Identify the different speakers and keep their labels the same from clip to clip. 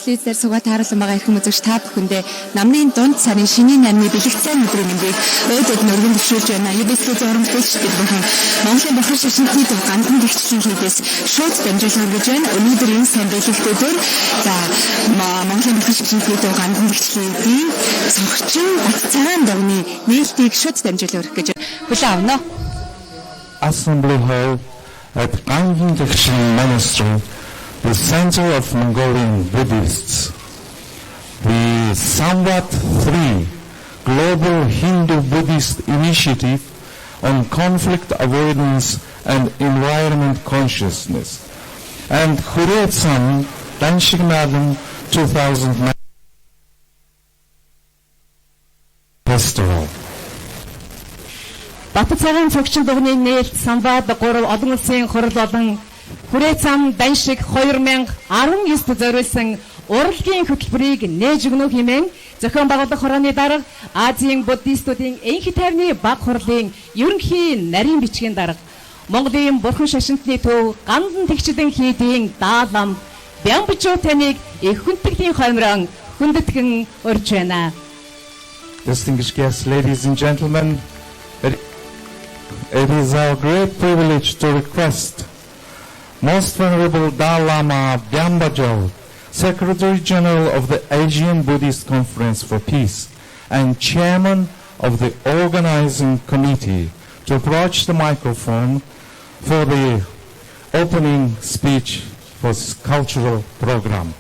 Speaker 1: телевизээр суугаад тааруулсан байгаа эрхэм үзэгч та бүхэндээ намны дунд сарын шинийн намны бэлэгцээ өдрийн мэндийг өөдөд өргөн төвшүүлж байна. UBS-ийн уран бүтээлчдийн бүхэн Монголын бохир шашинтны төв Гандантэгчэнлин хийдээс шууд дамжуулан гэж байна. Өнөөдөр энэ сайн бэлэгтүүдээр за Монголын бохир шашинтны төв Гандантэгчэнлийн цогчин Батцагаан дуганы нээлтийг шууд дамжуулан өргөх гэж хүлээн авна.
Speaker 2: Assembly Hall at Gandantэгчэнлin Monastery, the center of Mongolian Buddhists. The Samvat 3 Global Hindu-Buddhist Initiative on Conflict Avoidance and Environment Consciousness, and Huretsam Danshignadan 2009 Festival.
Speaker 3: Батцагаан цогчин дуганы нээлт Самбад 3 олон улсын хурал болон Хүрээцам Даншиг 2019-д зориулсан урлагийн хөтөлбөрийг нээж өгнө хэмээн зохион байгуулах хорооны дарга Азийн буддистуудын энхи тайвны баг хурлын ерөнхий нарийн бичгийн дарга Монголын бурхан шашинтны төв Гандантэгчэнлин хийдийн даалам Бямбчуу таныг их хүндтгэлийн хоймрон хүндэтгэн урьж байна.
Speaker 2: Distinguished guests, ladies and gentlemen, it is our great privilege to request Most Venerable Dalai Lama Byambajol, Secretary General of the Asian Buddhist Conference for Peace and Chairman of the Organizing Committee, to approach the microphone for the opening speech for this cultural program.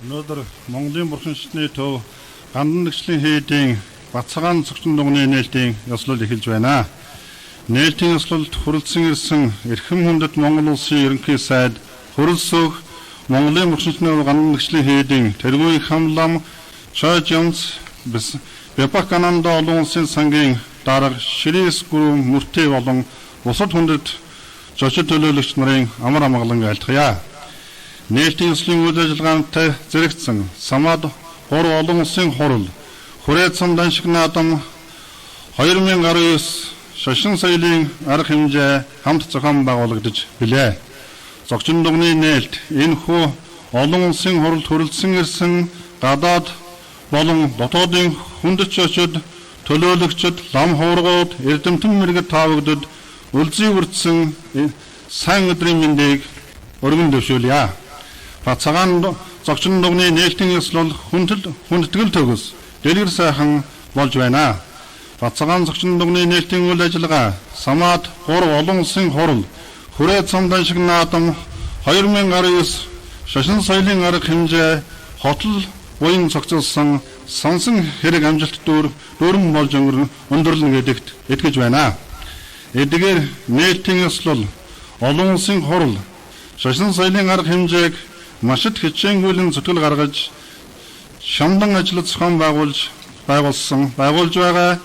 Speaker 4: Өнөөдөр Монголын бурхан шашинтны төв Гандантэгчэнлин хийдийн Батцагаан цогчин дуганы нээлтийн ёслол эхэлж байна. Нээлтийн ёслолд хүрэлцэн ирсэн эрхэм хүндэт Монгол улсын ерөнхий сайд хөрөлсөөх Монголын бурхан шашинтны Гандантэгчэнлин хийдийн тэргүүн хамлам Чожонц Бяпакананда олон улсын сангийн дарга Ширис гүрэн мөртэй болон бусад хүндэт зочид төлөөлөгч нарын амар амгалан айлтгая. Нээлтийн ёслолын үйл ажиллагаантай зэрэгцэн Самад 3 олон улсын хурал Хүрээцам Даншигнадан 2019 шашин соёлын арга хэмжээ хамт зохион байгуулагдаж билээ. Цогчин дуганы нээлт энэхүү олон улсын хуралд хүрэлцэн ирсэн гадаад болон дотоодын хүндэт зочид төлөөлөгчд, лам хуургууд, эрдэмтэн мэрэгт таавагдад үлзий хүртсэн сайн өдрийн мэндийг өргөн дэвшүүлье. Батцагаан цогчин дуганы нээлтийн ёслол хүндэтгэл төгс дэлгэр сайхан болж байна. Батцагаан цогчин дуганы нээлтийн үйл ажиллагаа Самад 3 олон улсын хурал Хүрээцам Даншигнадан 2019 шашин соёлын арга хэмжээ хотол буян цогцолсон сонсон хэрэг амжилт дүүрэн болж өндөрлөн гэдэгт итгэж байна. Эдгээр нээлтийн ёслол олон улсын хурал шашин соёлын арга хэмжээг маш их хичээнгүйлэн зүтгэл гаргаж шамдан ажлыг зохион байгуулж байгаа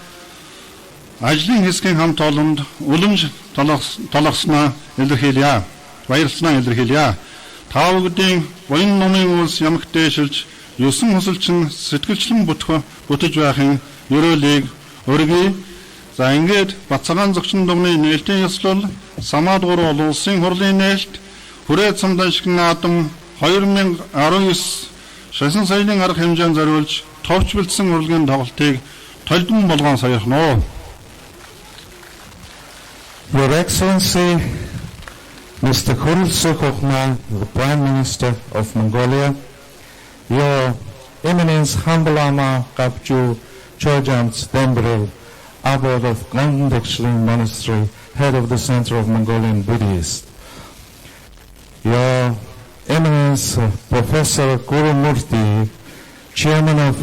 Speaker 4: ажлын хэсгийн хамт олонд үлэмж толгосноо илэрхийлье. Баярлалаа илэрхийлье. Та бүдгийн буян номын үйлс ямагт дэшилж 9 хөсөлчин сэтгэлчлэн бүтэж байхын ерөөлийг өргөе. За ингээд Батцагаан цогчин дуганы нээлтийн ёслол Самад 3 олон улсын хурлын нээлт Хүрээцам Даншигнадан 2019 шашин соёлын арга хэмжээнд зориулж товч бэлдсэн урлагийн тоглолтыг толдон болгон саяхноо.
Speaker 2: Your Excellency, Mr. Khurelsukh Okhman, the Prime Minister of Mongolia, Your Eminence Humble Lama Kapchu Chojans Dembril, Abbot of Gandantэгчэнlin Monastery, Head of the Center of Mongolian Buddhists, Your Eminence Professor Guru Murthy, Chairman of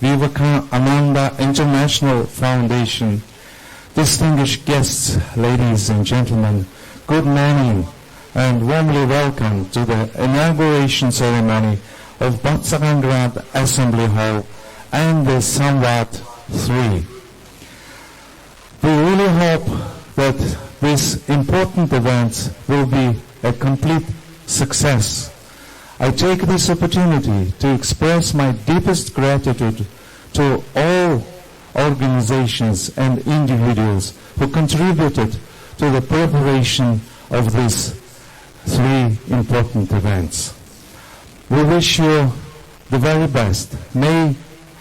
Speaker 2: Vivekananda International Foundation, distinguished guests, ladies and gentlemen, good morning and warmly welcome to the inauguration ceremony of Batzagaan Grand Assembly Hall and the Samvat 3. We really hope that this important event will be a complete success. I take this opportunity to express my deepest gratitude to all organizations, and individuals who contributed to the preparation of these three important events. We wish you the very best. May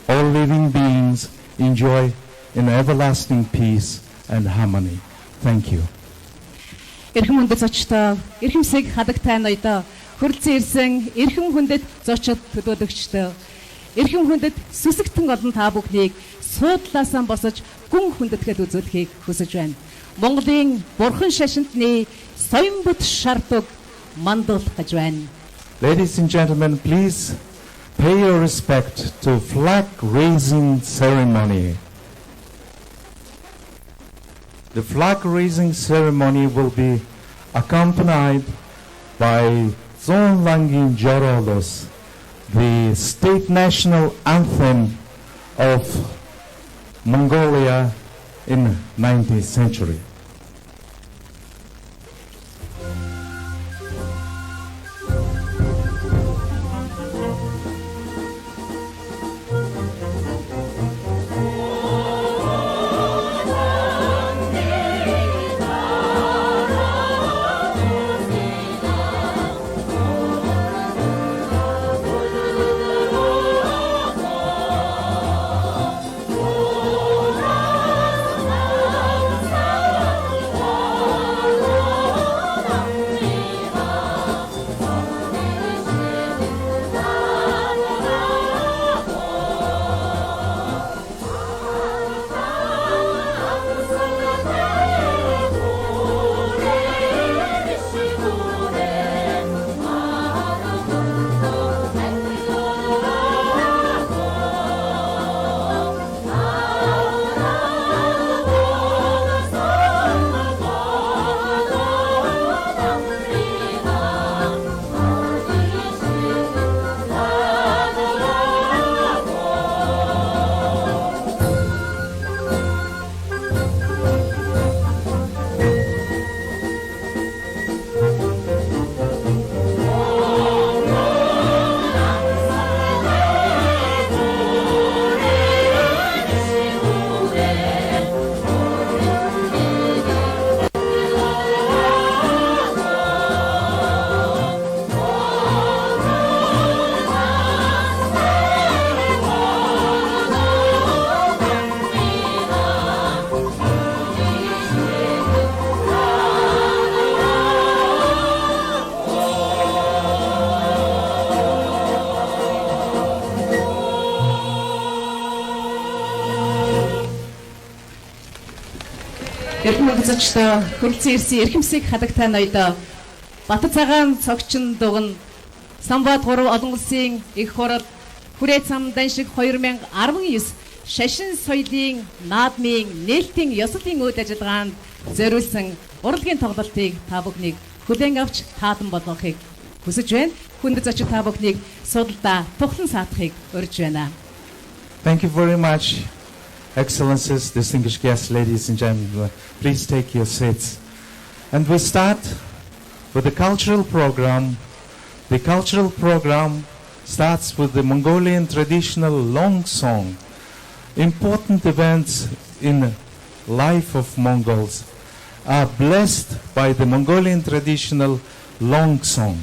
Speaker 2: all living beings enjoy in everlasting peace and harmony. Thank you.
Speaker 3: Эрхэм хүндэт зочдоо, эрхэмсэг хадагтай ноёдоо, хөрөлцөн ирсэн эрхэм хүндэт зочид төлөөлөгчдөө, эрхэм хүндэт сүсэгтэн олон та бүхнийг суудлаасаа босож гүн хүндэтгэл үзүүлэхийг хүсэж байна. Монголын бурхан шашинтны соён бүт шартыг мандуулах гэж байна.
Speaker 2: Ladies and gentlemen, please pay your respect to flag raising ceremony. The flag raising ceremony will be accompanied by Zon Langin Jorolos, the state national anthem of Mongolia in 19th century.
Speaker 3: Эрхэм зочдоо, хөрөлцөн ирсэн эрхэмсэг хадагтай ноёдоо, Батцагаан цогчин дуган, Самбат 3 олон улсын их хурал, Хүрээ цам даншиг 2019 шашин соёлын наадмын нээлтийн ёслолын үйл ажиллагаанд зориулсан урлагийн тоглолтыг та бүхнийг хүлээн авч таадан болгохыг хүсэж байна. Хүндэт зочид та бүхнийг судалдаа тухлан саатахыг урьж байна.
Speaker 2: Thank you very much, Excellencies, distinguished guests, ladies and gentlemen. Please take your seats. And we start with the cultural program. The cultural program starts with the Mongolian traditional long song. Important events in life of Mongols are blessed by the Mongolian traditional long song.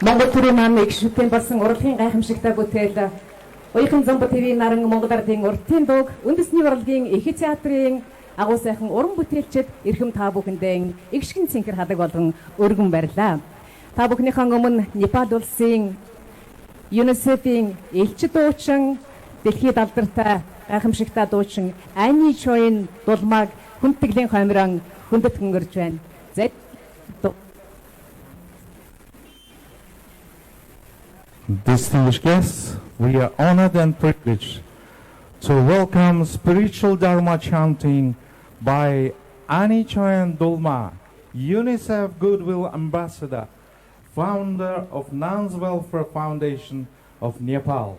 Speaker 3: Монгол төрийн маань их шүтэн болсон урлагийн гайхамшигтай бүтээл Уяхан Замб ТV наран Монгол Ардын уртын дуг үндэсний урлагийн их театрын агуу сайхан уран бүтээлчд эрхэм та бүхэндээ игшгэн цэнхэр хадаг болгон өргөн барьлаа. Та бүхнийхэн өмнө Непал улсын ЮНИСЕФ-ийн элч дуучин дэлхийд алдартай гайхамшигтай дуучин Ани Чойн дулмаг хүндтгэлийн хоймрон хүндэт хөнгөрж байна.
Speaker 2: Distinguished guests, we are honored and privileged to welcome spiritual Dharma chanting by Ani Choyan Dolma, UNICEF Goodwill Ambassador, founder of Nuns Welfare Foundation of Nepal.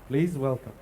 Speaker 2: Please welcome.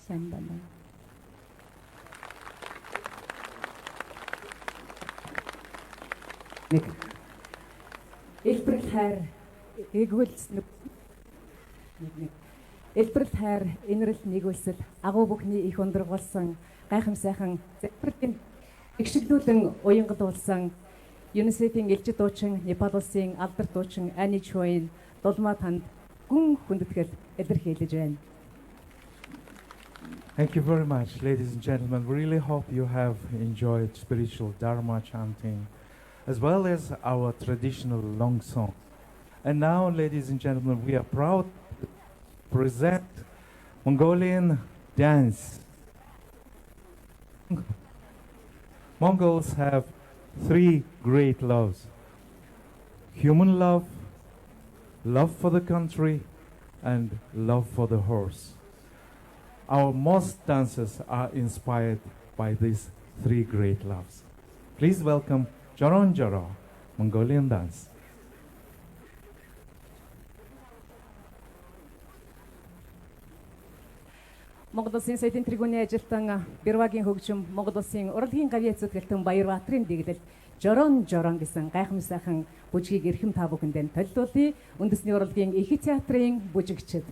Speaker 3: Сайн байна. Нэг элбэрэл хайр эгүүлсэн элбэрэл хайр инрэл нэгүүлсэл агуу бүхний их ундрагуулсан гайхам сайхан зөвхөн игшиглүүлэн уянгадуулсан ЮНИСЕФ-ийн элчид дуучин Непал улсын алдар дуучин Ани Чуйн дулмаа танд гүн хүндэтгэл илэрхийлж байна.
Speaker 2: Thank you very much, ladies and gentlemen. We really hope you have enjoyed spiritual Dharma chanting, as well as our traditional long song. And now, ladies and gentlemen, we are proud to present Mongolian dance. Mongols have three great loves: human love, love for the country, and love for the horse. Our most dances are inspired by these three great loves. Please welcome Joron Joro, Mongolian dance.
Speaker 3: Монгол Улсын соёлын тэргүүний ажилтан Бэрвагийн хөгжим, Монгол Улсын урлагийн гавьяа зүтгэлтэн Баярбаатарын дэглэл Жорон гэсэн гайхам сайхан бүжгийг эрхэм та бүхэндээ толилдуулъя. Үндэсний урлагийн их театрын бүжигчид.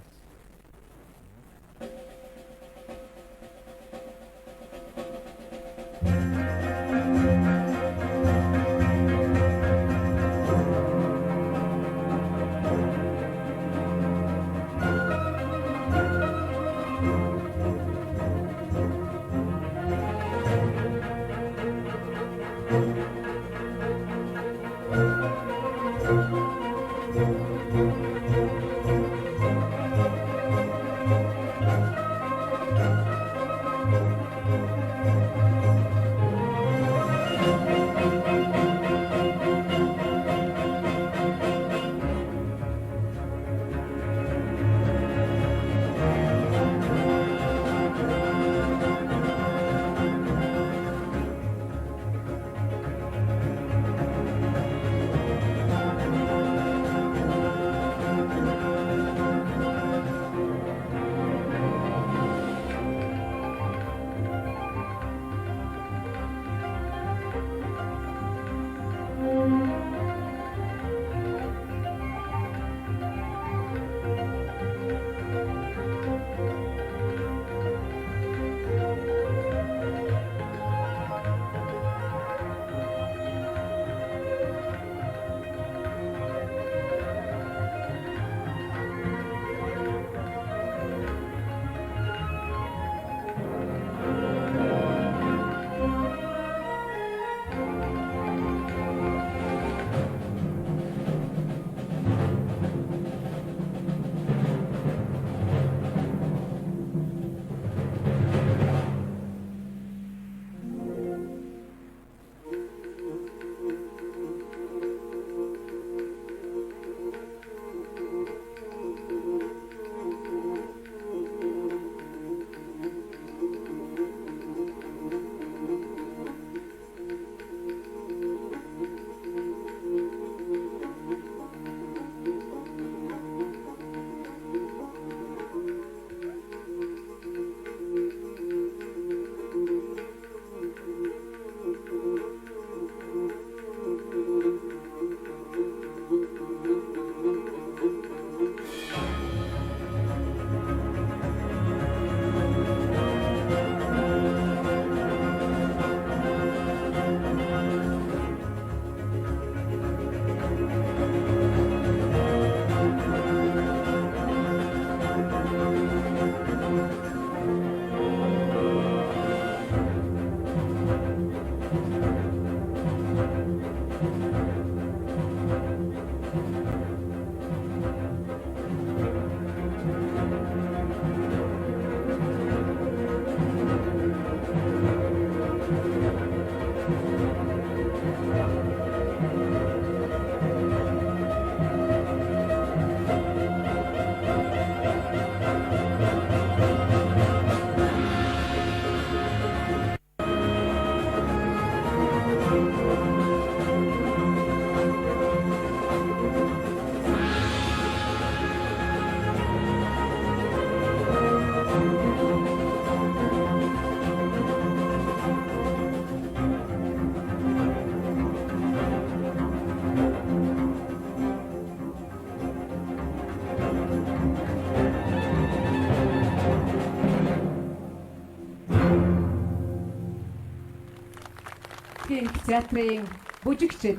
Speaker 3: Театрын бүжигчид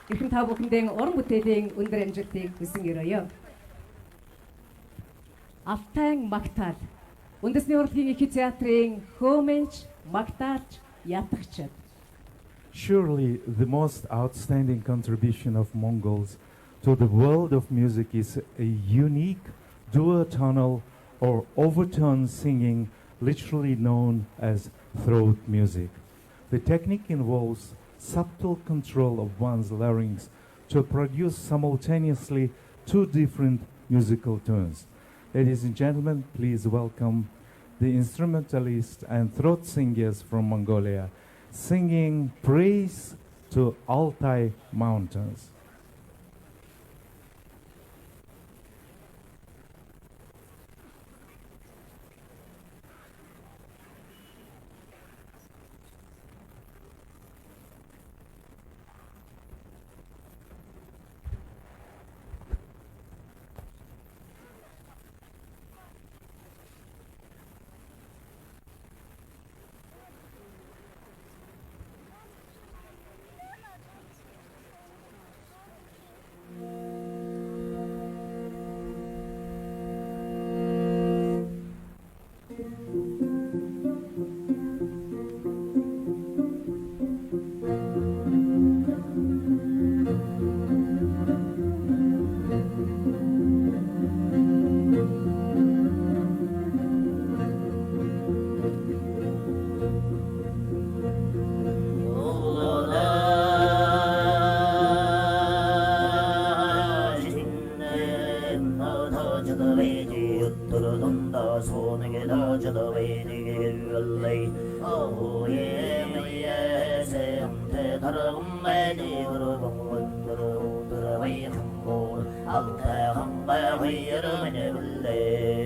Speaker 3: эрхэм та бүхэндээ уран бүтээлийн өндөр амжилтыг хүсэн өрөөё. Автайн магтаал үндэсний урлагийн их театрын хөөмж магтаалч ятгчид.
Speaker 2: Surely the most outstanding contribution of Mongols to the world of music is a unique duotonal or overtone singing, literally known as throat music. The technique involves subtle control of one's larynx to produce simultaneously two different musical tones. Ladies and gentlemen, please welcome the instrumentalists and throat singers from Mongolia, singing praise to Altai Mountains.
Speaker 5: 저더웨디 으뜨러돈다 손에게다 저더웨디 갈래 오예 미에 세엄테 다르금매니 그러봉 들어와이 한골 알테 한바위 여름에 불래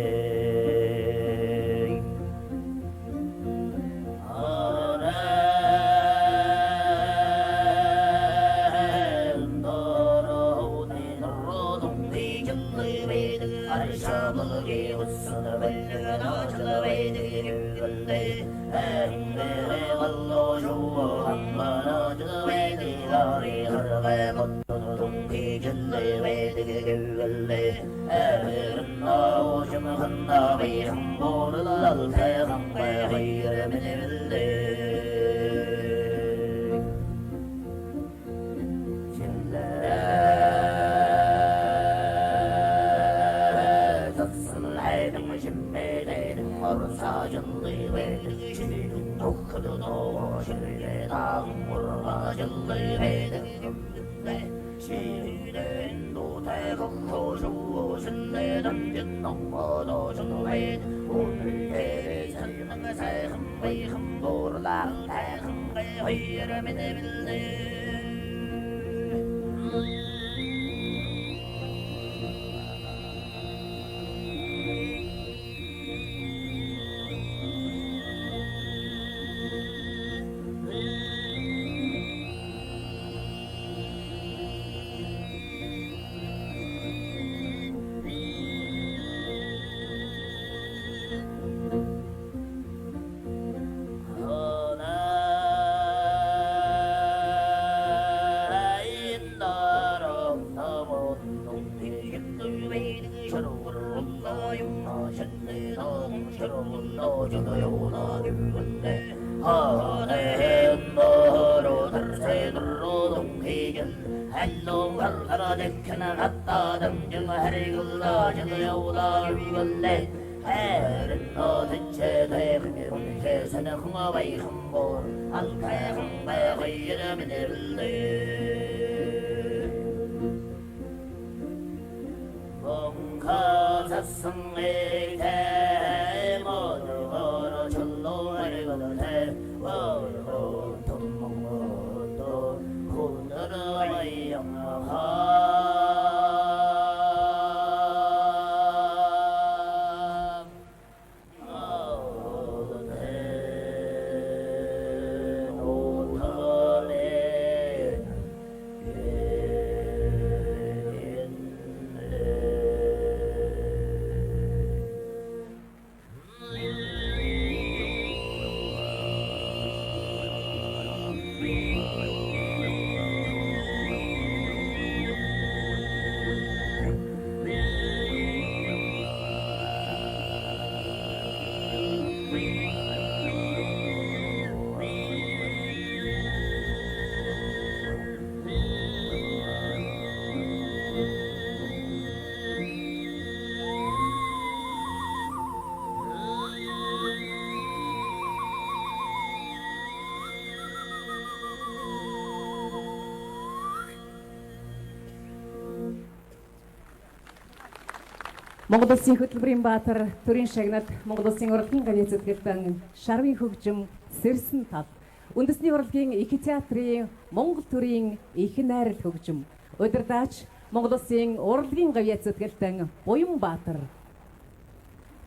Speaker 3: Монгол Улсын хөтөлбөрийн баатар төрийн шагнад Монгол Улсын урлагийн гавьяа зүтгэлтэн шарвын хөгжим сэрсэн тал үндэсний урлагийн их театрын Монгол төрийн их найрал хөгжим удирдаач Монгол Улсын урлагийн гавьяа зүтгэлтэн буян баатар.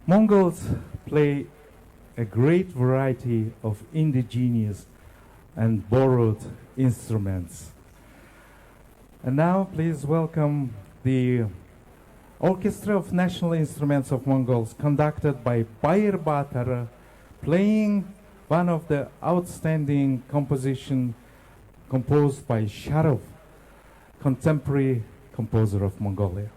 Speaker 2: Mongols play a great variety of indigenous and borrowed instruments. And now please welcome the Orchestra of National Instruments of Mongols, conducted by Bayer Batar, playing one of the outstanding composition composed by Sharov, contemporary composer of Mongolia.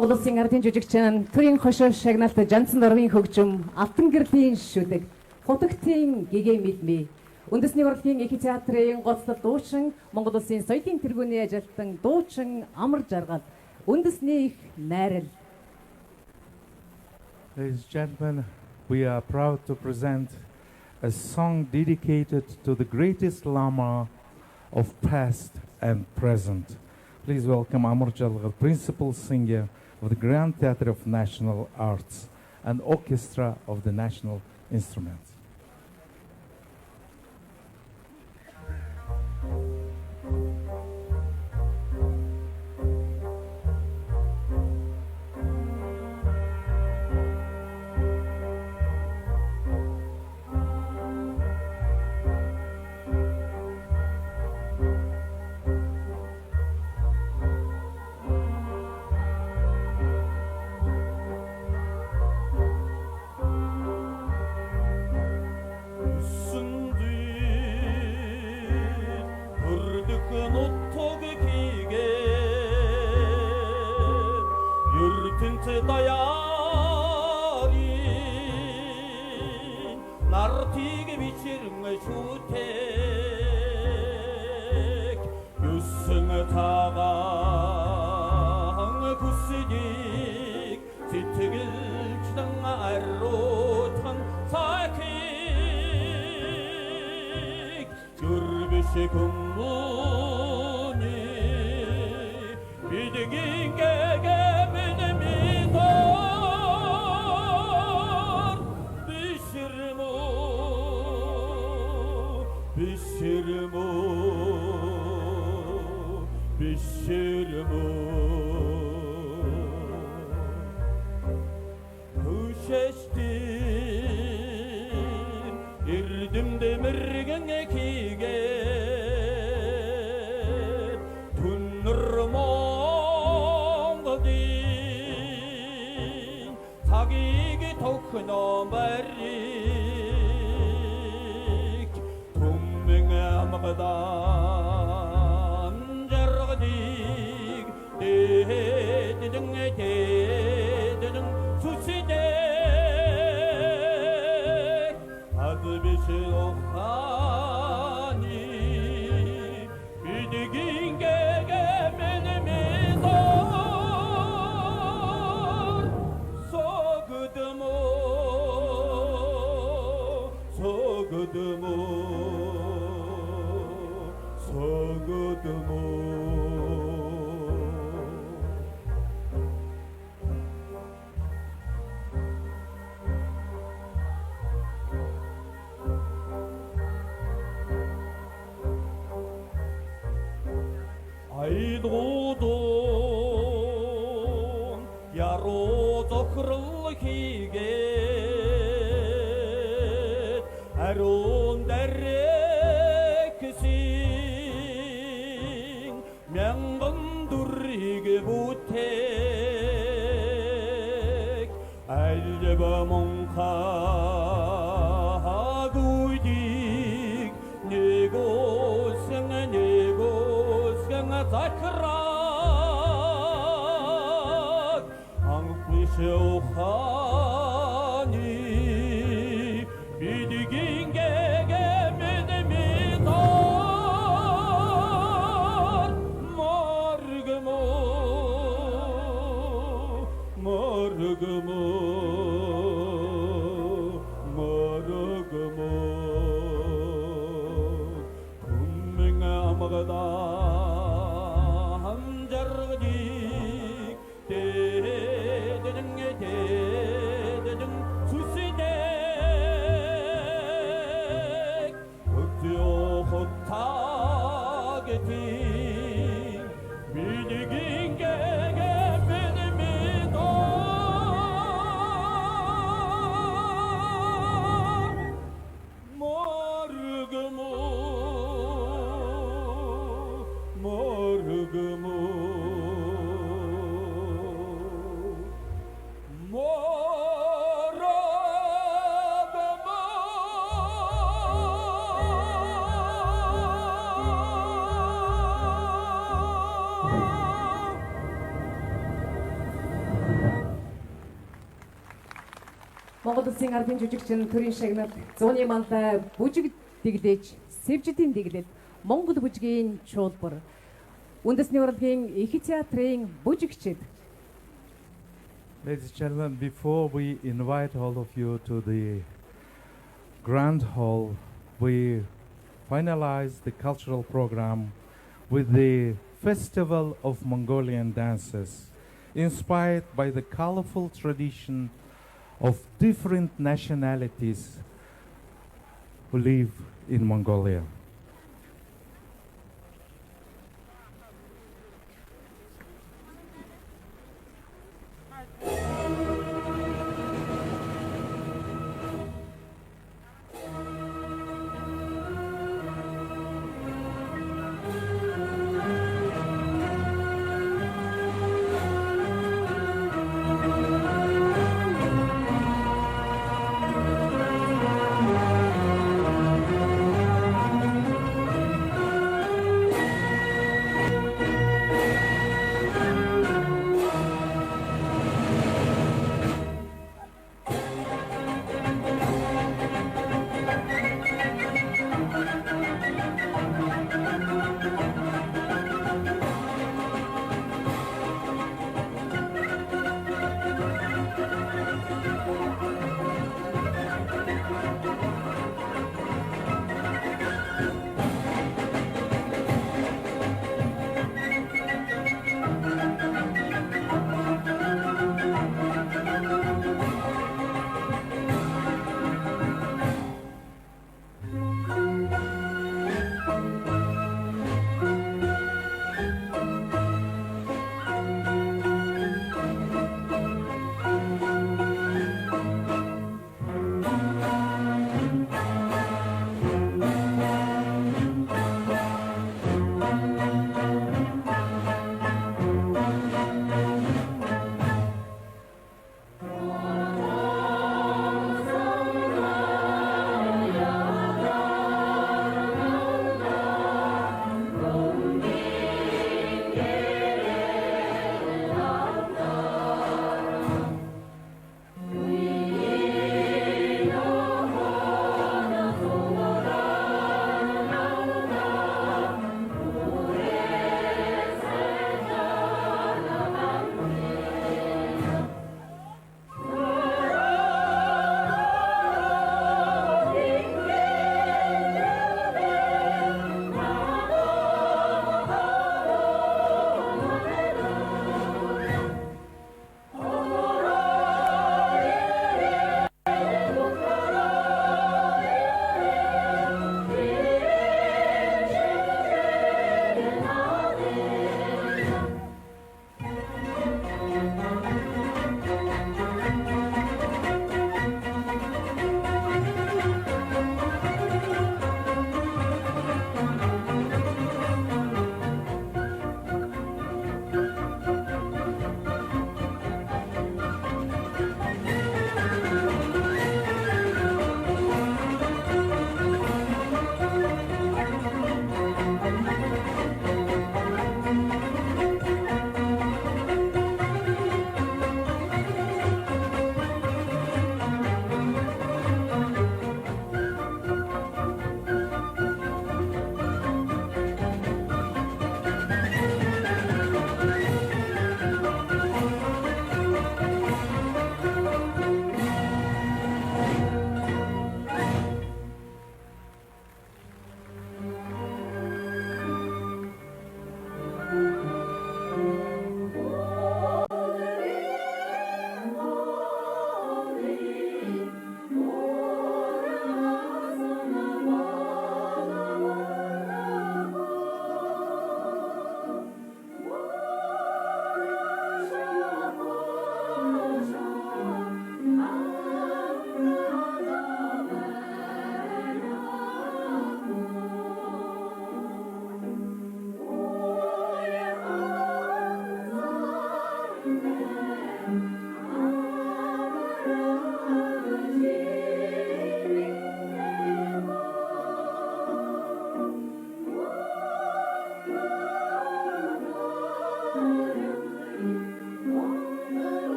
Speaker 3: Монгол Улсын ардын жүжигчин төрийн хошоо шагналт Жанцсан дорвын хөгжим Алтан гэрлийн шүдэг хутагтын гэгээ мэдмээ. Үндэсний урлагийн их театрын гоцлол дуучин Монгол Улсын соёлын тэргүүний ажилтан дуучин амар жаргал үндэсний их найрал.
Speaker 2: Ladies and gentlemen, we are proud to present a song dedicated to the greatest Lama of past and present. Please welcome Amar Jalgal, principal singer of the Grand Theatre of National Arts and Orchestra of the National Instruments.
Speaker 3: Монгол Улсын ардын жүжигчин төрийн шагнал зууны мантай бүжиг дэглэж, сэвжидийн дэглэл Монгол бүжгийн чуулбар. Үндэсний урлагийн их театрын бүжигчид.
Speaker 2: Ladies and gentlemen, before we invite all of you to the Grand Hall, we finalize the cultural program with the Festival of Mongolian Dances, inspired by the colorful tradition of different nationalities who live in Mongolia.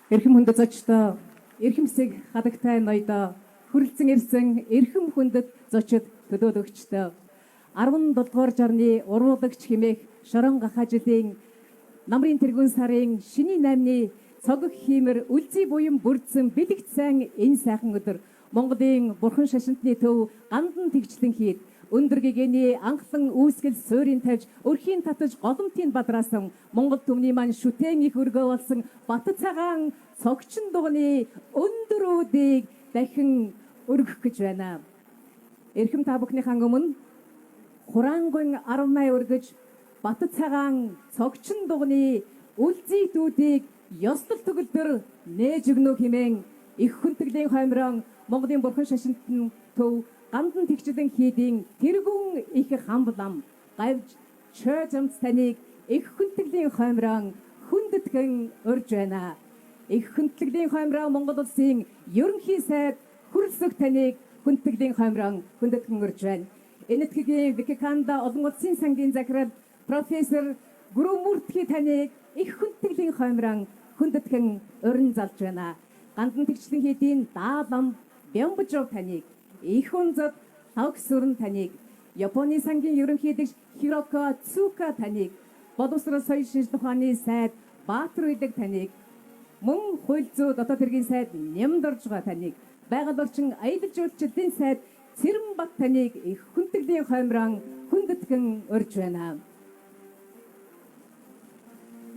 Speaker 3: Эрхэм хүндэт зочдоо, эрхэмсэг хадагтай ноёдоо, хүрэлцэн ирсэн эрхэм хүндэт зочид төлөөлөгчдөө 17 дугаар жарны уруулагч хэмээх шорон гахаа жилийн намрын тэргүүн сарын шөнийн 8-ны цогх хиймэр үлзий буян бүрдсэн бэлэгт сайн энэ сайхан өдөр Монголын бурхан шашинтны төв Гандантэгчэнлин хийд өндөр гэгэний анхлан үүсгэл суурийн тавьж өрхийн татаж голомтын бадраасан Монгол түмний маань шүтэн их өргөө болсон Батцагаан цогчин дуганы өндөрүүдийг дахин өргөх гэж байна. Эрхэм та бүхнийхэн өмнө хураангуйн 18 өргөж Батцагаан цогчин дуганы үлзий дүүдийг ёслол төгөлдөр нээж өгнө хэмээн их хүндэтгэлийн хоймрон Монголын бурхан шашинтны төв Гандантэгчэнлин хийдийн тэргүүн их хамблам гавж чөжмц таныг их хүндэтгэлийн хоймрон хүндэтгэн урьж байна. Их хүндэтгэлийн хоймрон Монгол улсын ерөнхий сайд хүрэлцэх таныг хүндэтгэлийн хоймрон хүндэтгэн урьж байна. Энэ этгээгийн Викиканда олон улсын сангийн захирал профессор Гүрүмүртхи таныг их хүндэтгэлийн хоймрон хүндэтгэн урин залж байна. Гандантэгчэнлин хийдийн даалам Бямбажов таныг их үнзад тавгсүрэн таныг Японы сангийн ерөнхийлөгч Хироко Цука таныг боловсрол соёл шинжилгээ ухааны сайд Баатар уйлаг таныг мөн хууль зүйн дотоод хэргийн сайд Нямдорж байгаа таныг байгаль орчин аялал жуулчлалын сайд Цэрэнбат таныг их хүндэтгэлийн хоймрон хүндэтгэн урьж байна.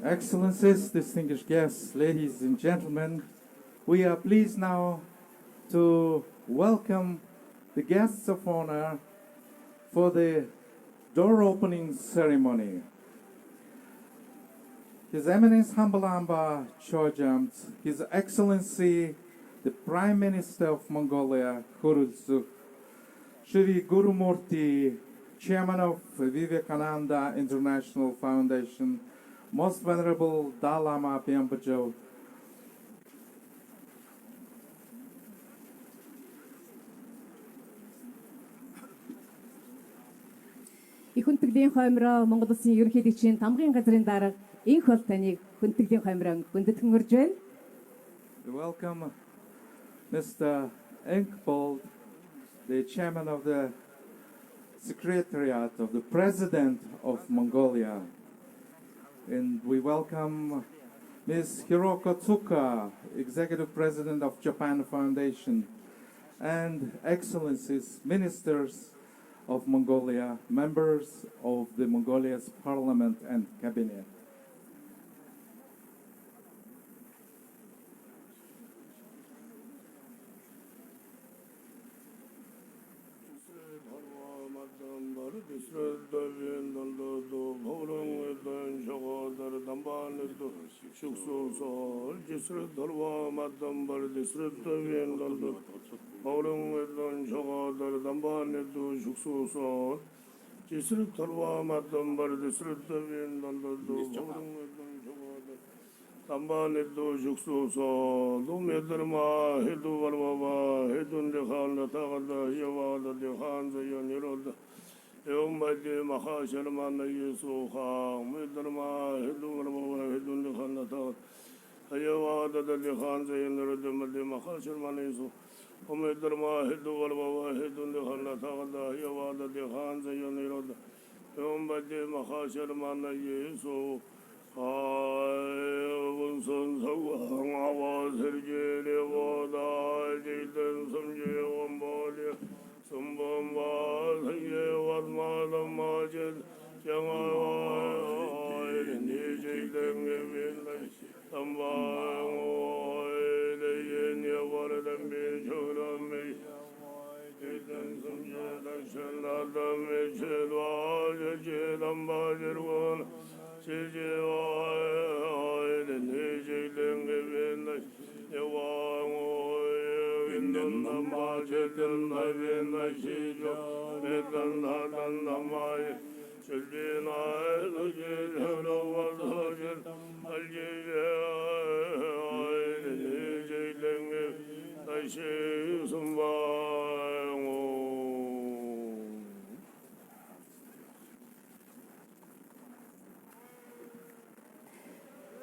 Speaker 2: Excellencies, distinguished guests, ladies and gentlemen, we are pleased now to welcome the guests of honor for the door opening ceremony. His Eminence Hambalamba Chojam, His Excellency the Prime Minister of Mongolia, Khurulzuk, Shri Gurumurti, Chairman of Vivekananda International Foundation, Most Venerable Dalai Lama Bambajo,
Speaker 3: их хүндэтгэлийн хоймроо Монгол улсын ерөнхийлөгчийн тамгын газрын дарга инх бол таныг хүндэтгэлийн хоймроо хүндэтгэн урьж байна.
Speaker 2: we welcome Mr. Enkbold, the Chairman of the Secretariat of the President of Mongolia. And we welcome Ms. Hiroko Tsuka, Executive President of Japan Foundation, and Excellencies, Ministers of Mongolia, members of the Mongolia's Parliament and Cabinet.
Speaker 6: Tambanetto Juxoso, Lumedrma, Hedu Varvava, Hedun de Handa Tagada, Yavada de Hanza Yoniroda, Eumadi Maha Sharmana Yusuha, Medrma, Hedu Varvava, Hedun de Handa Tagada, Yavada de Hanza Yoniroda, Maha Sharmana Yusu, Omedrma, Hedu Varvava, Hedun de Handa Tagada, Yavada de Hanza Yoniroda, Eumadi Maha Sharmana Yusu. Son Sawang Awas Herjili Wada Jitan Samji Wambali Sambamba Saye Wadmadam Majid Jangai Niji Dengivin Sambang Oil Yawaradam Bichuram Jitan Samji Dakshan Adam Michilwa Jitam Bajirwan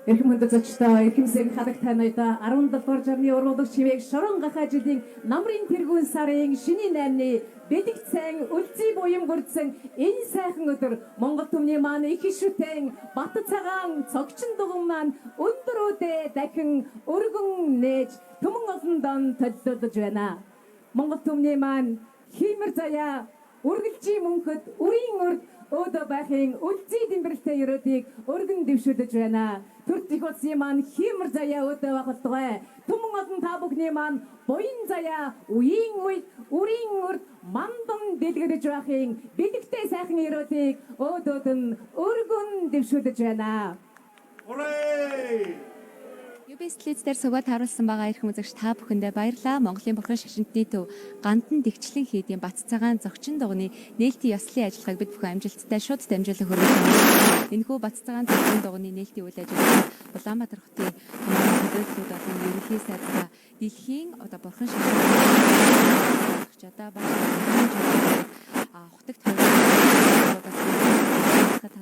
Speaker 3: Эрхэм хүндэт зочдоо, эрхэмсэг хадаг танайда 17 дугаар жарны ургуулагч хэмээх шорон гахаа жилийн намрын тэргүүн сарын шинийн 8-ны бэлэг цайн үлзий буян бүрдсэн энэ сайхан өдөр Монгол түмний маань их ишүүтэн Батцагаан цогчин дуган маань өндөр үдэ дахин өргөн нээж төмөн олон дон толилдож байна. Монгол түмний маань хиймэр заяа үргэлжийн мөнхөд үрийн урд өөдөө байхын үлзий дэмбэрэлтэй өрөөдийг өргөн дэвшүүлж байна. Төртих улсын маань хиймэр заяа өөдөө байх болтугай. Түмэн олон та бүхний маань буян заяа үеийн үед үрийн урд мандам дэлгэрэж байхын бэлэгтэй сайхан өрөөдийг өөдөөд нь өргөн дэвшүүлж байна.
Speaker 1: Юбэслиз дээр суваг харуулсан байгаа эрхэм үзэгч та бүхэндээ баярлалаа. Монголын бурхан шашинтны төв Гандантэгчэнлин хийдийн Батцагаан цогчин дуганы нээлтийн ёслолын ажиллагааг бид бүхэн амжилттай шууд дамжуулан хүргэж. Энэхүү Батцагаан цогчин дуганы нээлтийн үйл ажиллагаа Улаанбаатар хотын хөдөлгөөнүүд болон ерөнхий сайдаа дэлхийн бурхан шашинтны одоо хотогт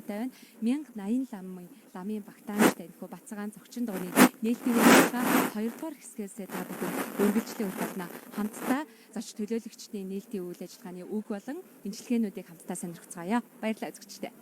Speaker 1: тавьсан 1087 ламын багтаамжтай энэхүү Батцагаан цогчин дуганы нээлтийн үйлчлэгээ 2 дугаар хэсгээс та бүхэн үргэлжлэн үргэлжлэн хамтдаа зоч төлөөлөгчдийн нээлтийн үйл ажиллагааны үг болон имчилгээнүүдийг хамтдаа сонирхцгаая. Баярлалаа үзэгчдээ.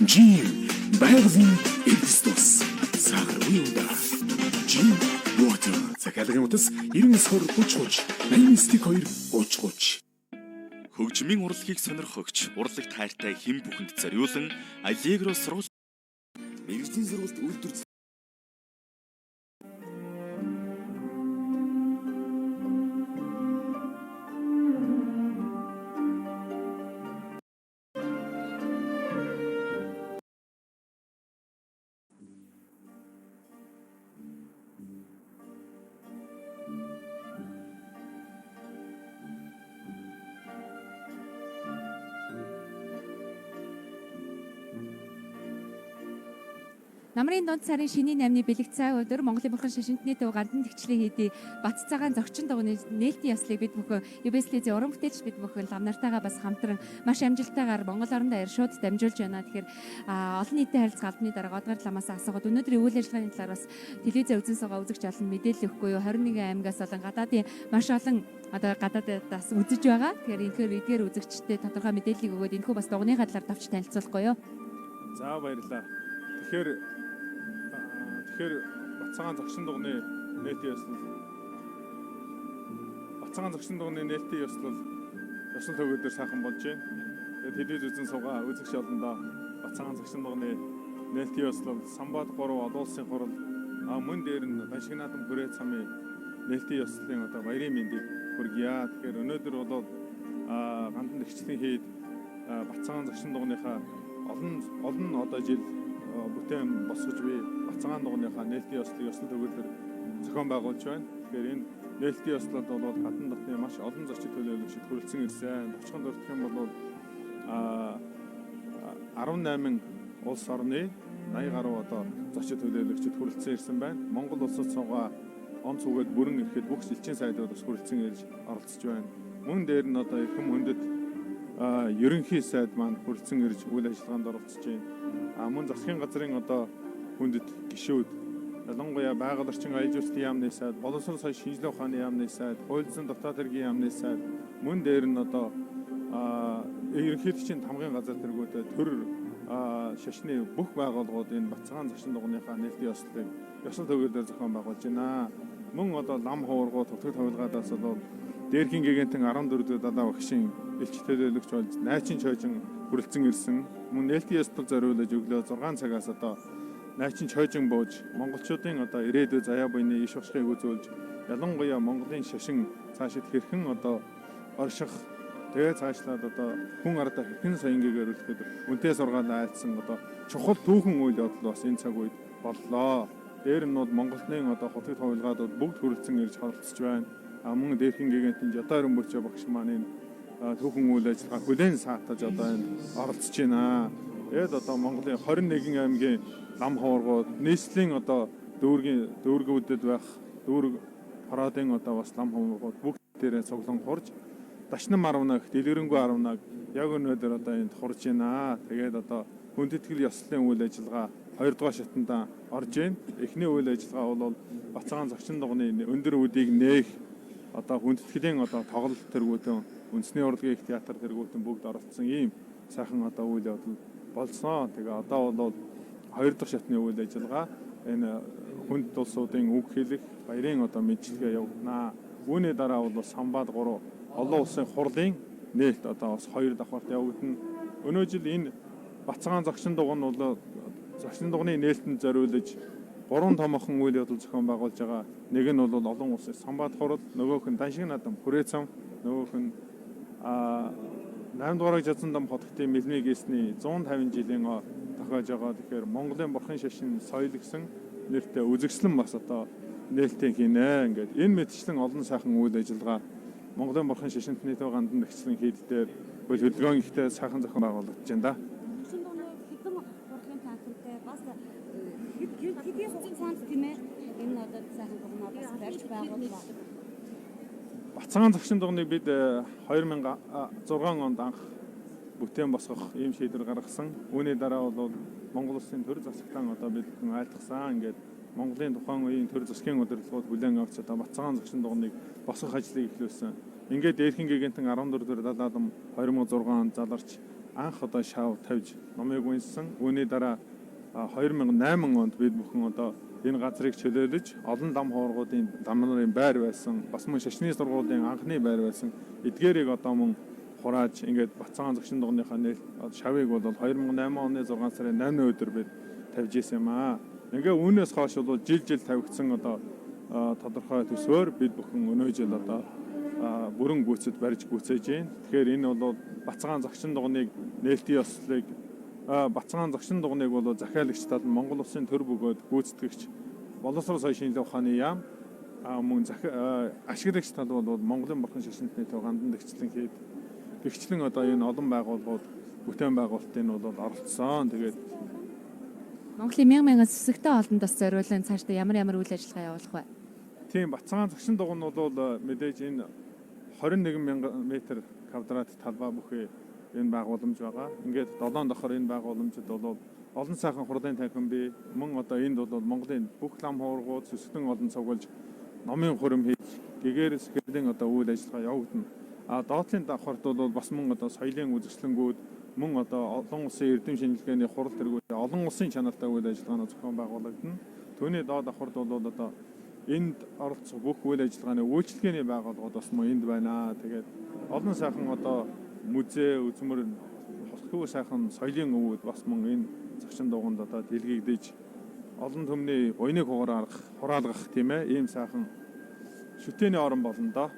Speaker 7: Жин байгалийн эвдэс тус сахаргүй удаа. Жин water захиалгын утас 9920 30 89
Speaker 8: Хөгжмийн урлагийг сонирхогч, урлаг тайртай хэн бүхэнд зориулан Аллегро сургууль
Speaker 7: мэргэжлийн сургуульд үйлдвэр
Speaker 1: Намрын дунд сарын шинийн 8-ны бэлэг цай өдөр Монголын бурхан шашинтны төв Гандантэгчэнлин хийдийн Батцагаан цогчин дуганы нээлтийн ёслыг бид бүхэн UBS-ийн уран бүтээлч бид бүхэн лам нартайгаа бас хамтран маш амжилттайгаар Монгол орон даяар шууд дамжуулж байна. Тэгэхээр олон нийтийн харилцаа албаны дарга одгаар ламаас асуугаад өнөөдрийн үйл ажиллагааны талаар бас телевизээ үзэн суугаа үзэгч олон мэдээлэл өгөхгүй юу. 21 аймагаас болон гадаадын маш олон одоо гадаадаас үзэж байгаа. Тэгэхээр эдгээр үзэгчдэд тодорхой мэдээллийг өгөөд энэхүү бас дугныхаа талаар давч танилцуулахгүй юу.
Speaker 9: За баярлалаа. Тэгэхээр Батцагаан цогчин дуганы нээлтийн ёслол Батцагаан цогчин дуганы нээлтийн ёслол төвөдөр сайхан болж байна. Тэгээд телевиз үзэн суугаа үзэгч олондоо Батцагаан цогчин дуганы нээлтийн ёслол Самбат 3 олон улсын хурал мөн дээр нь Баншиг наадам хүрээ цамын нээлтийн ёслолын одоо баярын мэндийг хүргье. Тэгэхээр өнөөдөр бол Гандантэгчэнлин хийд Батцагаан цогчин дуганыхаа олон одоо жил бүтээн босгож буй Батцагаан дугныхаа нээлтийн ёслол төгөлдөр зохион байгуулж байна. Тэгэхээр энэ нээлтийн ёслолд бол гадна дотны маш олон зочид төлөөлөгчид хүрэлцэн ирсэн. Товчхон дурдах юм бол 18 улс орны 80 гаруй одоо зочид төлөөлөгчид хүрэлцэн ирсэн байна. Монгол улсад суугаа онц үгээд бүрэн ирэхэд бүх элчин сайдууд бас хүрэлцэн ирж оролцож байна. Мөн дээр нь одоо эрхэм хүндэт ерөнхий сайд маань хүрэлцэн ирж үйл ажиллагаанд оролцож байна. Мөн засгийн газрын одоо хүндэт гишүүд ялангуяа байгаль орчин аяж үүсгэн яамны сайд, боловсрол соёл шинжилгээ ухааны яамны сайд, хууль зүйн дотоод хэргийн яамны сайд, мөн дээр нь одоо ерөнхийлөгчийн тамгын газар тэргүүтэй төр шашны бүх байгууллагууд энэ Батцагаан цогчин дугныхаа нээлтийн ёслолыг ёслол төвөөр зохион байгуулж байна. Мөн одоо лам хуургууд тутагт хувилгаадаас бол дээрхийн гигантын 14 далаа багшийн элч төлөөлөгч болж найчин чойжин хүрэлцэн ирсэн. Мөн нээлтийн ёслол зориулж өглөө 6 цагаас одоо найчин чойжин бууж монголчуудын одоо ирээдүйн заяа буйны иш уршигыг үзүүлж ялангуяа Монголын шашин цаашид хэрхэн одоо орших тэгээ цаашлаад одоо хүн ардаа хэрхэн соёнгийн өрөлтөд үнтэй сургаалаа айлцсан одоо чухал түүхэн үйл явдал бас энэ цаг үед боллоо. Дээр нь бол Монголын одоо хотод хувилгаадууд бүгд хүрэлцэн ирж оролцож байна. Мөн дээрхийн гигантын жадаарн бүрчээ багш маань энэ түүхэн үйл ажиллагаа хүлээн саатаж одоо энэ оролцож байна. Тэгээд одоо Монголын 21 аймгийн лам хуургууд нийслэлийн одоо дүүргүүдэд байх дүүрэг парадын одоо бас лам хуургууд бүгд дээрээ цуглан хурж дашнам 11 дэлгэрэнгүй 11 яг өнөөдөр одоо энд хурж байна. Тэгээд одоо хүндэтгэл ёслолын үйл ажиллагаа 2 дугаар шатанда орж байна. Эхний үйл ажиллагаа бол Батцагаан цогчин дуганы өндөр үдийг нээх одоо хүндэтгэлийн одоо тоглолт тэргүүтэн үндэсний урлагийн их театр тэргүүтэн бүгд оролцсон ийм сайхан одоо үйл явдал болсон. Тэгээ одоо бол 2 дахь шатны үйл ажиллагаа энэ хүнд улсуудын үг хэлэх баярын одоо мэдлэгээ явуулнаа. Үүний дараа бол Самбат 3 олон улсын хурлын нээлт одоо бас 2 давхарт явагдана. Өнөө жил энэ Батцагаан цогчин дуган бол цогчин дуганы нээлтэнд зориулж 3 томоохон үйл явдал зохион байгуулж байгаа. Нэг нь бол олон улсын Самбат хурал, нөгөөх нь Баншиг наадам хүрээ цам, нөгөөх нь 8 дугаар жазсан хотын мэлмиг эсний 150 жилийн тохиож байгаа. Тэгэхээр Монголын бурхан шашин соёл гэсэн нэртэй үзэгслэн бас одоо нээлтийн хийнэ. Ингээд энэ мэтчлэн олон сайхан үйл ажиллагаа Монголын бурхан шашинтны төв Гандантэгчэнлин хийд дээр хөдөлгөөн ихтэй сайхан зохион байгуулагдаж байна да.
Speaker 10: Хэдэн урлагийн театртай бас хэдийн хугацаанд тийм ээ энэ одоо сайхан дугнаа бас барьж байгууллаа.
Speaker 9: Батцагаан цогчин дугныг бид 2006 онд анх бүтээн босгох ийм шийдвэр гаргасан. Үүний дараа бол Монгол улсын төр засагтан одоо бид хүн айлтгсан. Ингээд Монголын тухайн үеийн төр засгийн удирдлагууд бүлээн авч одоо Батцагаан цогчин дугныг босгох ажлыг эхлүүлсэн. Ингээд дээрхэн гигантын 14 далаадам 2006 онд заларч анх одоо шав тавьж номыг уншсан. Үүний дараа 2008 онд бид бүхэн одоо энэ газрыг чөлөөлөж олон лам хооргуудын лам нарын байр байсан, бас мөн шашны сургуулийн анхны байр байсан эдгээрийг одоо мөн хурааж ингээд Батцагаан зогчин дугныхаа шавыг бол 2008 оны 6 сарын 8 өдөр бид тавьж исэн юм аа. Ингээ үүнээс хойш бол жил тавигдсан одоо тодорхой төсөөр бид бүхэн өнөө жил одоо бүрэн гүйцэд барьж гүйцээж байна. Тэгэхээр энэ бол Батцагаан зогчин дугныг нээлтийн ёслолыг Батцагаан зогчин дугныг бол захиалагч тал нь Монгол Улсын төр бөгөөд гүйцэтгэгч боловсрол соёлын шинжилгээ ухааны яам мөн ашиглагч тал бол Монголын бурхан шашинтны төв Гандантэгчэнлин хийд гэгчлэн одоо энэ олон байгууллагууд бүтээн байгуулалтын бол оролцсон. Тэгээд
Speaker 1: Монголын мянган сүсэгтэй олонд бас зориулан цаашдаа ямар үйл ажиллагаа явуулах вэ?
Speaker 9: Тийм Батцагаан зогчин дугн бол мэдээж энэ 21 мянган метр квадрат талбай бүхий энэ байгууламж байгаа. Ингээд 7 давхар энэ байгууламжид бол олон сайхан хурлын танхим бий. Мөн одоо энд бол Монголын бүх лам хооргууд сүсгэн олон цуглаж номын хурим хийж гэгээр сэхэрлийн одоо үйл ажиллагаа явагдана. Доотлын давхарт бол бас мөн одоо соёлын үзэсгэлэнгүүд мөн одоо олон улсын эрдэм шинжилгээний хурал тэргүүд олон улсын чанартай үйл ажиллагааны зохион байгуулагдана. Түүний доод давхарт бол одоо энд оролцох бүх үйл ажиллагааны үйлчлэгээний байгууллагууд бас мөн энд байна. Тэгээд олон сайхан одоо музей, үзмэр, хосхоо сайхан соёлын өвүүд бас мөн энэ зогчин дуганд одоо дэлгэгдэж олон төмний буйныг хураалгах тийм ээ ийм сайхан шүтээний орон болно доо.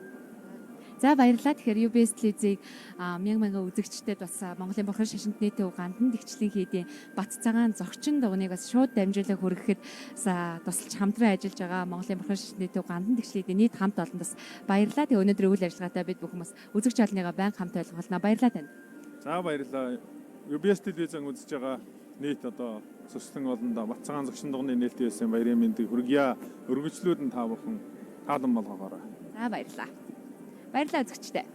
Speaker 1: За баярлалаа. Тэгэхээр UBS телевизийг мянган үзэгчдэд бас Монголын бурхан шашинтны төв Гандантэгчэнлин хийдийн Батцагаан зогчин дугныг бас шууд дамжуулан хүргэхэд тусалж хамтран ажиллаж байгаа Монголын бурхан шашинтны төв Гандантэгчэнлин нийт хамт олонд бас баярлалаа. Тэгээ өнөөдөр үйл ажиллагаатай бид бүхэн бас үзэгч олныгаа байнга хамт ойлгуулнаа. Баярлалаа танд.
Speaker 9: За баярлалаа. UBS телевизэн үзэж байгаа нийт одоо сүслэн олондоо Батцагаан зогчин дугны нээлтийн ёслолын баярын мэндийг хүргье. Өргөжлүүд нь та бүхэн таалан болгоогоорой.
Speaker 1: За баярлалаа. Баярлалаа үзэгчдээ.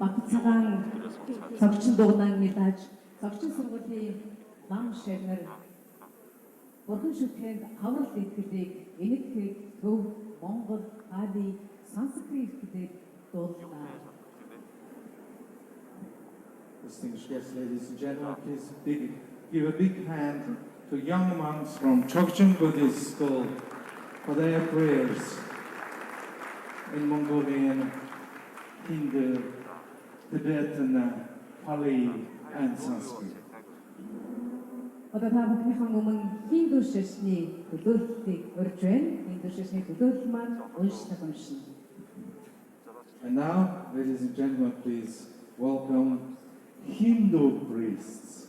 Speaker 3: Батцагаан цогчин дугнаа мэдээж цогчин сургуулийн нам шагнар Бурхан шүтгэнд аврал итгэлийг энэтхэг төв Монгол Али Санскрит гэдэг дуулаа.
Speaker 2: Distinguished guests, ladies and gentlemen, please give a big hand to young monks from Tsogchin Buddhist School for their prayers in Mongolian, Hindu, Tibetan, Pali, and Sanskrit.
Speaker 3: Одоо та бүхнийхэн өмнө хинду шашны төлөөллийг урьж байна. Хинду шашны төлөөлөл маань уншина.
Speaker 2: And now, ladies and gentlemen, please welcome Hindu priests.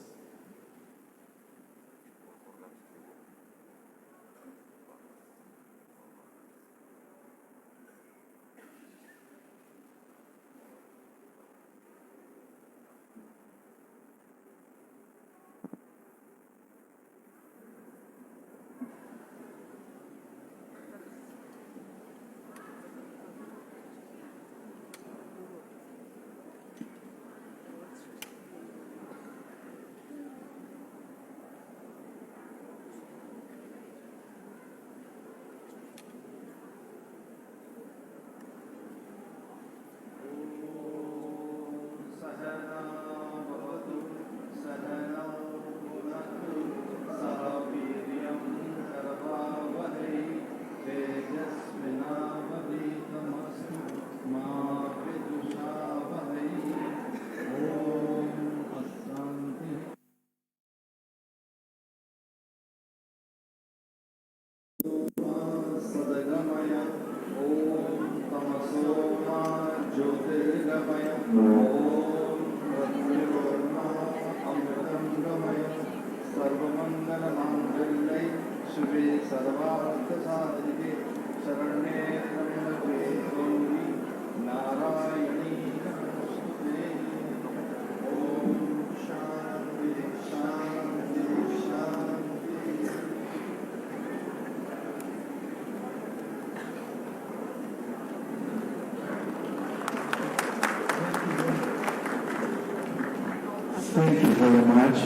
Speaker 2: Thank you very much.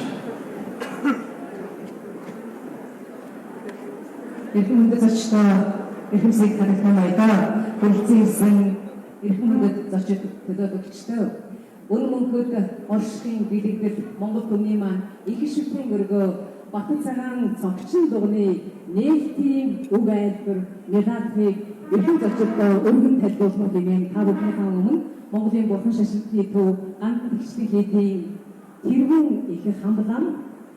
Speaker 3: Эрхэмдэд зочдоо эрхэмсийг танилцуулъя. Хүрэлцэн эрхэмдэд зочид төлөөлөгчдөө өнөө мөнхөд оршихын бэлэгдэл Монгол түмний маань их шүтэн өргөө Батцагаан цогчин дугны нээлтийн үг айлбар медалийг эрхэм зочдоо өргөн тайлбарлах юм. Та бүхнийхээ өмнө Монголын бурхан шашинтны төв Гандантэгчэнлин хийдийн тэргүүн их хамблан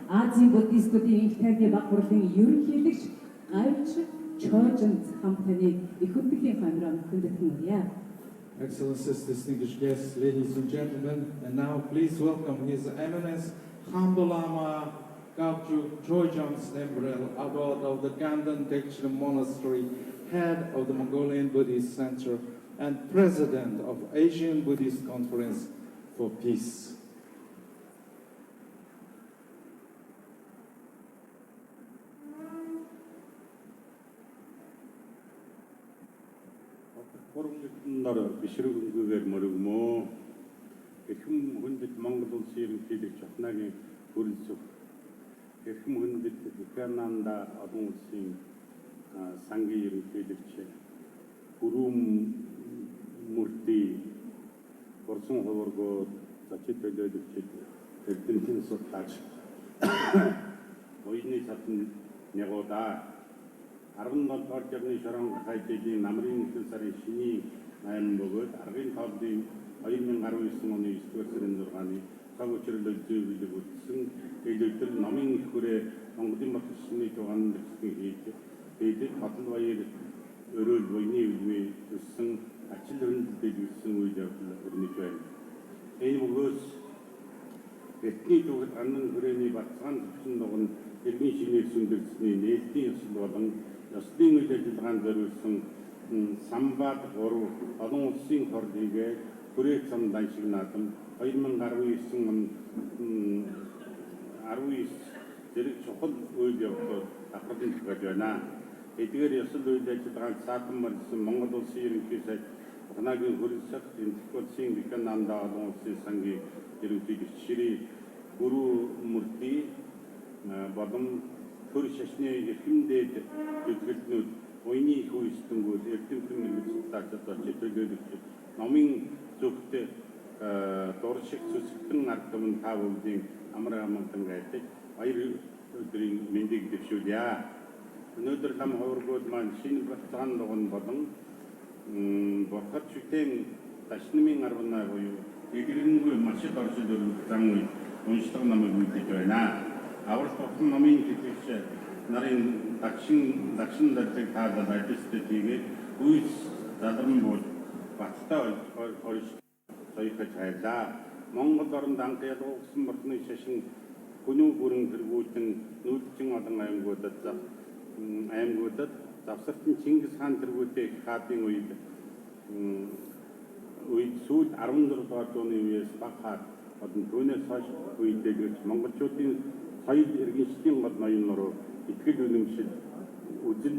Speaker 3: Азийн буддистуудын их тайвны баг хурлын ерөнхийлөгч Альч цогчин хамтны их хөтөлийн хамраа хүндэтгэн үрье.
Speaker 2: Excellencies, distinguished guests, ladies and gentlemen, and now please welcome His Eminence Humble Lama Gabju Chojan Nembrel, abbot of the Gandantэгчэнlin Monastery, head of the Mongolian Buddhist Center, and president of Asian Buddhist Conference for Peace.
Speaker 11: Нар бишрэг өнгөөр мөрөгмөө эрхэм хүндэт Монгол улсын ерөнхийлөгч Чухнагийн хүрэлцэх эрхэм хүндэт Укананда олон улсын сангийн ерөнхийлөгч Хүрүүм мөрти Борсон ховоргоо зочид төлөөлөгчд эрдэнэтийн судлаач Оюуны сатан нягуудаа 17 дугаар жирны шорон хайтгийн намрын 1 сарын шиний 8 бөгөөд аргын тооллын 2019 оны 9 сарын 6-ны цаг учирлыг зөвлөж үзсэн хэлэлтэр номын их хүрээ Монголын батлсны дугаан дэвсгэн хийдэг хатал баяр өрөөл буйны үгүй өссөн ачил хөндлөлд үссэн үйл явдал өрнөж байна. Энэ бөгөөс этний дугад аннын хүрээний Батцагаан цогчин дуган иргэн шинээр сүндэрсний нээлтийн ёслол болон ёслолын үйл ажиллагаанд зориулсан самбат 3 олон улсын хорлыг хүрээ цам даншиг наадам 2019 он 19 зэрэг чухал үйл явдлууд ахадын төгөж байна. Эдгээр ёслол үйл ажиллагаанд саатан марсан Монгол улсын ерөнхий сайд танаагийн хөрөлсөх энтгэлсийн бикананда олон улсын сангийн ерөнхий гишүүний гүрүү мөрдий болон төр шашны эрхэмдээд зөвлөлтнүүд уйны их үйлчлэнгүүд эрдэмтэн мэргэжлэлтад чиглүүлэгч номын зөвхт дуршиг зүсгэн ард түмэн та бүдгийн амар амгалан гайдаж баяр өдрийн мэндийг дэвшүүлье. Өнөөдөр нам хавргууд маань шинэ Батцагаан дуган болон борхот шүтэн ташнымын арванаа буюу эдгэрэнгүй машид оршил зан үе уншлаг намыг үлдэж байна. Аврал болсон номын хэвлэгч нарын дагшин дэрлэг таалал ажилтнууд хийгээд үйс задран бол баттай орж соёхож хайлаа. Монгол оронд анх ядуугсан бурхны шашин хүнүү бүрэн тэргүүлэн нүүдчин олон аймагуудад завсартын Чингис хаан тэргүүтэй хаадын үед сүүл 14 дугаар зууны үеэс баг хаад одон түүнээс хойш үедээ монголчуудын соёл иргэншлийн гол ноён нуруу итгэл үнэмшил үзэл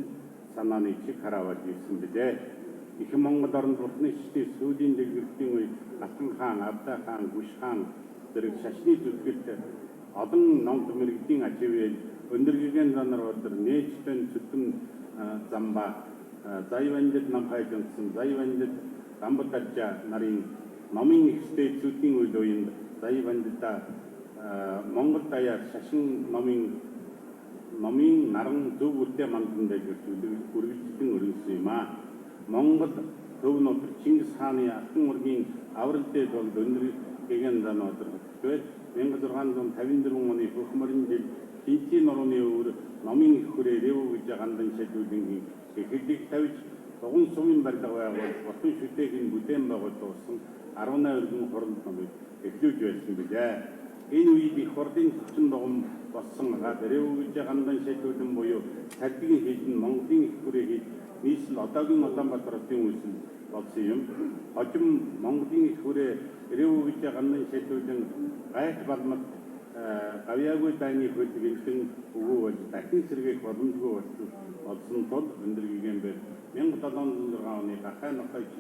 Speaker 11: санааны чиг хараавал ирсэн билээ. Их Монгол оронд бурхны шашны сүүлийн дэлгэрлийн үед Алтан хаан, Абдаа хаан, Гүш хаан зэрэг шашны зүтгэлд олон номд мэрэгдийн ачивэл өндөргийгэн занар өдөр нээжтэн зүтгэн замба зайвандд нам хайжсан зайвандд дамбатаржа нарын номын экспертүүдийн үйл үеинд зайвандда Монгол даяар шашин номын наран зөв үртэй мандан байж үргэлжлэн өргөсөн юм аа. Монгол төв нутаг Чингис хааны алтан ургийн аврал дээр бол өндөргийгэн занар өдөр 1654 оны Хөхмөрийн жил Хинтийн нурууны өвөр номын их хүрээ Ревү гэж гандан шийдвэрлэнгийн эхлэлийг тавьж дугуй сумын барилга байгуул хотын шүтэйгийн бүтээн байгуулсан 18 өргөн хурал номыг эхлүүлж байсан билээ. Энэ үед их хурлын цогчин дугуй болсон Ревү гэж гандан шийдвэрлэн буюу цагдгийн хийдийн Монголын их хүрээ хийж нийслэл одоогийн Улаанбаатарын үйлсэл болсон юм. Хожим Монголын их хүрээ Ревү гэж гандан шийдвэрлэн гайх балмат гавьяагүй дайны хөлөг элхэн өгөө болж дахин сэргээх боломжгүй болсон тул өндөргийгэн бэр 1706 оны гахай нохойч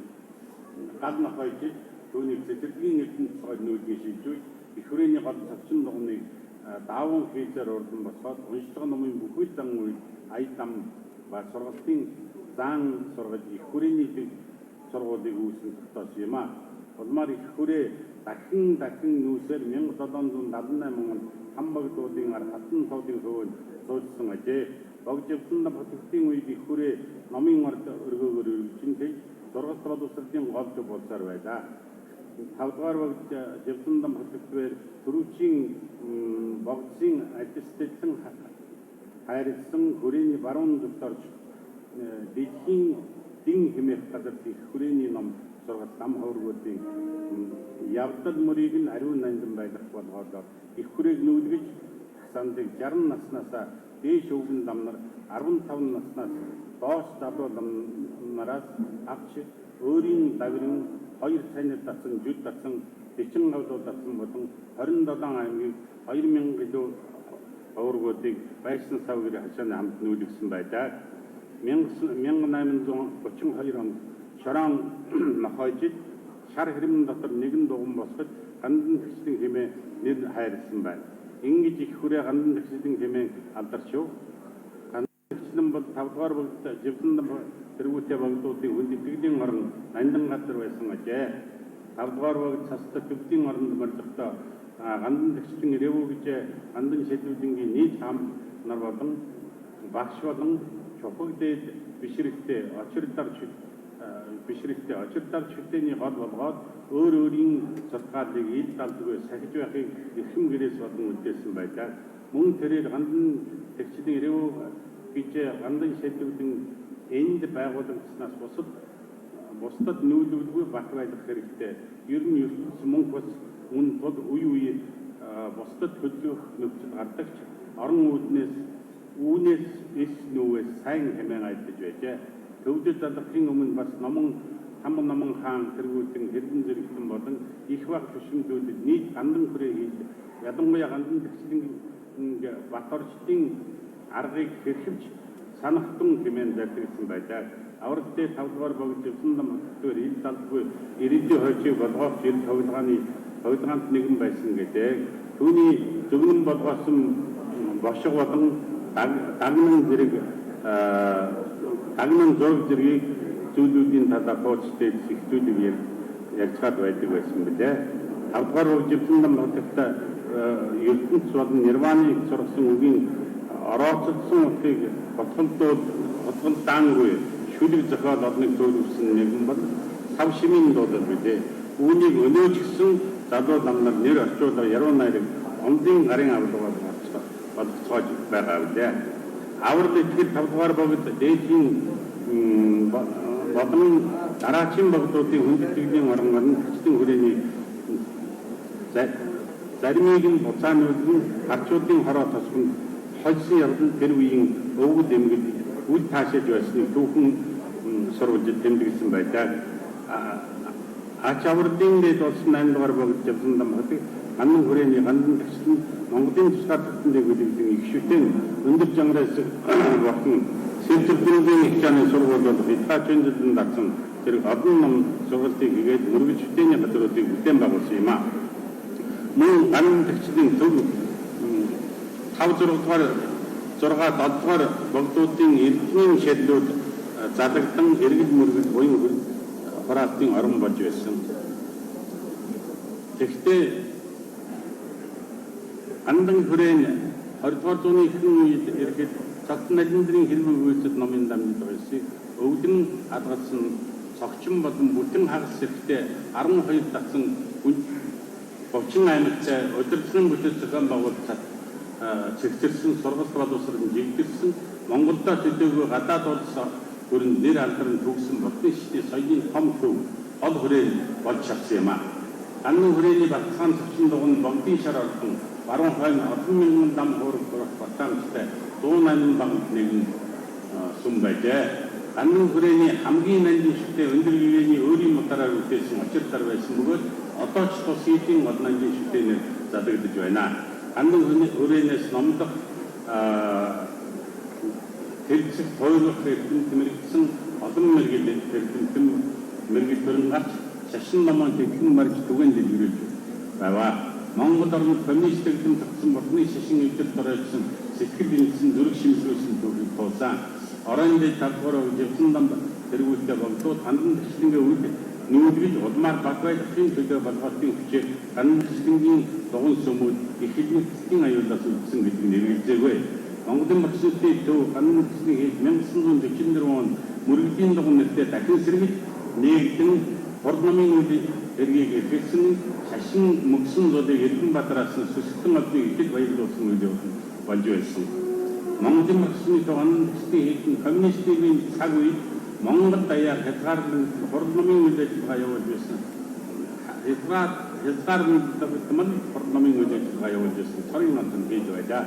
Speaker 11: түүнийг цэцэрлэгийн эрдэнэт цогц нүүдгийн шилжүүлж их хүрээний гол цогчин дугныг дааван хийхээр урдан босоод уншлага номын бүхэл зан үйл ая дам ба сургалтын зан сургаж их хүрээний сургуулийг үүснэ тогтоосон юм аа. Улмаар их хүрээ дахин нүүсээр 1778 онд хамбагдуудын ар хатан цоодын хөвөнд суулсан ажээ. Богживсан хотын үед их хүрээ номын ард өргөөгөр үргэлжлэн зургал продюсерийн голж болсоор байлаа. 5 дугаар богж живсэн хотоор төрүүчийн богдсын ажилтнын хайрлсан хүрээний баруун зөвторж дэлхийн дин хэмээх газар их хүрээний ном сургалт нам хавргуудын явдал мөрийг нь ариун нандин байлгах болгоод их хүрээг нүүлгэж сандыг 60 наснаас дээш өвгөн ламнар 15 наснаас доош залуу ламнараас авч өөрийн даврын 2 цайнаар татсан жүд татсан 40 гавлуу татсан болон 27 аймгийн 2000 илүү хавргуудыг байрсан савгэр хашааны хамт нүүлгсэн байлаа. 1832 онд Шорон нохойж шар хэрмэн дотор нэгэн дуган босгож Гандантэгчэнлин хэмээн нэр хайрлсан байна. Ингэж их хүрээ Гандантэгчэнлин хэмээн алдаршив. Гандантэгчэнлин бол 5 дугаар бүгд живсэн тэргүүтэй богдуудын хүндэтгэлийн орон нандин газар байсан ажээ. 5 дугаар бүгд цастай төвдийн оронд морьдохдоо Гандантэгчэнлин Ревү гэж гандан шийдвэрлэнгийн нийт хам нар болон багш болон чухагдээд бишрэгтэй очирдар шүтээний гол болгоод өөрийн суртгаалыг ил далдгүй сахиж байхыг эрхэм гэрээс болон үлдээсэн байлаа. Мөн тэрээр Гандантэгчэнлин Ревү гэж гандан шийдвэрлэн энд байгуулагдсанаас бусдад нүүлүүлгүй бат байлгах хэрэгтэй. Ер нь ертөнц мөнх бас үн тул үе бусдад хөдлөх нөхцөл гардаг ч орон үүнээс эс нүвээс сайн хэмээн айдаж байжээ. Төвдөд залхахын өмнө бас номон хаан тэргүүлэн хэрдэн зэрэгтэн болон их баг төшөндүүлд нийт гандан хүрээ хийж ялангуяа Гандантэгчэнлин бат орчдын аргыг хэрхэвч санахтун хэмээн зарчилсан байдаг. Авралтай 5 дугаар богино ёслол ном хөтөлбөр ил талбай ирээдүйн хойчийг болгох ил тоглогаанд нэгэн байсан гэдэг. Түүний зөвгөн болгосон бошиг болон дагнан зураг зэргийг зүйлүүдийн талаар хуудастай хэвтүүлэг ярьцгаад байдаг байсан билээ. 5 дугаар богино ёслол ном хөтөлбөрт ертөнц болон нирваныг сургасан үгийн орооцолсон утгыг хотголдаангүй шүлэг зохиол олныг зөвлөсөн нэгэн бол сав шимийн дуулал билээ. Үүнийг өнөөжгсөн залуу намнар нэр орчуулга яруу найраг ондын гарын авлагаар болгоцоож байгаа билээ. Аврал итгэл 5 дугаар богино дээдийн болон дараагийн богдуудын хүндэтгэлийн оронгор нь хүчтэй хүрээний заримыг нь буцаануулан харчуудын хороо тосгонд хольсон явдал тэр үеийн өвгөл эмгэл үл таашааж байсныг түүхэн сурвалж тэмдэглэсэн байдаг. Ач авралын дэд болсон 8 дугаар богино явсан ном хөтөг гандан хүрээний гандантэгчэнлин Монголын тусгаар тогтнолыг үлдсэн их шүтэн өндөр жанраас болон сэргэлтийн хичээний сургуулиуд хятадчэнлин дагсан тэр олон ном сургалтыг хийгээд мөргөж шүтэний газруудыг бүтээн байгуулсан юм а. Мөн гандантэгчлийн төв 5 7 дугаар богдуудын эрдэнийн шаллууд залгдан эргэл мөргөл буян хураалтын орон болж байсан. Тэгэхдээ андан хүрээн 20 дугаар зууны ихэнх үед ирэхэд цогчин налиндрын хэрмэг үйлсэд номын дамжиж байсыг өвдөн хадгалсан цогчин болон бүтэн хагас зэрэгтэй 12 дагсан Говчин аймагт удирдлан бүтэц зохион байгуулалт цэгцэрсэн сургалт боловсрол жигдэрсэн Монголдо төдийгүй гадаад улс бүрэн нэр алдран төгсөн болтын шидийн соёлын том төв ол хүрээн болж чадсан юм а. Анны хүрээний Батцагаан цогчин дугуйн бомбын шар ордон баруун хойно олон мянган дам хуурах батаамжтай 108 багт нэгэн сүм байжээ. Анны хүрээний хамгийн нандин шигтэй өндөр ивэний өөрийн мутараар үтээсэн очир тар байсан бөгөөд одоо ч тус хийдийн гол нандин шигтэйнээр задагдж байна. Анны хүрээнээс номдох тэрцэг хоёрох эрдэнэт мэрэгдсэн олон мэрэгдэл төрн гарч шашин номон тэгхэн марж түгээн дэлгэрүүлж байваа. Монгол орнд коммунистчлэн тогтсон бурхны шашин өвдөд дөрөөлсөн сэтгэл энэсэн зүрх шимжүүлсэн төвийг туулсан. Орон дэд талбараа живсэн ном тэргүүлдэ богдууд гандантэгчлэнгээ үйл нүүдгэж улмаар багвайлахын төлөө болгоотын хүчээр гандантэгчлэнгийн дугуйн сүмүүд их хэдэн аюулаас үлдсэн гэдэг нэрвэлзээгүй. Монголын марксистийн төв гандантэгчлийн хийж 1944 онд мөрөгдлийн дугуйн нэртэй дахин сэргийлж нэгдэн хурднамын үйл эргийг эргэлсэн шашин мөксөн зулыг Эрдэнэбаатараас сүсгэн олныг ихэд баярлуулсан үйл явдал болж байсан. Монголын марксистийн төв гандантэгчлийн хийдийн коммунистийн цаг үед Монгол даяар хязгаарлан хурднамын үйл ажиллагаа явуулж байсан. Хязгаарлан хурднамын үйл ажиллагаа явуулж байсан. Цорын намтан бийж байлаа.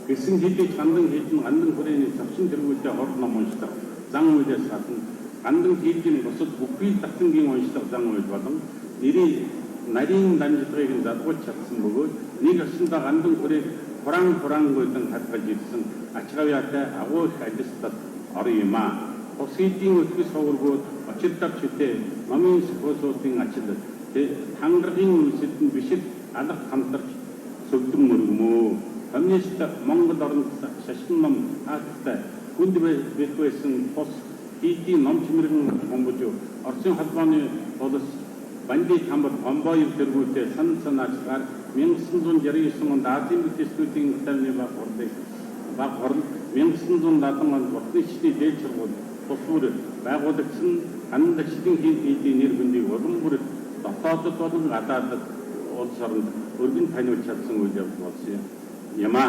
Speaker 11: Гэсэн хэдий гандан хүрээний цогчин тэргүүлдэ хурдном уншдаг зан үйлээс гадна гандан хийдийн бусад бүхий татангийн уншдаг зан үйл болон нарийн дамжлагыг нь задгуулж чадсан бөгөөд нэг өсөндөө гандан хүрээг хураангуйдан хадгалж ирсэн ачгаавьяатай агуу их ажилтнад орон юм а. Ус хийдийн өтгөс ховргууд очилдав чүтээ номын сөхөөсүүдийн ачил тангаргийн үйлсэд нь бишэл алах хамтарч сөгдөн мөргмөө. Коммунист Монгол орнд шашин ном хаалттай хүнд байсан тус хийдийн ном чимэргэн хомбож Орсын холбооны улс Бандит хамбар Гомбоёв тэргүүтээ санаачлаар 1969 онд Азийн бүтэцлүүдийн төвний баг хурал 1970 онд Батцагааны дээд сургууль тусвар байгуулагдсан гандантэгчлийн хийдийн нэр хүндийг улам бүр дотоодод болон гадаадд улс орнд өргөн таниулж чадсан үйл явдал болсон юм а.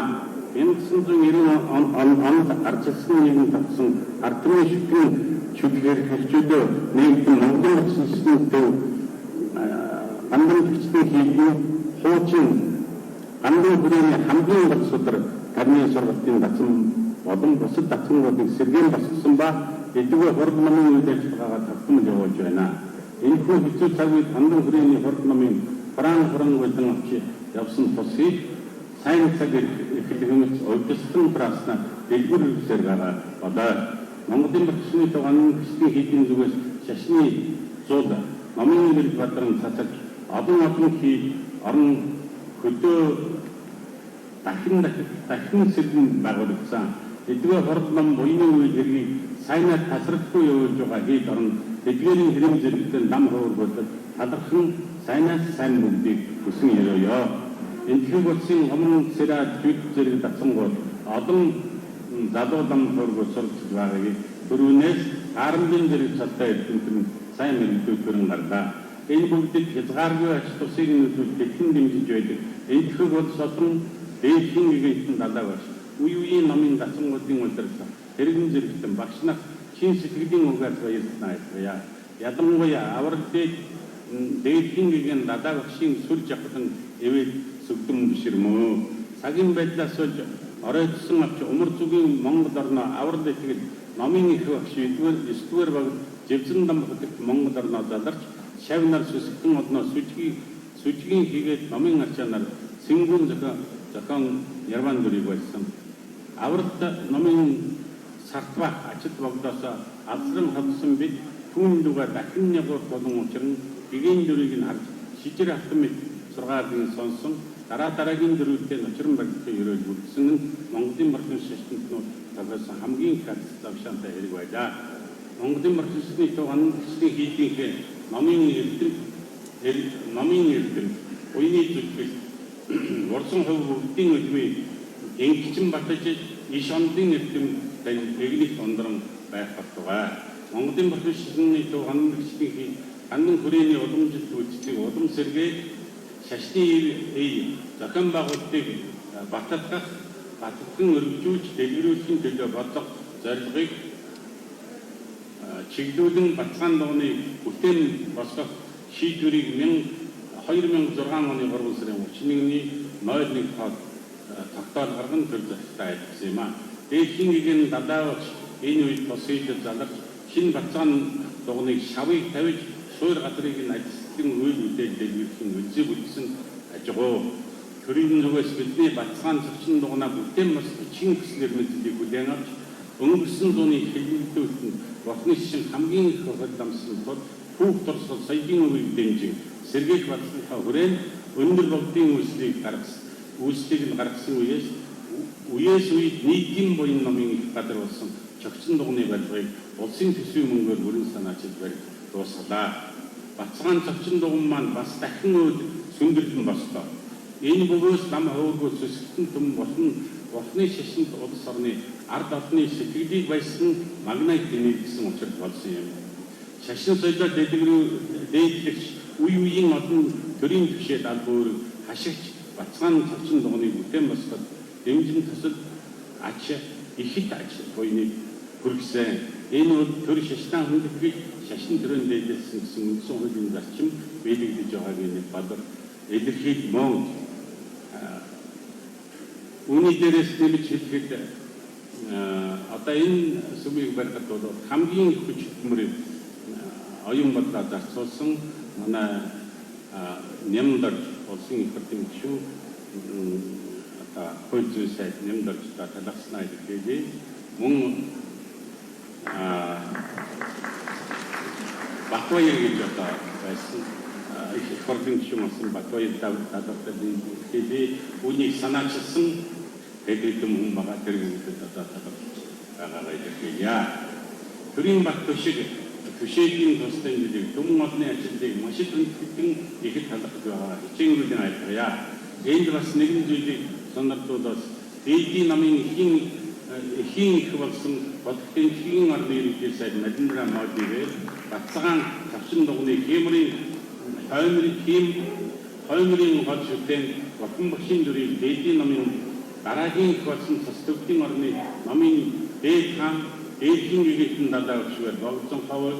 Speaker 11: 1990 онд арчилсан нэгэн тогтсон ардмын шүтгэн чүлгээр хэлжүүдөө нэгдэн Монголын марксистийн төв гандантэгчлийн хийдийн хуучин гандан хүрээний хамгийн гол судар тарны сургалтын дацсан болон бусад дацсануудыг сэргээн босгосон ба эдгээр хурд номын үйл ажиллагаагаа тогтмол явуулж байна. Энэхүү хэцүү цаг үед гандан хүрээний хурд номын хураан болон авч явсан тусыг сайн цаг эхлэхээс удирдсан праснаа дэлгүүр хэлсээр байгаа. Одоо Монголын батцагааны дуганы хийдийн зүгээс шашны зууд номын нэр бадран цацаж олон орон хөдөө дахин сэргэн байгуулагдсан. Эдгээр хорд ном буйны үйл хэргийг сайнаар тасрахгүй явуулж байгаа хэд орон эдгээрийн хэрэм зэрэгтэй нам хуургуулад талархан сайнаас сайн бүгдийг хүсэн ёо. Энтгэг утсын өмнө сэраа жүд зэрэг дацсангууд олон залуу нам хуургуулж байгааг түрүүнээс харамлын зэрэг цалтай эрдэмтэн сайн мэдүүлэн гарлаа. Энэ бүгдийг хязгааргүй ач тусыг нөлөөлж дэлхийн дэмжиж байдаг. Энтгэг улс олон дээдхийн гэгэнтэн далаа баш. Үеийн номын дацсангуудын улирал хэрэгэн зэрэгтэн багш нар чин сэтгэлийн угаас баярлалаа. Ялангуяа аврал дээдхийн гэгэн далаа багшийн сүр жавхлан эвэд сүгдэн биширмөө. Цагийн байдлаас болж оройтсон авч умар зүгийн Монгол орноо аврал итгэл номын их багш 9-р баг живцэн дам хөтөлт Монгол орноо заларч шавнар сүсгэн одноо сүжгийн хийгээд номын арчаанаар сэнгүүн зохион ярван дүрийг барьсан. Авралт номын сартва ачит богдоос алсран хадсан бид түүн дугаар дахин ягуур болон учран гэгийн дүрийг нь харж шижир автомат 6-ыг сонсон дараагийн дөрвөлтэй ночрон барилтыг өрөөл бүрдсэн нь Монголын барилгын шашинтнууд тавьсан хамгийн их завшаантай хэрэг байлаа. Монголын барилгын Гандантэгчэнлин хийдийн номын эрдэм уйны зүтгэл урсан хувь бүгдийн өдмий энгичэн батж иш ондын эрдэм эгнийх ондрон байх болтугай. Монголын барилгын Гандантэгчэнлин андан хүрээний уламжлалт үйлчлэг улам сэргээд шашны зохион байгуулалтыг баталган өргөжүүлж дэлгэрүүлэхийн төлөө бодлого зорилгыг чиглүүлэн Батцагаан дуганы бүтээн босгох шийдвэрийг 2006 оны 3 сарын 31-ний 01 хот тогтоол гарган төр захтай ажилласан юм а. Дээдхийн гэгэн далаавч энэ үед босгож заларч шинэ Батцагаан дуганыг шавыг тавьж суур газрыг нь ажилтны үйл үдэл дэлгэрүүлсэн үлзий бүтсэн ажигуу. Төрийн зүгээс бидний Батцагаан цогчин дуганаа бүтээн босгох чин хүслэр мэдлийг хүлээн авч өнгөрсөн зууны хэлэлтүүд Бурхны шин хамгийн их хөдөлмөрсөн тул түүх турсгал саягийн үеийг дэмжин сэргээх баталгаатай хүрээнд өндөр богдын үйлчлэгийг гаргасан үеэс үед нийтийн буян номын их гадар болсон цогчин дуганы барилгыг улсын төсвийн мөнгөөр бүрэн санаачилж барих дуусгалаа. Батцагаан цогчин дуган маань бас дахин сүндэрлэн боллоо. Энэ бөгөөс нам хөвгөө сүсгтэн төм болон Бурхны шашинд улс орны ард олонний сэтгэлийг баясан магнайт нэмэгдсэн учрал болсон юм. Шашин соёлоо дээдлэгч үеийн олон төрийн төвшөөд албаар хашигч Батцагаан цогчин дуганы бүтээн босгоход дэмжин тусад ихэд ач буйныг хүргэсэн. Энэ бол төр шашнаа хүндэтгэж шашин төрөнд дээдлсэн гэсэн үндсэн хуулийн зарчим биелэгдэж байгааг нэг бадар илэрхийлж мөн үүний дээрээс нэмж хэлэхэд одоо энэ сүмийг барихад бол хамгийн их хүч хөдөлмөрийг оюун бодлоо зарцуулсан манай нямдар улсын их хурлын гишүүн одоо хууль зүйн сайд нямдарч талархснаа илэрхийлээ. Мөн Батбаяр гэж одоо байсан их хурлын гишүүн болсон Батбаяр талархдаг илэрхийлээ. Үүнийг санаачилсан хэдийдэн хүн байгаа тэр хүмүүсд одоо талархж байгаагаа илэрхийлье. Төрийн бат төшөөгийн тустай нэлийг төм модны ажилтныг маш их хүндэтэн ихэд талархж байгаа хичээнгүүдийн айлгая. Энд бас нэгэн зүйлийг сонирхолтой дээдийн намын эхийн их болсон бодгийн хийн орны ерөнхий сайд Надиндраа Модигээр Батцагаан цогчин дуганы хоймрын гол шүтэн Батхан багшийн дүрийг дээдийн намын дараагийн их болсон цас төвдийн орны намын дээдхийн гэгэтэн далаа өгшгээр болгосон хавар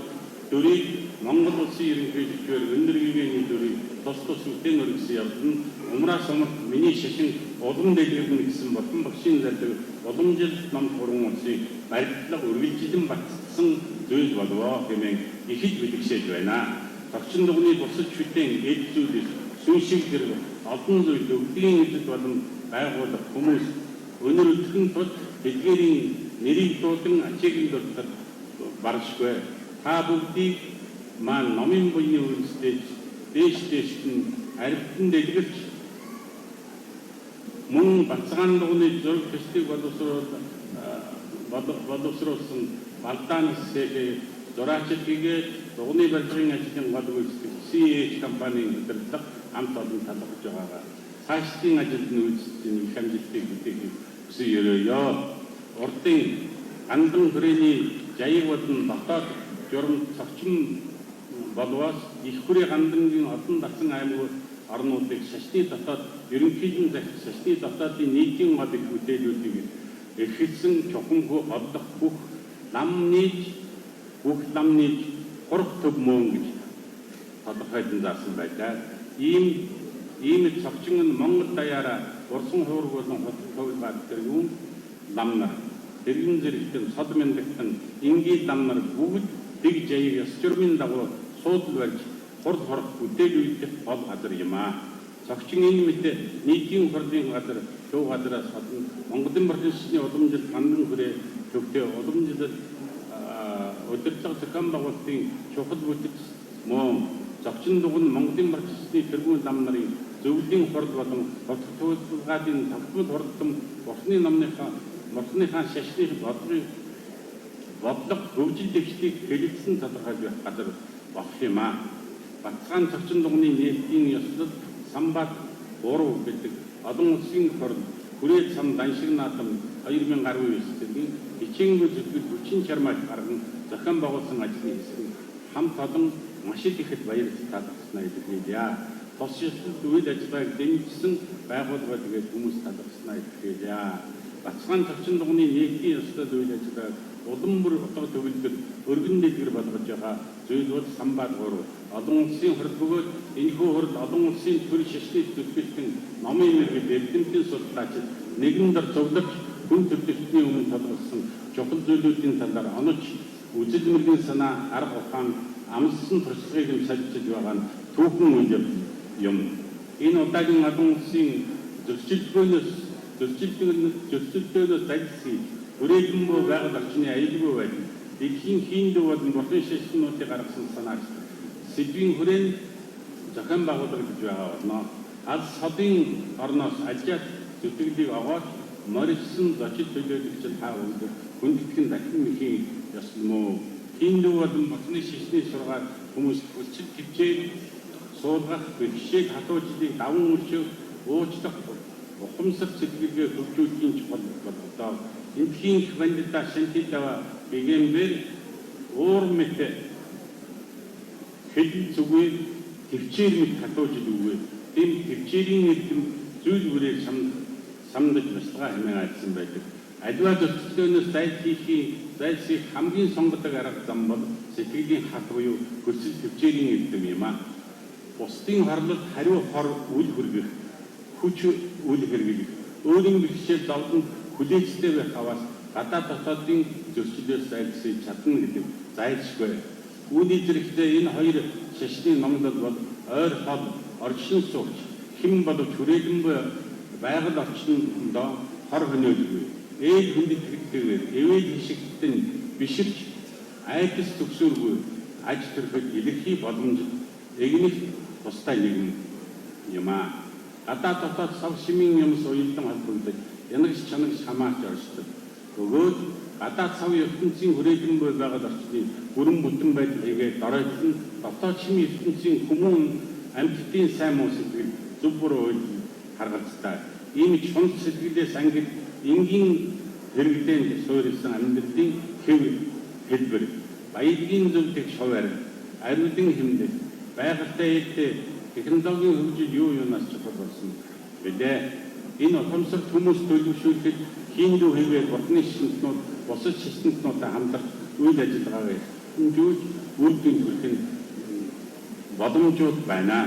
Speaker 11: дүрийг Монгол улсын ерөнхий зөвчөөр өндөр гэгээний дүрийг тус үтэн өргөсөн явдал умраас умарт миний шашин улам дэлгэрнэ гэсэн Батхан багшийн зардаг уламжлалт нам хуран улсыг барилдлага үргэлжлэн батсан зүйл болов хэмээн ихэд бэлгшээж байна. Цогчин дуганы бусад шүтэн эд зүйлс сүүшиг зэрэг олон зүйл өвдгийн эдэд болон байгуулах хүмүүс өнөр өдрийн тулд эдгээрийн нэрийг дуудан ачаагийн дуртад баршгүй. Та бүгдийг маань номын буйны үндэстэж дээш нь арвтан дэлгэрч мөн Батцагаан дуганы зураг төслийг боловсруулсан Балдаанаас зураачид хийгээд дуганы барилгын ажлын гол үйлчлэгч CH компанийн удирдлага хамт олон талбарж байгаагаа цаашдын ажилд нь үйлчлэн их амжилтыг бүтээх хүсье өрөөё. Урдын гандан хүрээний жаяг болон дотоод журам цогчин болвоос их хүрээ гандангийн олон дасан аймаг орнуудыг шашны дотоод ерөнхийдэн захирал шашны дотоодын нийтийн модыг бүтээлүүдийг эрхэлсэн чухамгүй олдох бүх лам нийт хурх төв мөн гэж тодорхойлон заасан байдаг. Ийм цогчин нь Монгол даяараа урсан хуург болон хотод бат тэргүүн ламнар тэргэн зэрэгтэн сод мэндэгтэн ингийн ламнар бүгд дэг жаяг ёс журмын дагуу суудл барьж хурд хорох бүтээлүүдэх гол газар юм аа. Цогчин энэ мэт нийтийн хурлын газар төв газараас гадна Монголын борчны уламжлалт гандан хүрээ төвтэй уламжлалт удирдлага зохион байгуулалтын чухал бүтэц мөн зочин дуган Монголын борчны тэргүүн лам нарын зөвлөлийн хурд болон хотгоодын тогтмол хурдтам борсны номныхаа шашны бодлого хөгжил дэвшлийг хэлэлцэн тодорхойлох газар болох юм аа. Батцагаан цогчин дуганы нээлтийн ёслол самбат 3 гэдэг олон улсын хурд хүрээ цам даншиг наадам 2019 тэргийн хичээнгүй зөвлөл хүчин чармааг гарган зохион байгуулсан ажлын хэсэг хамт олон маш их ихэд баярлж талархснаа илэрхийлье. Тус ёслолд үйл ажиллагааг дэмжсэн байгууллага тэгээд хүмүүс талархснаа илэрхийлье. Батцагаан цогчин дуганы нээлтийн ёслол үйл ажиллагааг улам бүр утга төвлөлд өргөн дэлгэр болгож байгаа зүйл бол самбат 3 олон улсын хурд бөгөөд энэхүү хурд олон улсын төр шашны төлөвлөлтийн номын мэргэд эрдэмтэн судлаачид нэгэн дор зөвлөж хүн төрөлхтний өмнө толгосон чухал зүйлүүдийн талаар онож үзэл мөргийн санаа арга ухаан амссан туршлагыг нь сольжиж байгаа нь түүхэн үйл юм. Энэ удаагийн олон улсын зөрчилдөөс дайсхий хүрээлэнгүй байгаль орчны аюулгүй байдал дэлхийн хийдийн болон бурхан шашнуудыг гаргасан санаач сэдвийн хүрээнд зохион байгуулалт гэж байгаа болно. Алс содын орноос ажиад зүтгэлийг огоож морьсон зочид төлөөлөгч та хүндэтгэн дахин мэхийн ёслол мөө. Хийдийн болон бурхан шашны сургаал хүмүүс хүчит хичээл суулгах бэлшээг хатуужлыг даван үрчив уучлах ухамсар сэтгэлгээ хөгжүүлэх чухал болдог. Эндхийн бандита шинтэлава бигэмбэр уур мэт хэдэн зүгүй төвчээр мэт хатуужид үгүй. Тэм төвчээрийн эрдэм зүйл бүрээр самдаж бяцлага хэмээн айдсан байдаг. Аливаа зөрчилдөөнөөс зайлсхийх хамгийн сонгодог арга зам бол сэтгэлийн хат буюу хөрсөл төвчээрийн эрдэм юм аа. Бусдын хорлолд хариу хор үл хүргэх, хүч үл хэрэглэх, өөрийн бэрхшээл зовлон хүлээцтэй байх аваас гадаад дотоодын зөрчилөөс зайлсхийж чадна гэдэг зайлшгүй. Үүний зэрэгтэй энэ хоёр шашны номлол бол ойр хол орчин суугч хэн боловч хүрээлэнгүй байгаль орчинд хор хөнөөлгүй. Ээж хүндэт хэрэгтэйгээр эвээл хишигтэн биширч айдас төгсөөргүй аж төрхөд илэрхий боломж эгнэх тустай нэгэн юм аа. Гадаад дотоод сав шимийн юмс уялдан холбогдож янагч чанагч хамаарч оршдог. Бөгөөд гадаад сав ертөнцийн хүрээлэнгүй байгаль орчны бүрэн бүтэн байдал хийгээд доройлон дотоод шимийн ертөнцийн хүмүүн амьтдын сайн муу сэтгэл зөв буруу үйл харгалзтай. Ийм чонц сэтгэлээс ангид энгийн хэрэглэн суурилсан амьдралын хэв хэлбэр баялагын зөвлөх шоваар ариудын хэмнэл байгальтай ээлтэй технологийн хөгжил юу юунаас чухал болсон бидээ. Энэ ухамсарт хүмүүс төлөвшүүлэхэд хийдүү хэвээр бурхны шашнууд бусад шашнуудтай хамтарч үйл ажиллагаагаа хэмжүүлж үйлдвэрлэж хүрэх нь боломжууд байна.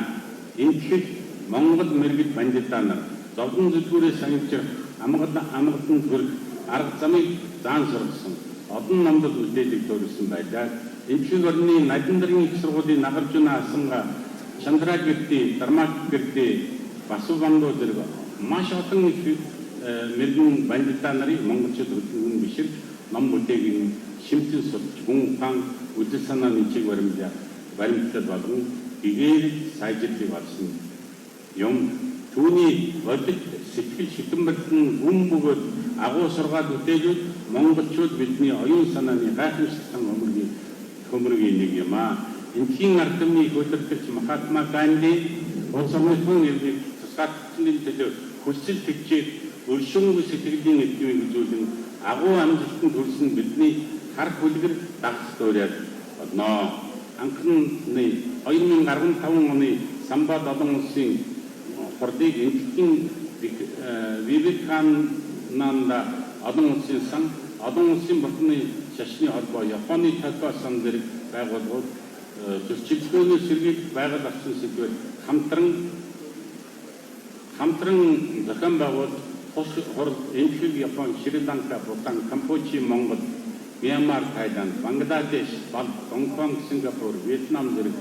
Speaker 11: Ингэхэд Монгол мэргэд бандитаа нар зовлон зүтгүүрээс сангиж амгалан төрөх арга замыг заан сургасан олон номдод үлдээлийг төрүүлсэн байлаа. Эмчиг орны Надиндрын их сургуулийн нагаржуна асанга Чандраг гэртээ, Дармаг гэртээ, Басувандо зэрэг маш олон их мэрэгэн бандитаа нарын монголчууд хөдөлгөөн бишэр ном бүтээгийн шимтэн судалж гүн хаан үдэл санааны чиг баримтлал болгон игээр сайжруулах болсон юм. Түүний бодит сэтгэл шитэнбэртэн гүн бөгөөд агуу сургаал бүтээлүүд монголчууд бидний оюун санааны гайхамшигтан хөмөргийн нэг юм аа. Энхийн ардмны хөдөлгөгч Махатма Ганди улс орныхон иргэд тусгаарлалтын төлөө хүсэл төвчээр өршөөнгүй сэтгэлийн эдгүүрийг үзүүлэн агуу амжилтанд хүрсэн бидний хар хүлгэр дагах дуурайд бодноо. Анхны 2015 оны Самбат олон улсын хурдыг энэтхийн Вивекананда олон улсын сан, олон улсын бурхны шашны холбоо, Японы Токио сан зэрэг байгууллагууд зөрчилдөөний сэргийлж байгаль орчин сэдвээр хамтран зохион байгуулж хурд энэтхэг Япон, Шри-Ланка, Бутан, Кампучи, Монгол, Мьянмар, Тайланд, Бангладеш, Гонконг, Сингапур, Вьетнам зэрэг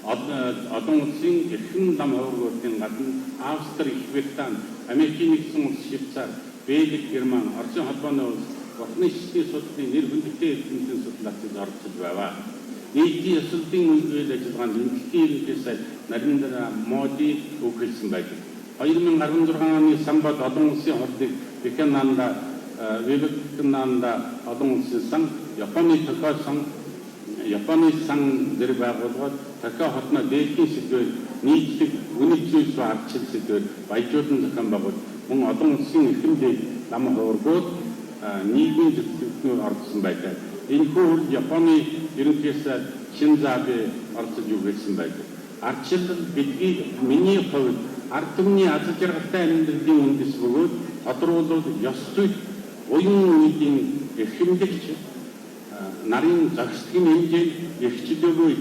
Speaker 11: олон улсын эрхэм зам хөвгүүдийн гадна Австри, Британи, Америкийн нэгдсэн улс, Швейцар, Бельги, Герман, Оросын холбооны улс, бурхны шашны судлалын нэр хүндтэй эрдэмтдийн судлаачид оролцож байв. Нээлтийн ёслолын үйл ажиллагаанд энэтхийн ерөнхий сайд Нарендра Моди өгүүлсэн байдаг. 2016 оны Самбат олон улсын хурдыг Вивекананда олон улсын сан, Японы Токио сан, Японы сан зэрэг байгууллагууд Токио хотно нээлтийн сэдвээр нийтлэг үнэт зүйлс арчил сэдвээр баяжуулан зохион байгуул мөн олон улсын эрхэмлэг нам хөргөөд нийгмийн зөвлөлтөнд орсон байдаг. Энэхүү үйл Японы ерөнхий сайд Шинзабе орцож өгсөн байдаг. Арчил бидний миний хувьд ард түмний аз жаргалтай амьдралын үндэс бөгөөд тодруулах ёс зүйн уян үеийн эрхэмлэгч нарын зохистой хэмжээ эрхчлөөгөө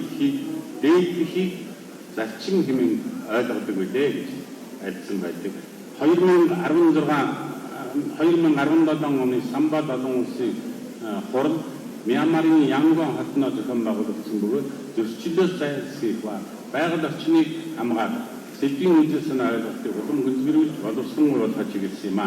Speaker 11: дээдлэхийг зарчим хэмээн ойлгодог үлээ гэж альцсан байдаг. 2017 оны Самбат олон улсын хурал Мьянмарын Янгон хотноо зохион байгуулагдсан бөгөөд зөрчилөөс зайлсхийх ба байгаль орчныг хамгаалах сэдвийн үйл санаа ойлголтыг улам хөлбөрүүлж боловсон болгож чиглэсэн юм а.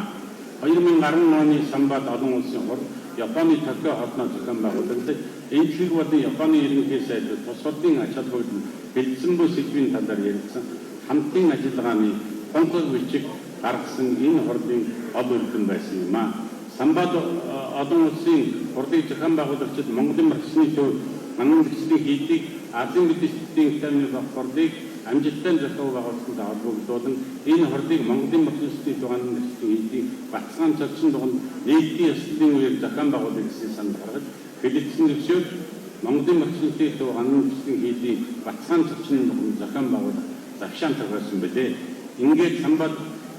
Speaker 11: 2010 оны Самбат олон улсын хурал Японы Токио хотноо зохион байгуулагдсан. Энэхийг болон Японы ерөнхий сайд тус хурлын ач холбогдол бэлдсэн буй сэдвийн талаар ярилцсан хамтын ажиллагааны гонхог бичиг гаргасан энэ хурлын гол үлдэн байсан юм а. Самбат олон улсын хурлыг зохион байгуулагчид Монголын марксны төв Гандантэгчэнлин хийдийг Азийн мэдээллийн системийн хурлыг амжилттай зохион байгуулалтанд холбогдуулан энэ хурлыг Монголын марксны төв Гандантэгчэнлин хийдийг Батцагаан цогчин дуганд нээлтийн ёслолын үеэр зохион байгуулах гэсэн санал гаргаж хэлэлцсэн зөвшөөрөл Монголын марксны төв Гандантэгчэнлин хийдийг Батцагаан цогчин дуганд зохион байгуулах завшаан тавьсан байлээ. Ингээд Самбат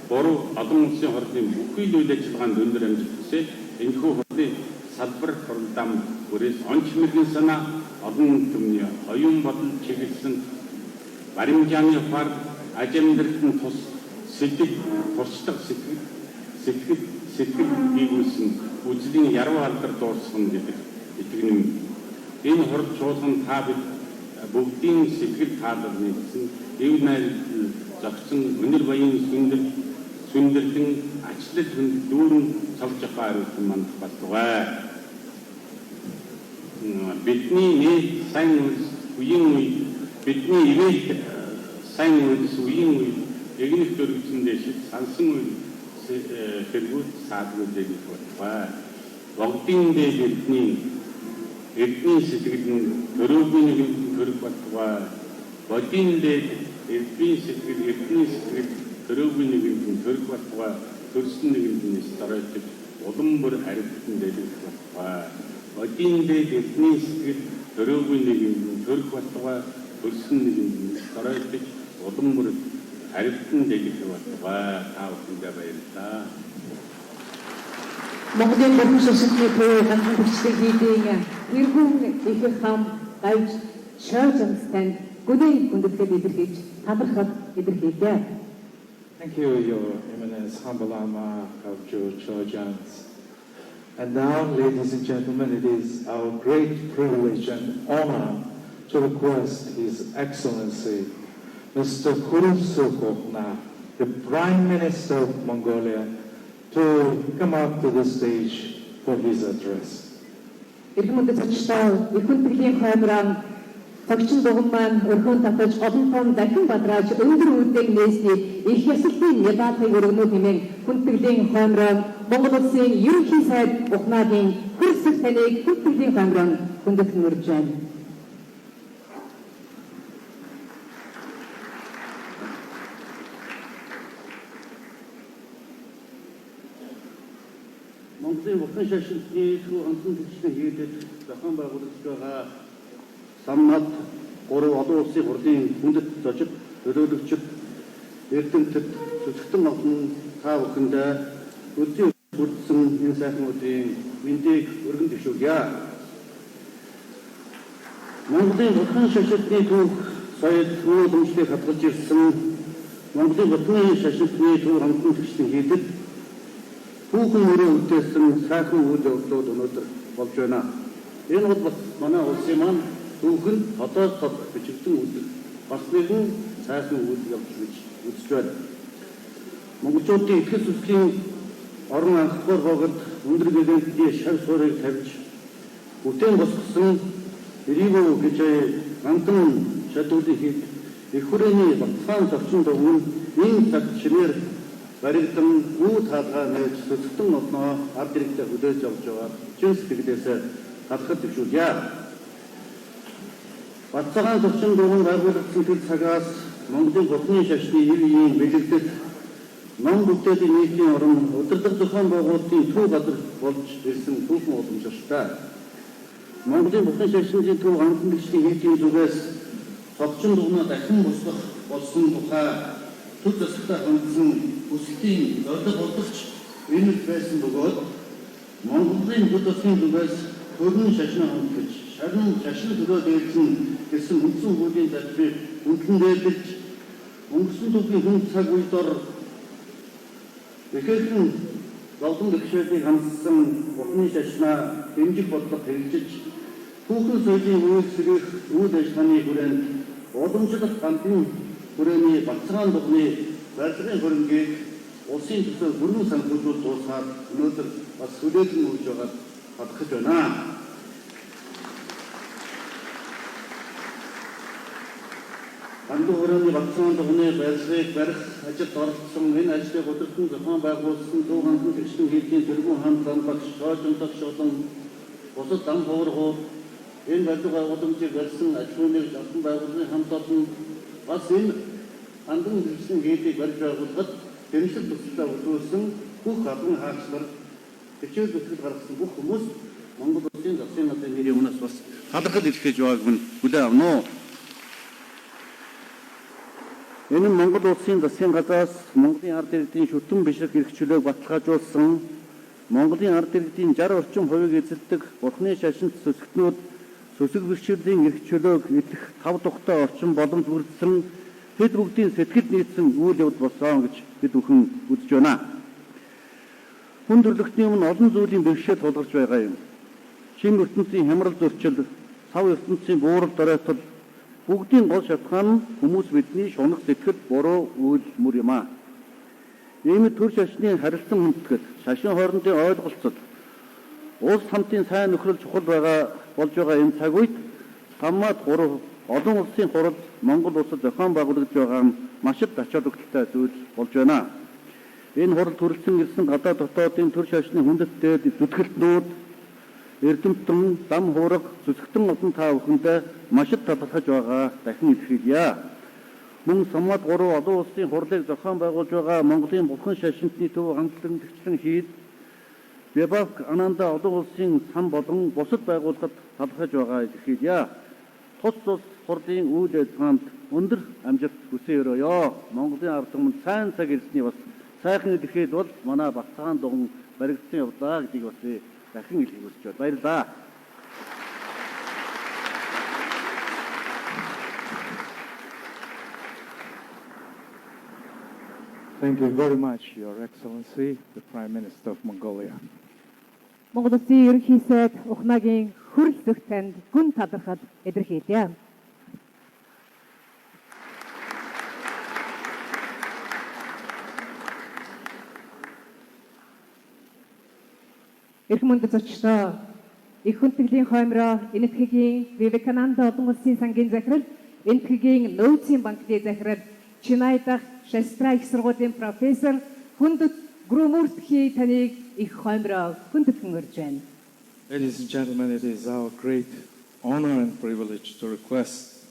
Speaker 11: буруу олон улсын хурлын бүхий л үйл ажиллагаанд өндөр амжилт хүсээд энэхүү хурлын салбар хурлаам бүрээс онц мэрэгэн санаа олон түмний оюун бодол чиглэсэн баримжааны фар ажимдэртэн тус сэтгэл туршлага сэтгэл биегүүлсэн үзлийн яруу алдар дуусгана гэдэг итгэн. Энэ хурд чуулган та бид бүгдийн сэтгэл таалал нэгсэн эв найрал зогсон өнөр баян сүндэрдэн ачлал хүнд дүүрэн цолж байгааруулсан манд болтугай. Бидний нэг сайн үйлс үеийн үе бидний ивэйт сайн үйлс үеийн үе эгнэх төрөвчөндөө шиг сансан үе хэрэгүүд саадгуудыг болтугай. Богдын дээр бидний эрдний сэтгэл төрөөгүй нэг төрөг болтугай. Бодын дээр эрдний сэтгэл төрөөгүй нэг төрөг болтугай. Төрсөн нэг сторойч улам бүр хариуцсан дээр болтугай. Бодын дээр эрдний сэтгэл төрөөгүй нэг төрөг болтугай. Төрсөн нэг сторойч улам бүр хариуцсан дээр болтугай. Та бүхэндээ баярлалаа.
Speaker 3: Монголын бүрэн шашинны төв Гандантэгчэнлин хийдийн эргүүн их хам гайж шоужамстан гүнээ хүндэтгэл илэрхийлж талархал илэрхийлээ.
Speaker 2: Thank you, Your Eminence, humble Lama of Chojans. And now, ladies and gentlemen, it is our great privilege and honor to request His Excellency, Mr. Kurusukokna, the Prime Minister of Mongolia to come up to the stage for his address.
Speaker 3: Иргэн мэдээлэлтэй их хүндрлийн хоймрон цогчин дуган маань өрхөн татаж олон том дахин бадрааж өндөр үдэг нээсний их ёслолын небатыг өргөнөө хэмээн хүндрлийн хоймрон Монгол улсын ерөнхий сайд ухнаагийн хөрсөх таныг хүндрлийн хоймрон хүндэтгэн урьж байна.
Speaker 11: Монголын улсын шашинтны төв гандантэгчэнлин хийдэд зохион байгуулагдж байгаа самнад 3 олон улсын хурлын хүндэт зочид, төлөөлөгчд, эрдэмтэд, зүсгтэн олон та бүхэндээ өдөрт бүрдсэн энэ сайхан өдрийн мэндийг өргөн дэвшүүлье. Монголын улсын шашинтны төв соёл нүүр өмчлийг хадгалж ирсэн Монголын улсын шашинтны төв гандантэгчэнлин хийдэд хүүхэн өрөө үдээсэн сайхан үйл явдлууд өнөөдөр болж байна. Энэ бол бас манай улсын маань түүхэн одоо бичигдэн үзэх бас нэгэн сайхан үйл явдал гэж үзэж байна. Монголчуудын итгэл сүнслийн орон анхдугаар богод өндөр гэгэнтний шав суурийг тавьж бүтээн босгосон эрийгөө гэж гандан шатуулын хийд их хүрээний Батцагаан цогчин дуганы энэ цаг чимээр баригдан үе таалгаа нээж зүсгтэн одноо ард иргэдэд хүлээж авч байгаа чин сэтгэлээс талхад дэвшүүлье. Батцагаан цогчин дуган байгуулагдсан тэр цагаас Монголын булхны шашны ив ийм бэлэгдэд ном бүтээлийн нийтийн орон удирдах зохион байгуулалтын төв газар болж ирсэн түүхэн уламжлалтай. Монголын булхны шашны төв гандантэгчлийн хийдийн зүгээс цогчин дугнаа дахин босгох болсон тухай төв засагтай хандсан хүслийн зорилго боловч энэ байсан бөгөөд Монголын бүд засгийн зүгээс төрийн шашны хангаж шарн шашны төлөө дээлсэн гэсэн үндсэн хуулийн зарчмыг үнэн дээлж өнгөрсөн түүхийн хүн цаг үедор ихэнхэн зовлон гэрчлэлийг хандсан ухны шашнаа дэмжих бодлого хэрэгжиж түүхэн соёлын үйлчлэх үйл ажиллагааны хүрээнд уламжлалт гандын хүрээний Батцагаан дуганы барилгын хөрөнгийг улсын төсөө бүрэн санхүүжүүл дуусгаад өнөөдөр бас хүлээсэн үүж байгаа хадгалж байна. Гандын хүрээний Батцагаан дуганы барилгыг барих ажилд оролцсон энэ ажлыг удирдан зохион байгуулсан төв гандантэгчэнлин хийдийн тэргүүн хаан замбагш шоожинтагч болон бусад дан хуургууд энэ барилга уламжийг барьсан ажлыг зохион байгуулсан хамт олон бас энэ гандантэгчэнлин хийдийг барьж байгуулахад дэмжлэг туслалаа үзүүлсэн бүх адган хаагчлал хичээл зүтгэл гаргасан бүх хүмүүс Монгол Улсын засгийн газрын нэрийн өмнөөс бас талархал илэрхийлж байгааг нь хүлээн авна уу. Энэ нь Монгол Улсын засгийн газраас Монголын ард иргэдийн шүтэн бишрэх эрх чөлөөг баталгаажуулсан Монголын ард иргэдийн 60 орчим хувийг эзэлдэг бурхны шашинт сүсгтнүүд сүсэг бэрхшээлийн эрх чөлөөг идэх 5 тухтай орчим боломж бүрдсэн тэд бүгдийн сэтгэл нийцсэн үйл явдал болсон гэж бид бүхэн үзэж байна. Хүн төрлөختний өмнө олон зүйлийн бэрхшээл тулгарч байгаа юм. Чин ертөнцийн хямрал зөрчил, сав ертөнцийн буурал доройтол бүгдийн гол шалтгаан нь хүмүүс бидний шунах сэтгэл буруу үйл мөр юм аа. Ийм төр шашны харилцан хүндэтгэл, шашин хоорондын ойлголцол, улс хамтын сайн нөхрөл чухал болж байгаа энэ цаг үед хамаад олон улсын хурал Монгол улсад зохион байгуулагдж байгаа нь маш их ач холбогдолтой зүйл болж байна. Энэ хурал төрөлсөн ирсэн гадаад дотоодын төр шашны хүндэттэй зүтгэлтнүүд эрдэмтэн, дам хуурга, зүсгтэн олон та бүхэндээ маш их талархаж байгаа дахин илэрхийлье. Мөн самбат 3 олон улсын хурлыг зохион байгуулж байгаа Монголын булхан шашинтны төв гандантэгчэнлин хийд Бебак Ананда олон улсын сан болон бусад байгууллагад талархаж байгаа илэрхийлье. Тус хурлын үйл ажиллагаанд өндөр амжилт хүсье өрөөё. Монголын ард түмэнд сайн цаг ирсний бас сайхан илэрхийл бол манай Батцагаан дуган баригдсан явлаа гэдгийг бас дахин илэрхийлж байна. Баярлалаа.
Speaker 2: Thank you very much, Your Excellency, the Prime Minister of Mongolia.
Speaker 3: Монгол Улсын ерөнхий сайд ухнаагийн хөрөл зөх танд гүн талархал илэрхийлье. эрхэм мөндөд зочдоо их хүндэтгэлийн хоймроо энэтхэгийн Вивекананда олон улсын сангийн захирал, энэтхэгийн нөөцийн банкны захирал, Чинай дахь Шастра их сургуулийн профессор хүндэт Гүрүмүртхи таныг их хоймроо хүндэтгэн урьж байна.
Speaker 2: Ladies and gentlemen, it is our great honor and privilege to request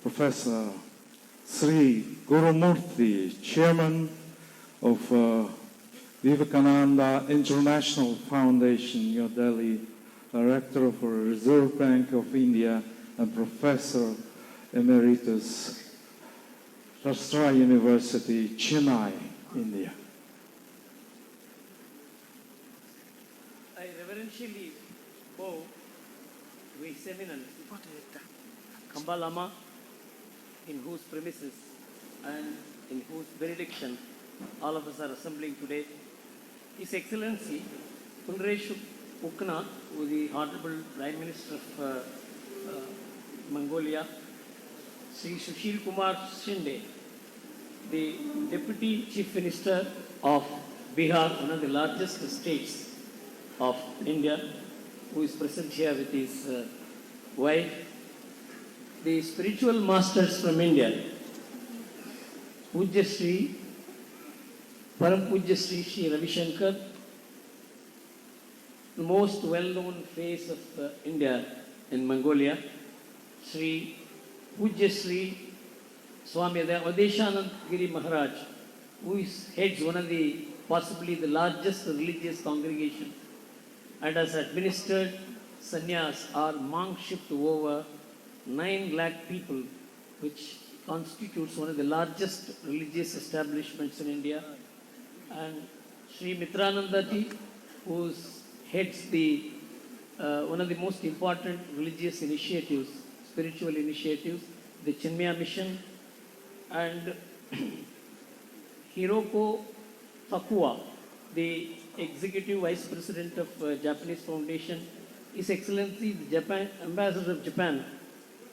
Speaker 2: Professor Sri Gurumurthy, Chairman of Vivekananda International Foundation, New Delhi, Director of the Reserve Bank of India, and Professor Emeritus, Shastra University, Chennai, India.
Speaker 12: I reverentially bow to His Eminence, Kamba Lama, in whose premises and in whose benediction all of us are assembling today. His Excellency, Kundreshu Ukna, who is the Honorable Prime Minister of Mongolia, Sri Sushil Kumar Shinde, the Deputy Chief Minister of Bihar, one of the largest states of India, who is present here with his wife, the spiritual masters from India, Pujya Sri, Param Pujya Sri Sri Ravi Shankar, the most well-known face of India in Mongolia, Sri Pujya Sri Swami Adeshanand Giri Maharaj, who heads one of the possibly the largest religious congregation and has administered sannyas or monkship to over 9 lakh people, which constitutes one of the largest religious establishments in India. And Sri Mitranandati, who heads the one of the most important religious initiatives, spiritual initiatives, the Chinmaya Mission, and Hiroko Takua, the Executive Vice President of Japanese Foundation, His Excellency the Japan Ambassador of Japan,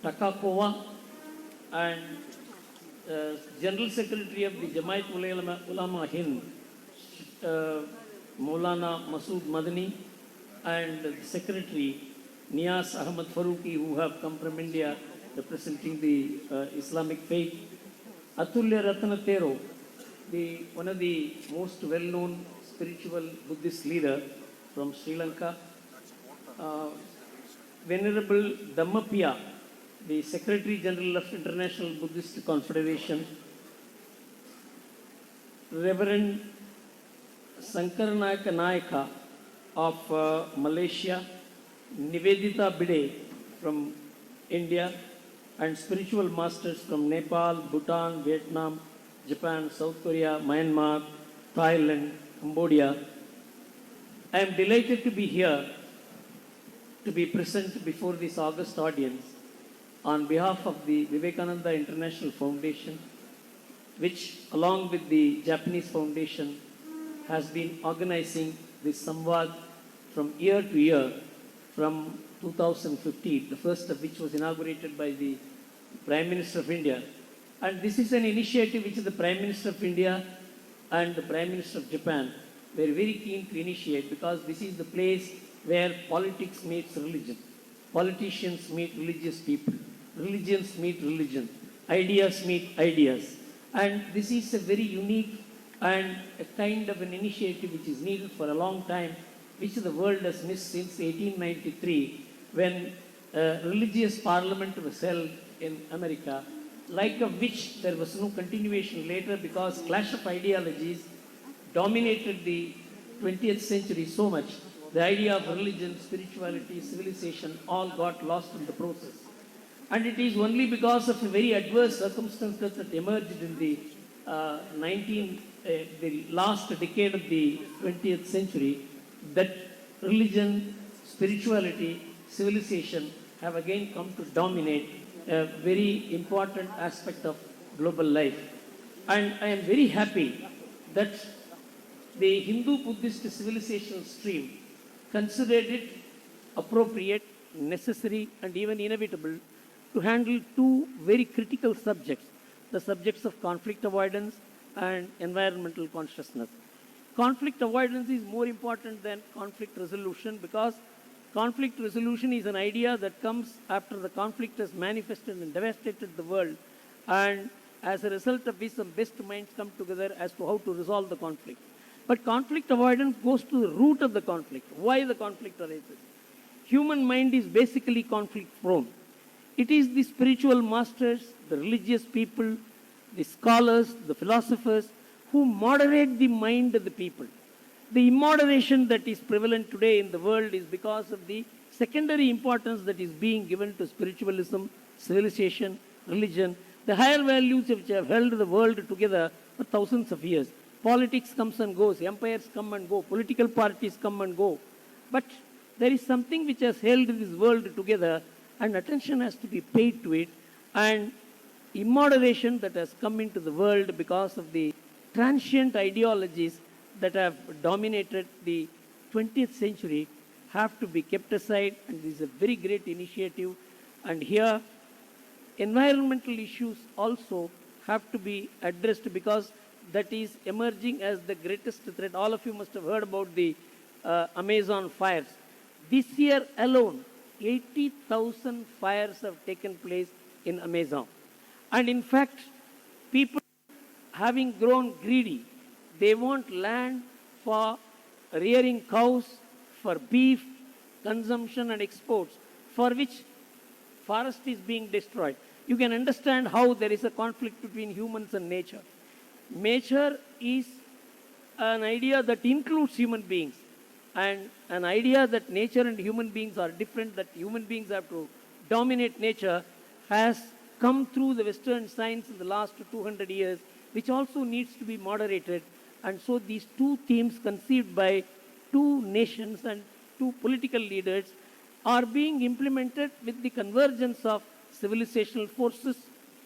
Speaker 12: Takakowa, and General Secretary of the Jamaat Ulama Hind, Maulana Masood Madani, and the Secretary Nias Ahmad Faruqi, who have come from India representing the Islamic faith, Atulya Ratanatero, one of the most well-known spiritual Buddhist leader from Sri Lanka, Venerable Dhammapaya, the Secretary General of International Buddhist Confederation, Reverend Sankaranayaka Nayaka of Malaysia, Nivedita Bide from India, and spiritual masters from Nepal, Bhutan, Vietnam, Japan, South Korea, Myanmar, Thailand, Cambodia. I am delighted to be here to be present before this august audience on behalf of the Vivekananda International Foundation, which along with the Japanese Foundation has been organizing this Samvad from year to year from 2015, the first of which was inaugurated by the Prime Minister of India. And this is an initiative which the Prime Minister of India and the Prime Minister of Japan were very keen to initiate, because this is the place where politics meets religion. Politicians meet religious people. Religions meet religion. Ideas meet ideas. And this is a very unique and a kind of an initiative which is needed for a long time, which the world has missed since 1893, when a religious parliament was held in America, like of which there was no continuation later, because clash of ideologies dominated the 20th century so much. The idea of religion, spirituality, civilization all got lost in the process. And it is only because of a very adverse circumstances that emerged in the the last decade of the 20th century, that religion, spirituality, civilization have again come to dominate a very important aspect of global life. And I am very happy that the Hindu-Buddhist civilization stream considered it appropriate, necessary, and even inevitable to handle two very critical subjects, the subjects of conflict avoidance and environmental consciousness. conflict avoidance is more important than conflict resolution, because conflict resolution is an idea that comes after the conflict has manifested and devastated the world, and as a result of which some best minds come together as to how to resolve the conflict. But conflict avoidance goes to the root of the conflict, why the conflict arises. Human mind is basically conflict prone. It is the spiritual masters, the religious people, the scholars, the philosophers who moderate the mind of the people. The immoderation that is prevalent today in the world is because of the secondary importance that is being given to spiritualism, civilization, religion, the higher values which have held the world together for thousands of years. Politics comes and goes, empires come and go, political parties come and go. But there is something which has held this world together, and attention has to be paid to it, and immoderation that has come into the world because of the transient ideologies that have dominated the 20th century have to be kept aside, and this is a very great initiative. And here, environmental issues also have to be addressed, because that is emerging as the greatest threat. All of you must have heard about the Amazon fires. This year alone, 80,000 fires have taken place in Amazon. And in fact, people having grown greedy, they want land for rearing cows, for beef consumption and exports, for which forest is being destroyed. You can understand how there is a conflict between humans and nature. Nature is an idea that includes human beings, and an idea that nature and human beings are different, that human beings have to dominate nature, has come through the Western science in the last 200 years, which also needs to be moderated. And so these two themes, conceived by two nations and two political leaders, are being implemented with the convergence of civilizational forces,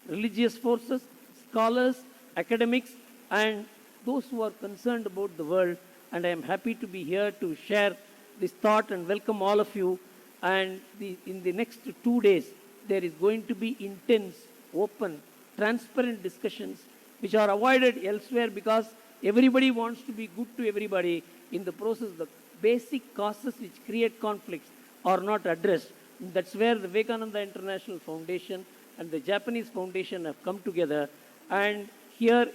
Speaker 12: religious forces, scholars, academics, and those who are concerned about the world. And I am happy to be here to share this thought and welcome all of you. And in the next 2 days, there is going to be intense, open, transparent discussions which are avoided elsewhere, because everybody wants to be good to everybody. In the process, the basic causes which create conflicts are not addressed. That's where the Vivekananda International Foundation and the Japanese Foundation have come together. And here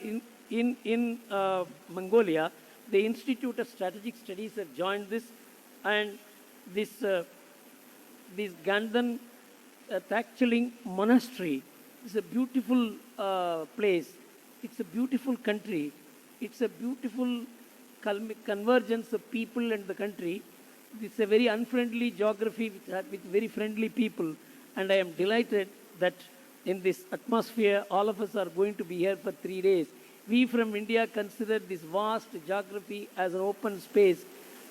Speaker 12: in Mongolia, the Institute of Strategic Studies have joined this, and this Gandantэгчэнлин monastery is a beautiful place. It's a beautiful country. It's a beautiful convergence of people and the country. It's a very unfriendly geography with very friendly people, and I am delighted that in this atmosphere, all of us are going to be here for 3 days. We from India consider this vast geography as an open space,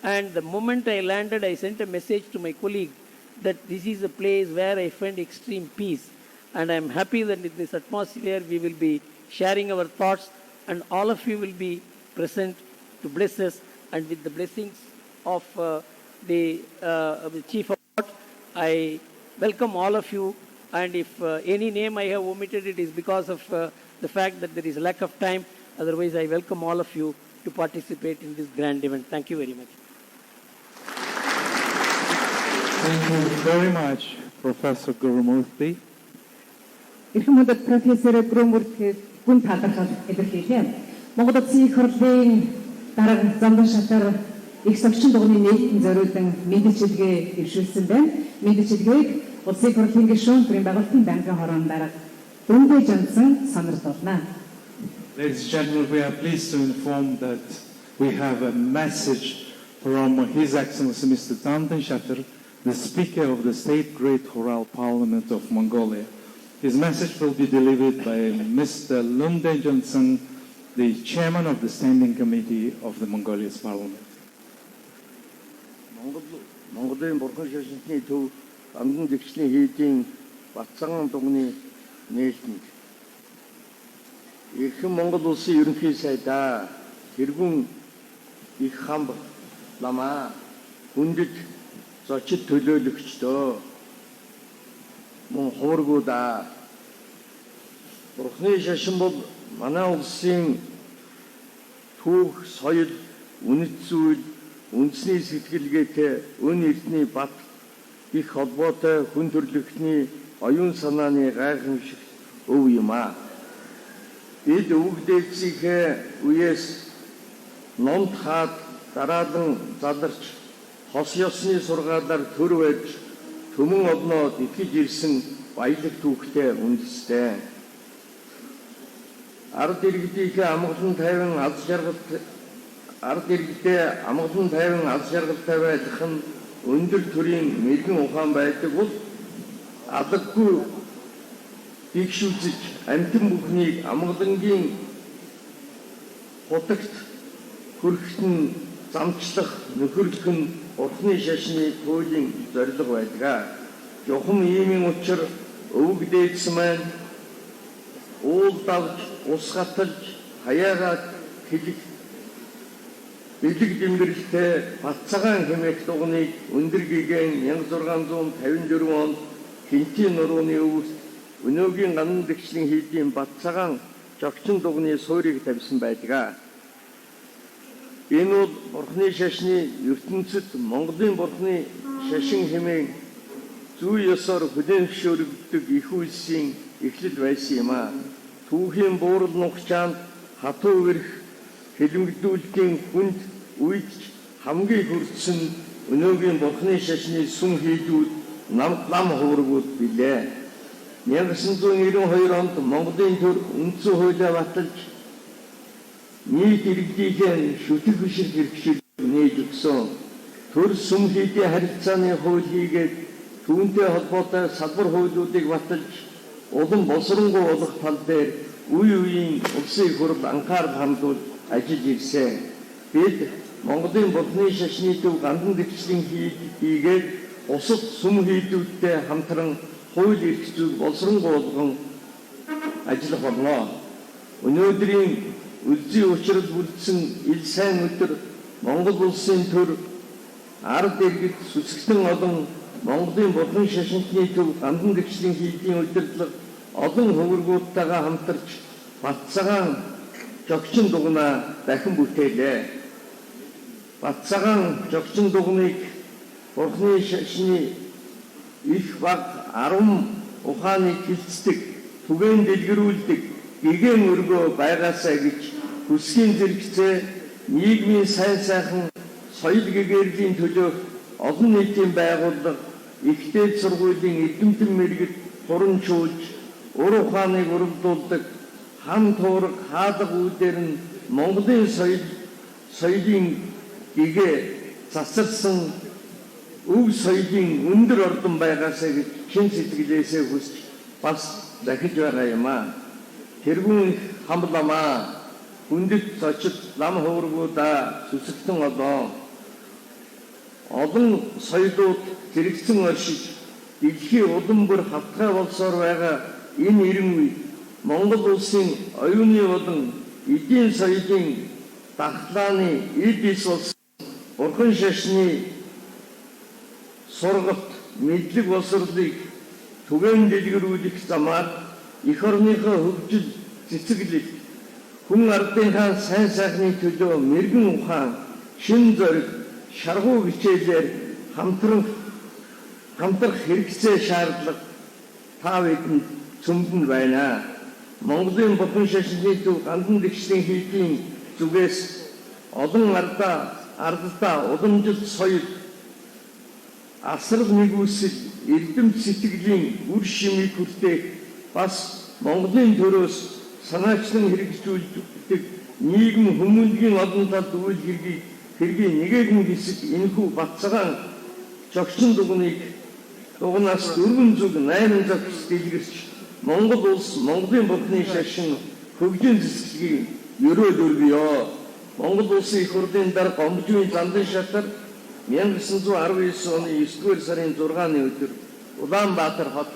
Speaker 12: and the moment I landed, I sent a message to my colleague that this is a place where I find extreme peace, and I am happy that in this atmosphere we will be sharing our thoughts, and all of you will be present to bless us. And with the blessings of the Chief of Court, I welcome all of you. And if any name I have omitted, it is because of the fact that there is lack of time. Otherwise, I welcome all of you to participate in this grand event. Thank you very much.
Speaker 2: Thank you very much, Professor Gurumurthy.
Speaker 3: Эрхэм хүндэт профессор Гурумуртhy гүн талархал илэрхийлээ. Монгол Улсын их хурлын дарга замдан шатар их цогчин дуганы нээлтийн зориулсан мэдээлэлгээ дэвшүүлсэн байна. Мэдээлэлгийг Улсын их хурлын гишүүн бүрийн байгуулалтын банкын хорон дарга Гандантэгчэнлин санаарлуулна.
Speaker 2: Ladies and gentlemen, we are pleased to inform that we have a message from His Excellency Mr. Gandantэгчэнлin, the Speaker of the State Great Choral Parliament of Mongolia. His message will be delivered by Mr. Lundeng, the Chairman of the Standing Committee of the Mongolia's Parliament.
Speaker 13: Mongolia бурхан шашинсны төв Гандантэгчэнлин хийдийн Батцагаан дуганы нээлтийн Эрхэм Монгол улсын ерөнхий сайдаа тэргүүн их хамб ламаа хүндэт зочид төлөөлөгчдөө мөн хуваргуудаа бурхны шашин бол манай улсын түүх, соёл, үнэт зүйл, үндэсний сэтгэлгээтэй өн эрдний бат их холбоотой хүн төрөлхтний оюун санааны гайхамшиг өв юм аа. Бид өвгдээсийнхээ үеэс номд хаад дараалан задарч хос ёсны сургаалаар төр байж төмөн олноод итгэж ирсэн баялаг түүхтэй үндэстэй. Ард иргэдийнхээ амгалан тайван аз жаргалтай байх нь өндөр төрийн мэрэгэн ухаан байдаг бол алгадгүй бигшүүлж амтэн бүхнийг амгалангийн хутагт хүрхт нь замчлах нөхөрлөх нь Бурхны шашны туйлын зорилго байдаг. Жохом иймийн учир өвөг дээдс маань уул давж ус хаталж хаяагаад хэлэх бэлэг дэмбэрэлтэй Батцагаан хэмээх дуганыг өндөр гэгээн 1654 онд Хинтийн нурууны өвөрт өнөөгийн Гандантэгчэнлин хийдийн Батцагаан цогчин дуганы суурийг тавьсан байдаг. Энэ бол Бурхны шашны ертөнцид Монголын Бурхны шашин хэмээн зүй ёсоор хүлээн зөвшөөрөгддөг их үйлсийн эхлэл байсан юм аа. Түүхийн буурал нухчаанд хатуу өрх хэлэмгдүүлэхийн хүнд үйдч хамгийн хөрдсөн өнөөгийн Бурхны шашны сүм хийдүүд нам хуургууд билээ. 1992 онд Монголын төр үндсэн хуулиа баталж нийт иргэдийн шүтэг бишиг хэрэгшил нээж өгсөн. Төр сүм хийдийн харилцааны хууль хийгээд түүнтэй холбоотой салбар хуулиудыг баталж улам боловсронгуй болох тал дээр үе үеийн улсын их хурл анхаарал хандуулж ажиллаж ирсэн. Бид Монголын Бурхны шашны төв Гандантэгчэнлин хийгээд бусад сүм хийдүүдтэй хамтран хууль эрх зүйг боловсронгуй болгон ажиллах болно. Өнөөдрийн үлзий учрал бүрдсэн ил сайн өдөр Монгол улсын төр ард иргэд сүсгтэн олон Монголын Бурхны шашинтны төв Гандантэгчэнлин хийдийн удирдлага олон хөвөргүүдтэйгээ хамтарч Батцагаан цогчин дуганаа дахин бүтээлээ. Батцагаан цогчин дуганыг Бурхны шашны их баг 10 ухааныг хилцдэг, түгээн дэлгэрүүлдэг гэгэн өргөө байгаасаа гэж хүсгийн зэрэгцээ нийгмийн сайн сайхан соёл гэгэрлийн төлөөх олон нийтийн байгууллага ихтэй сургуулийн эдэмтэн мэрэгт хурамчуулж ур ухааныг уралдуулдаг хам туураг хаалга үүдээр нь Монголын соёлын гэгээ засарсан өв соёлын өндөр ордон байгаасаа гэж чин сэтгэлээсээ хүсч бас захиж байгаа юм аа. Тэргүүн хамламаа хүндэт зочид лам хуургуудаа сүсгтэн олон соёлууд зэрэгцэн оршиж дэлхийн улам бүр хавтгай болсоор байгаа энэ эрен үед Монгол улсын оюуны болон эдийн соёлын дархлааны эд ис болсон Бурхан шашны сургалт мэдлэг боловсролыг түгээн дэлгэрүүлэх замаар эх орныхоо хөгжил цэцэглэл хүн ардынхаа сайн сайхны төлөө мэрэгэн ухаан шин зориг шаргуу хичээлээр хамтрах хэрэгцээ шаардлага та бидэнд цөмдөн байна. Монголын Бурхан шашны төв Гандантэгчэнлин хийдийн зүгээс олон ардаа уламжлалт соёл асрал нэгүсэл эрдэм сэтгэлийн үр шимийг хүртээх бас Монголын төрөөс санаачлан хэрэгжүүлдэг нийгэм хүмүүнлэгийн олон талд үйл хэргийн нэгэн хэсэг энэхүү Батцагаан цогчин дуганаас 4 зүг 8 загс дэлгэрч Монгол улс Монголын Бурхны шашин хөгжин цэцгэлгийг ерөөл өргөё. Монгол улсын их хурлын дарга Гомжийн Зандан шатар 1919 оны 9-р сарын 6-ны өдөр Улаанбаатар хот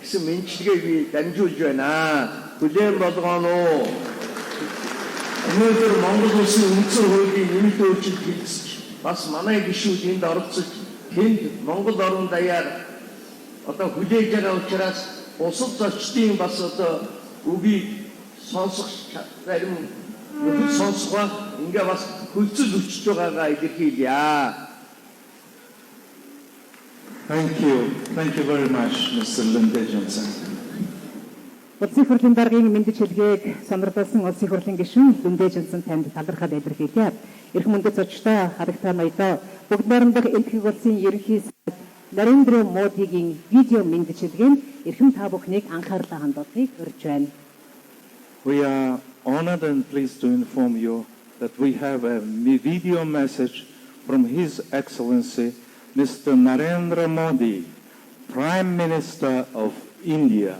Speaker 13: гэсэн мэндчилгээг би дамжуулж байна. Хүлээн болгоно уу? Өнөөдөр Монгол улсын үндсэн хуулийн нэмэлт өөрчлөлт хийгдэж бас манай гишүүд энд оролцож тэнд Монгол орон даяар хүлээж байгаа учраас бусад зочдын бас үгийг сонсох зарим нөхөд сонсох ингээ бас хөлцөж өчөж байгаагаа илэрхийлье.
Speaker 14: Thank you. Thank you very much, Mr. Linde Johnson.
Speaker 3: Улсын хурлын даргын мэндэж хэлгээг сонирхолтой улсын хурлын гишүүн Лinde Johnson танд талархаад илэрхийлье. Эрхэм мөндөд зочдоо харагтай ноёдоо бүгд найрамдах элхэг улсын ерөнхий сайд Нарендра Модигийн видео мэндэж хэлгээн эрхэм та бүхнийг анхаарлаа хандуулахыг урьж байна.
Speaker 2: We are honored and pleased to inform you that we have a video message from His Excellency Mr. Narendra Modi, Prime Minister of India.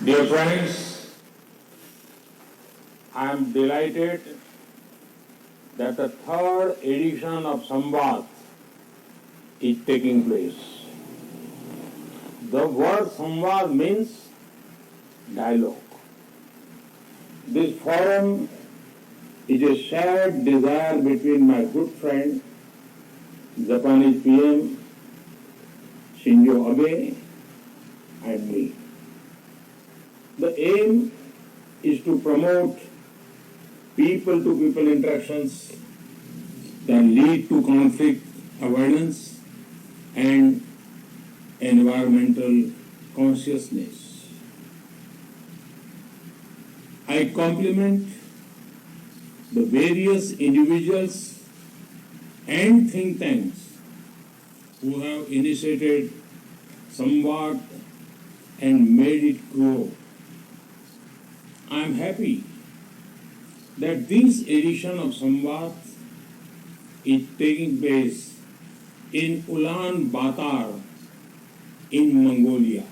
Speaker 15: Dear friends, I am delighted that the third edition of Samvad is taking place. The word Samvad means dialogue. This forum is a shared desire between my good friend, Japanese PM Shinzo Abe, and me. The aim is to promote people-to-people interactions that lead to conflict avoidance and environmental consciousness. I compliment the various individuals and think tanks who have initiated Samvad and made it grow. I am happy that this edition of Samvad is taking place in Ulaanbaatar in Mongolia.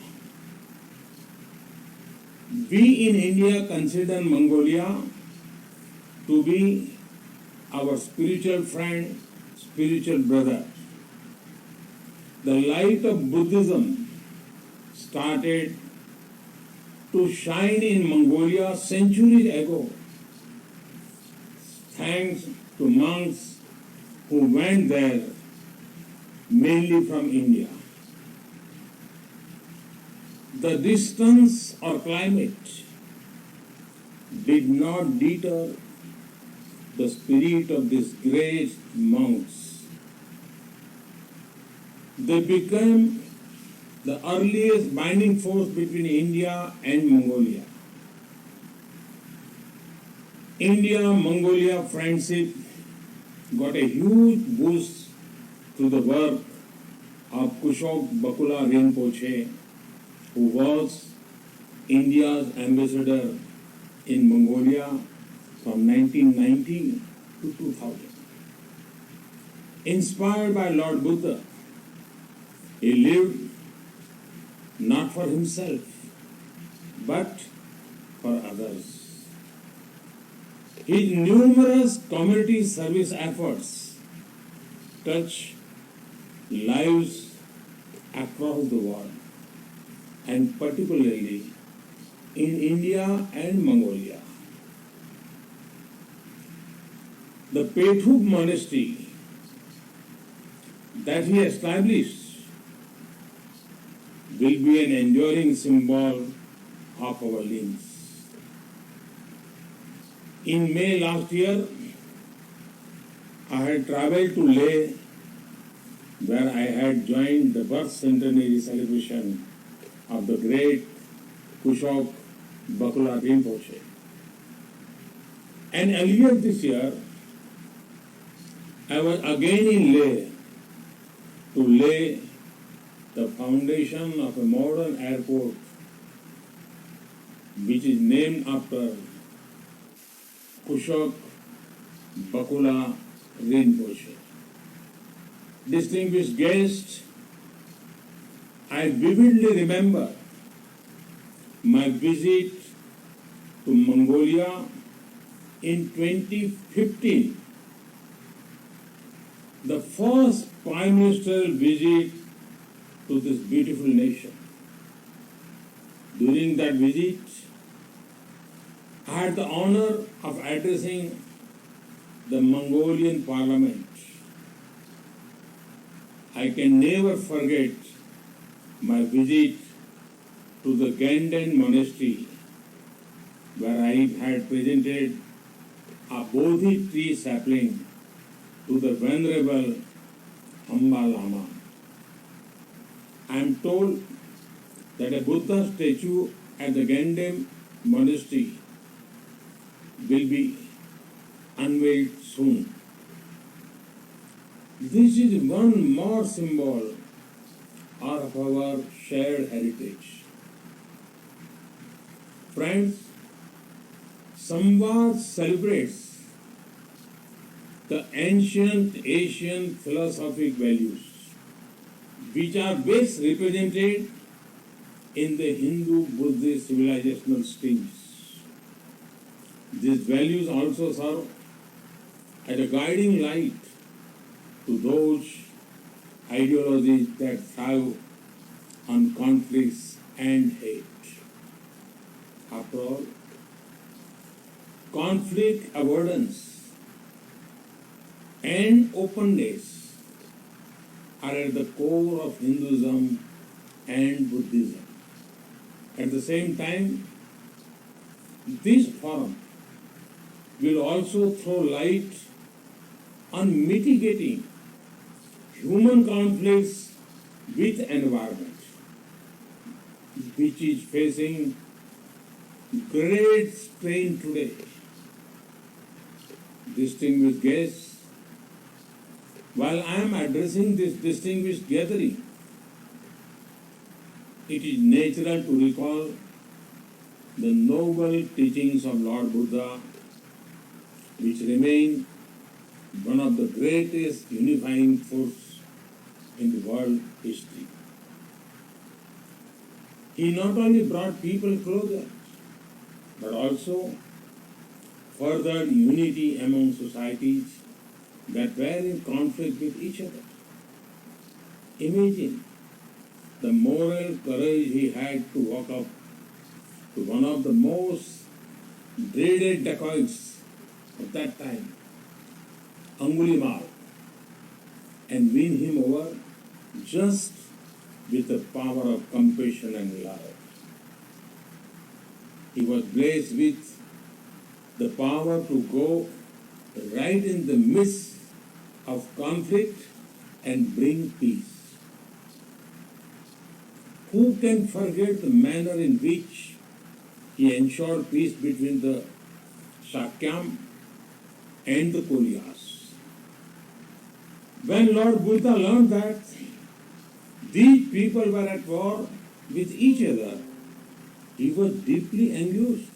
Speaker 15: We in India consider Mongolia to be our spiritual friend, spiritual brother. The light of Buddhism started to shine in Mongolia centuries ago, thanks to monks who went there mainly from India. The distance or climate did not deter the spirit of these great monks. They became the earliest binding force between India and Mongolia. India-Mongolia friendship got a huge boost through the work of Kushok Bakula Rinpoche, who was India's ambassador in Mongolia from 1990 to 2000. Inspired by Lord Buddha, he lived not for himself, but for others. His numerous community service efforts touch lives across the world, and particularly in India and Mongolia. The Pethub monastery that he established will be an enduring symbol of our links. In May last year, I had traveled to Leh, where I had joined the birth centenary celebration of the great Kushok Bakula Rinpoche. And earlier this year, I was again in Leh to lay the foundation of a modern airport which is named after Kushok Bakula Rinpoche. Distinguished guests, I vividly remember my visit to Mongolia in 2015, the first Prime Ministerial visit to this beautiful nation. During that visit, I had the honor of addressing the Mongolian Parliament. I can never forget my visit to the Gandantэгчэнlin Monastery where I had presented a Bodhi tree sapling to the Venerable Hamba Lama. I am told that a Buddha statue at the Gandam monastery will be unveiled soon. This is one more symbol of our shared heritage. Friends, Samvad celebrates the ancient Asian philosophic values which are best represented in the Hindu-Buddhist civilizational streams. These values also serve as a guiding light to those ideologies that thrive on conflicts and hate. After all, conflict avoidance and openness are at the core of Hinduism and Buddhism. At the same time, this forum will also throw light on mitigating human conflicts with environment, which is facing great strain today. Distinguished guests, while I am addressing this distinguished gathering, it is natural to recall the noble teachings of Lord Buddha, which remain one of the greatest unifying forces in the world history. He not only brought people closer, but also furthered unity among societies that were in conflict with each other. Imagine the moral courage he had to walk up to one of the most dreaded dacoits of that time, Angulimal, and win him over just with the power of compassion and love. He was blessed with the power to go right in the midst of conflict and bring peace. Who can forget the manner in which he ensured peace between the Shakyam and the Kolyas? When Lord Buddha learned that these people were at war with each other, he was deeply enraged.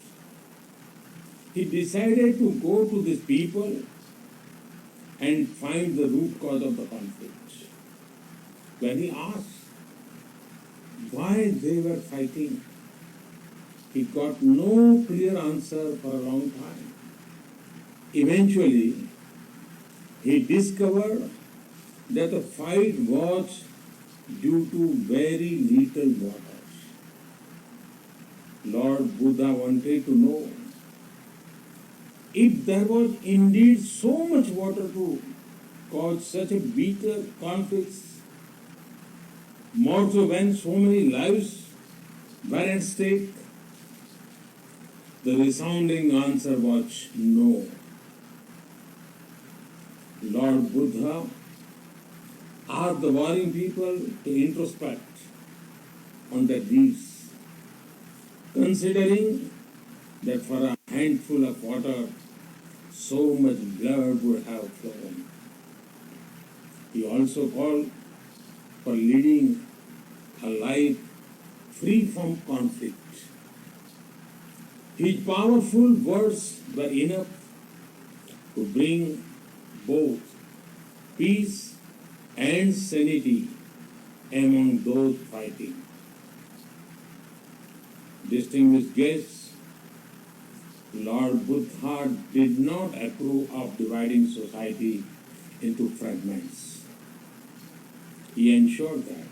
Speaker 15: He decided to go to these people and find the root cause of the conflict. When he asked why they were fighting, he got no clear answer for a long time. Eventually, he discovered that the fight was due to very little water. Lord Buddha wanted to know if there was indeed so much water to cause such a bitter conflicts, more so when so many lives were at stake. The resounding answer was no. Lord Buddha asked the warring people to introspect on their deeds, considering that for a handful of water, so much blood would have flown. He also called for leading a life free from conflict. His powerful words were enough to bring both peace and sanity among those fighting. Distinguished guests, Lord Buddha did not approve of dividing society into fragments. He ensured that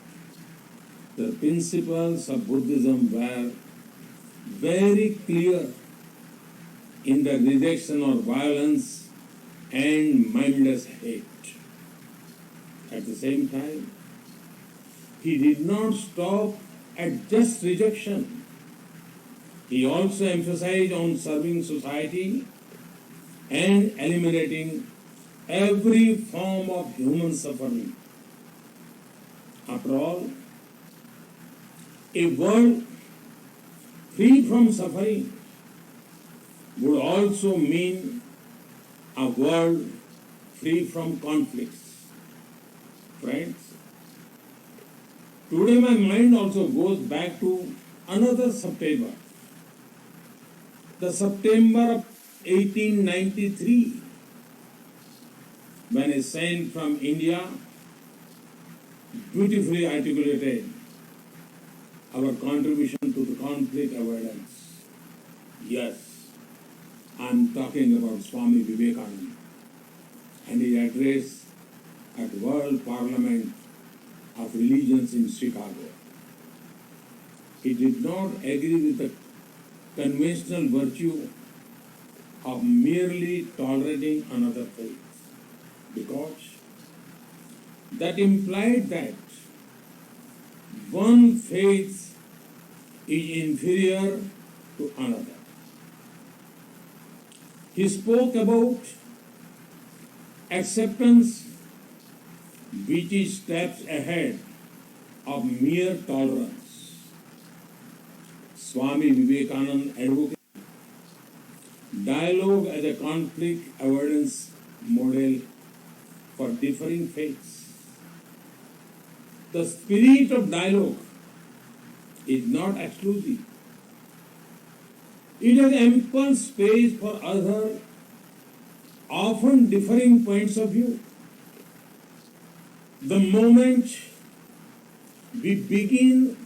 Speaker 15: the principles of Buddhism were very clear in the rejection of violence and mindless hate. At the same time, he did not stop at just rejection. He also emphasized on serving society and eliminating every form of human suffering. After all, a world free from suffering would also mean a world free from conflicts. Friends, today my mind also goes back to another September, the September of 1893, when a saint from India beautifully articulated our contribution to the conflict avoidance. Yes, I am talking about Swami Vivekananda and his address at World Parliament of Religions in Chicago. He did not agree with the conventional virtue of merely tolerating another faith, because that implied that one faith is inferior to another. He spoke about acceptance, which is steps ahead of mere tolerance. Swami Vivekananda advocated dialogue as a conflict avoidance model for differing faiths. The spirit of dialogue is not exclusive. It has ample space for other, often differing points of view. The moment we begin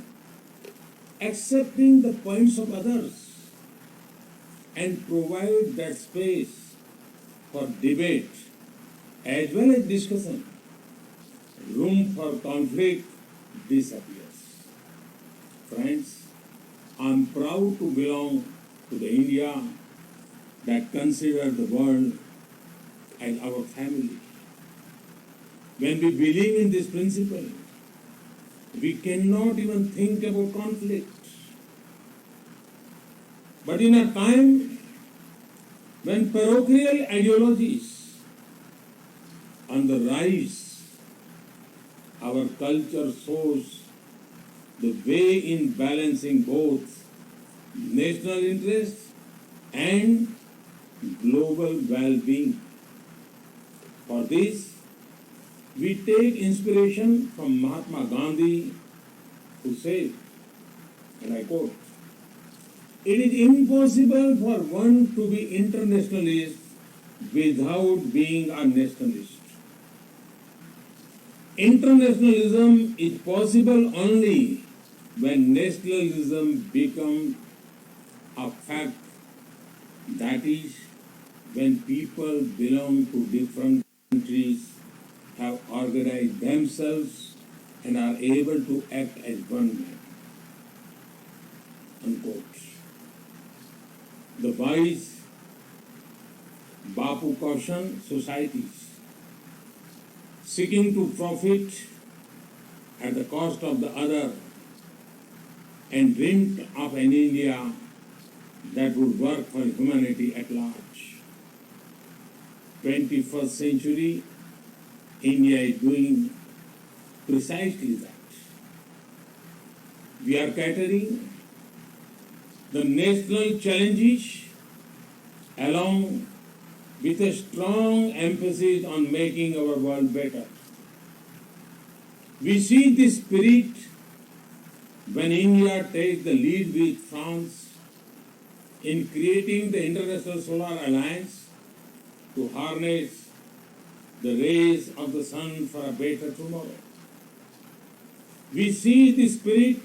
Speaker 15: accepting the points of others and provide that space for debate as well as discussion, room for conflict disappears. Friends, I am proud to belong to the India that considers the world as our family. When we believe in this principle, we cannot even think about conflict. But in a time when parochial ideologies on the rise, our culture shows the way in balancing both national interests and global well-being. For this, we take inspiration from Mahatma Gandhi, who said, and I quote, "It is impossible for one to be internationalist without being a nationalist. Internationalism is possible only when nationalism becomes a fact, that is, when people belong to different countries, have organized themselves and are able to act as one man." Unquote. The wise Bapu cautioned societies seeking to profit at the cost of the other and dreamed of an India that would work for humanity at large. 21st century, India is doing precisely that. We are catering the national challenges along with a strong emphasis on making our world better. We see this spirit when India takes the lead with France in creating the International Solar Alliance to harness the rays of the sun for a better tomorrow. We see this spirit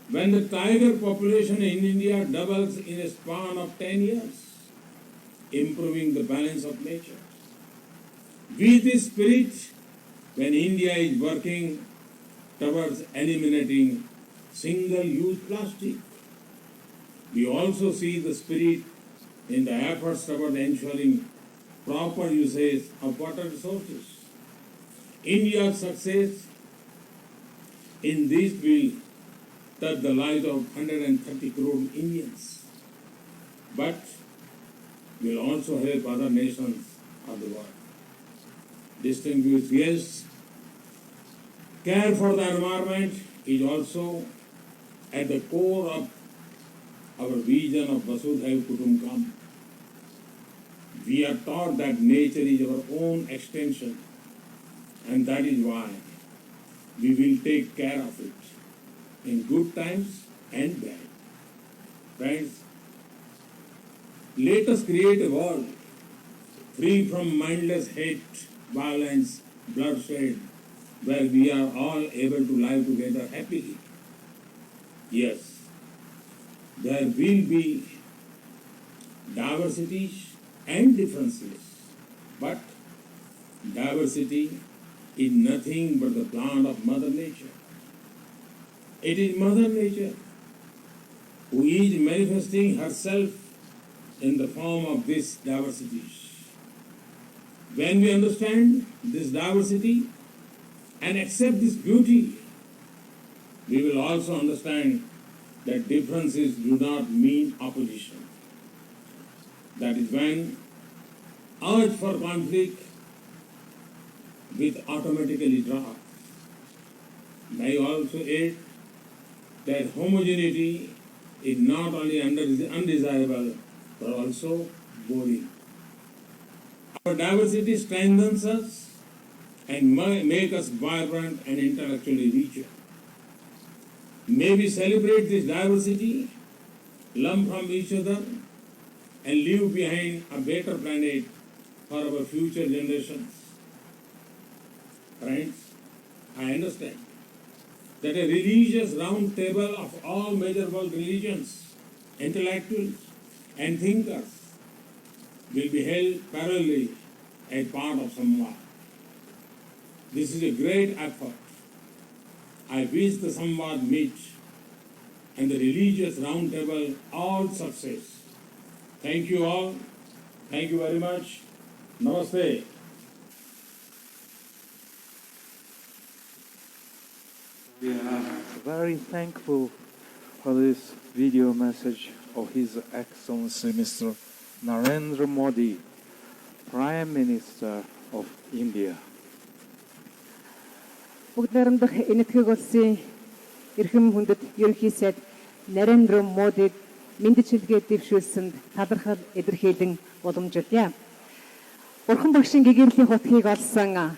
Speaker 15: when the tiger population in India doubles in a span of 10 years, improving the balance of nature. With this spirit, when India is working towards eliminating single-use plastic, we also see the spirit in the efforts toward ensuring proper usage of water resources. India's success in this will touch the lives of 130 crore Indians, but will also help other nations of the world. Distinguished guests, care for the environment is also at the core of our vision of Vasudhaiva Kutumbakam. We are taught that nature is our own extension, and that is why we will take care of it in good times and bad. Friends, let us create a world free from mindless hate, violence, bloodshed, where we are all able to live together happily. Yes, there will be diversities and differences, but diversity is nothing but the plan of Mother Nature. It is Mother Nature who is manifesting herself in the form of this diversity. When we understand this diversity and accept this beauty, we will also understand that differences do not mean opposition. That is when urge for conflict will automatically drop. May also add that homogeneity is not only undesirable but also boring. Our diversity strengthens us and make us vibrant and intellectually richer. May we celebrate this diversity, learn from each other, and leave behind a better planet for our future generations. Friends, I understand that a religious round table of all major world religions, intellectuals, and thinkers will be held parallelly as part of Samvad. This is a great effort. I wish the Samvad meet and the religious round table all success. Thank you all. Thank you very much. Namaste.
Speaker 14: We are very thankful for this video message of His Excellency Mr. Narendra Modi, Prime Minister of India.
Speaker 3: Бүгд найрамдах энэтхэг улсын эрхэм хүндэт ерөнхий сайд Нарендра Модид мэндчилгээ дэвшүүлсэнд талархал илэрхийлэн уламжилъя. Бурхан багшийн гэгэрлийн хутгийг олсон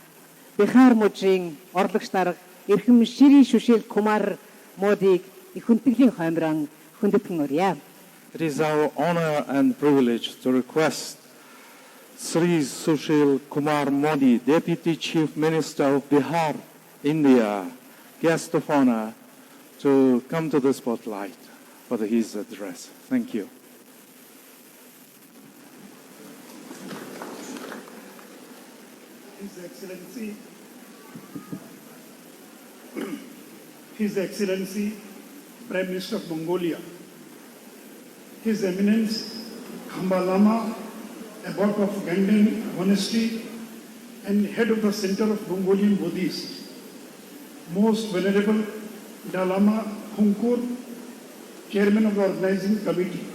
Speaker 3: Бихар мужийн орлогч дарга эрхэм Шири Шүшэл Кумар Модиг их хүндэтгэлийн хоймрон хүндэтгэн урья.
Speaker 2: It is our honor and privilege to request Sri Sushil Kumar Modi, Deputy Chief Minister of Bihar, India, guest of honor, to come to the spotlight for his address. Thank you.
Speaker 16: His Excellency, Prime Minister of Mongolia, His Eminence, Khamba Lama, abbot of Gandantэгчэнlin Monastery and head of the Center of Mongolian Buddhists, Most Venerable Dalai Lama Khunkur, Chairman of the Organizing Committee,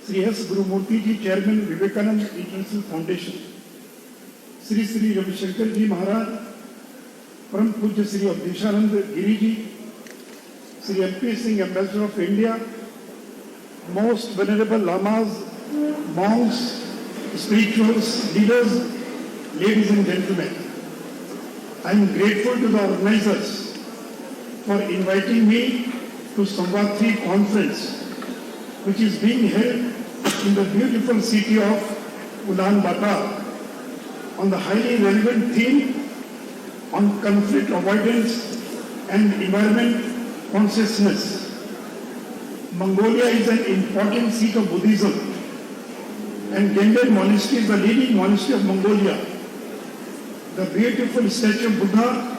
Speaker 16: Sri S. Guru Murti Ji, Chairman, Vivekananda International Foundation, Sri Sri Ravi Shankar Ji Maharaj, Param Pujya Sri Avdeshanand Giri Ji, Sri M.P. Singh, Ambassador of India, Most Venerable Lamas, monks, spirituals, leaders, ladies and gentlemen, I am grateful to the organizers for inviting me to Samvad 3 conference, which is being held in the beautiful city of Ulaanbaatar on the highly relevant theme on conflict avoidance and environment consciousness. Mongolia is an important seat of Buddhism, and Gandantэгчэнlin Monastery is the leading monastery of Mongolia. The beautiful statue of Buddha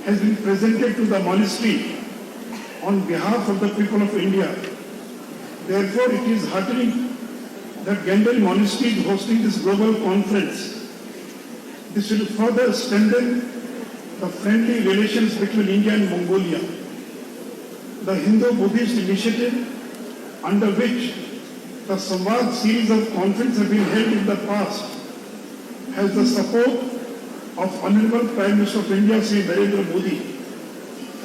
Speaker 16: has been presented to the monastery on behalf of the people of India. Therefore, it is heartening that Gandantэгчэнlin Monastery is hosting this global conference. This will further strengthen the friendly relations between India and Mongolia. the Hindu-Buddhist initiative under which the Samvad series of conferences have been held in the past has the support of Honorable Prime Minister of India, Sri Narendra Modi,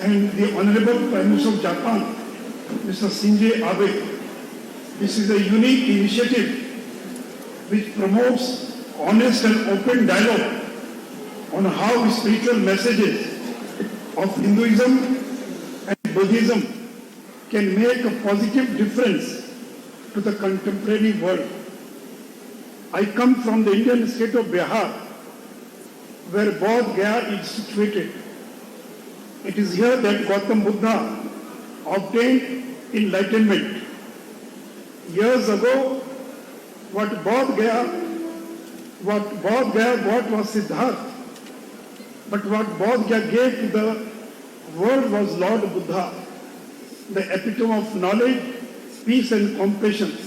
Speaker 16: and the Honorable Prime Minister of Japan, Mr. Shinzo Abe. This is a unique initiative which promotes honest and open dialogue on how spiritual messages of Hinduism and Buddhism can make a positive difference to the contemporary world. I come from the Indian state of Bihar, where Bodh Gaya is situated. It is here that Gautam Buddha obtained enlightenment. Years ago, what Bodh Gaya got was Siddhartha, but what Bodh Gaya gave to the world was Lord Buddha, the epitome of knowledge, peace and compassion.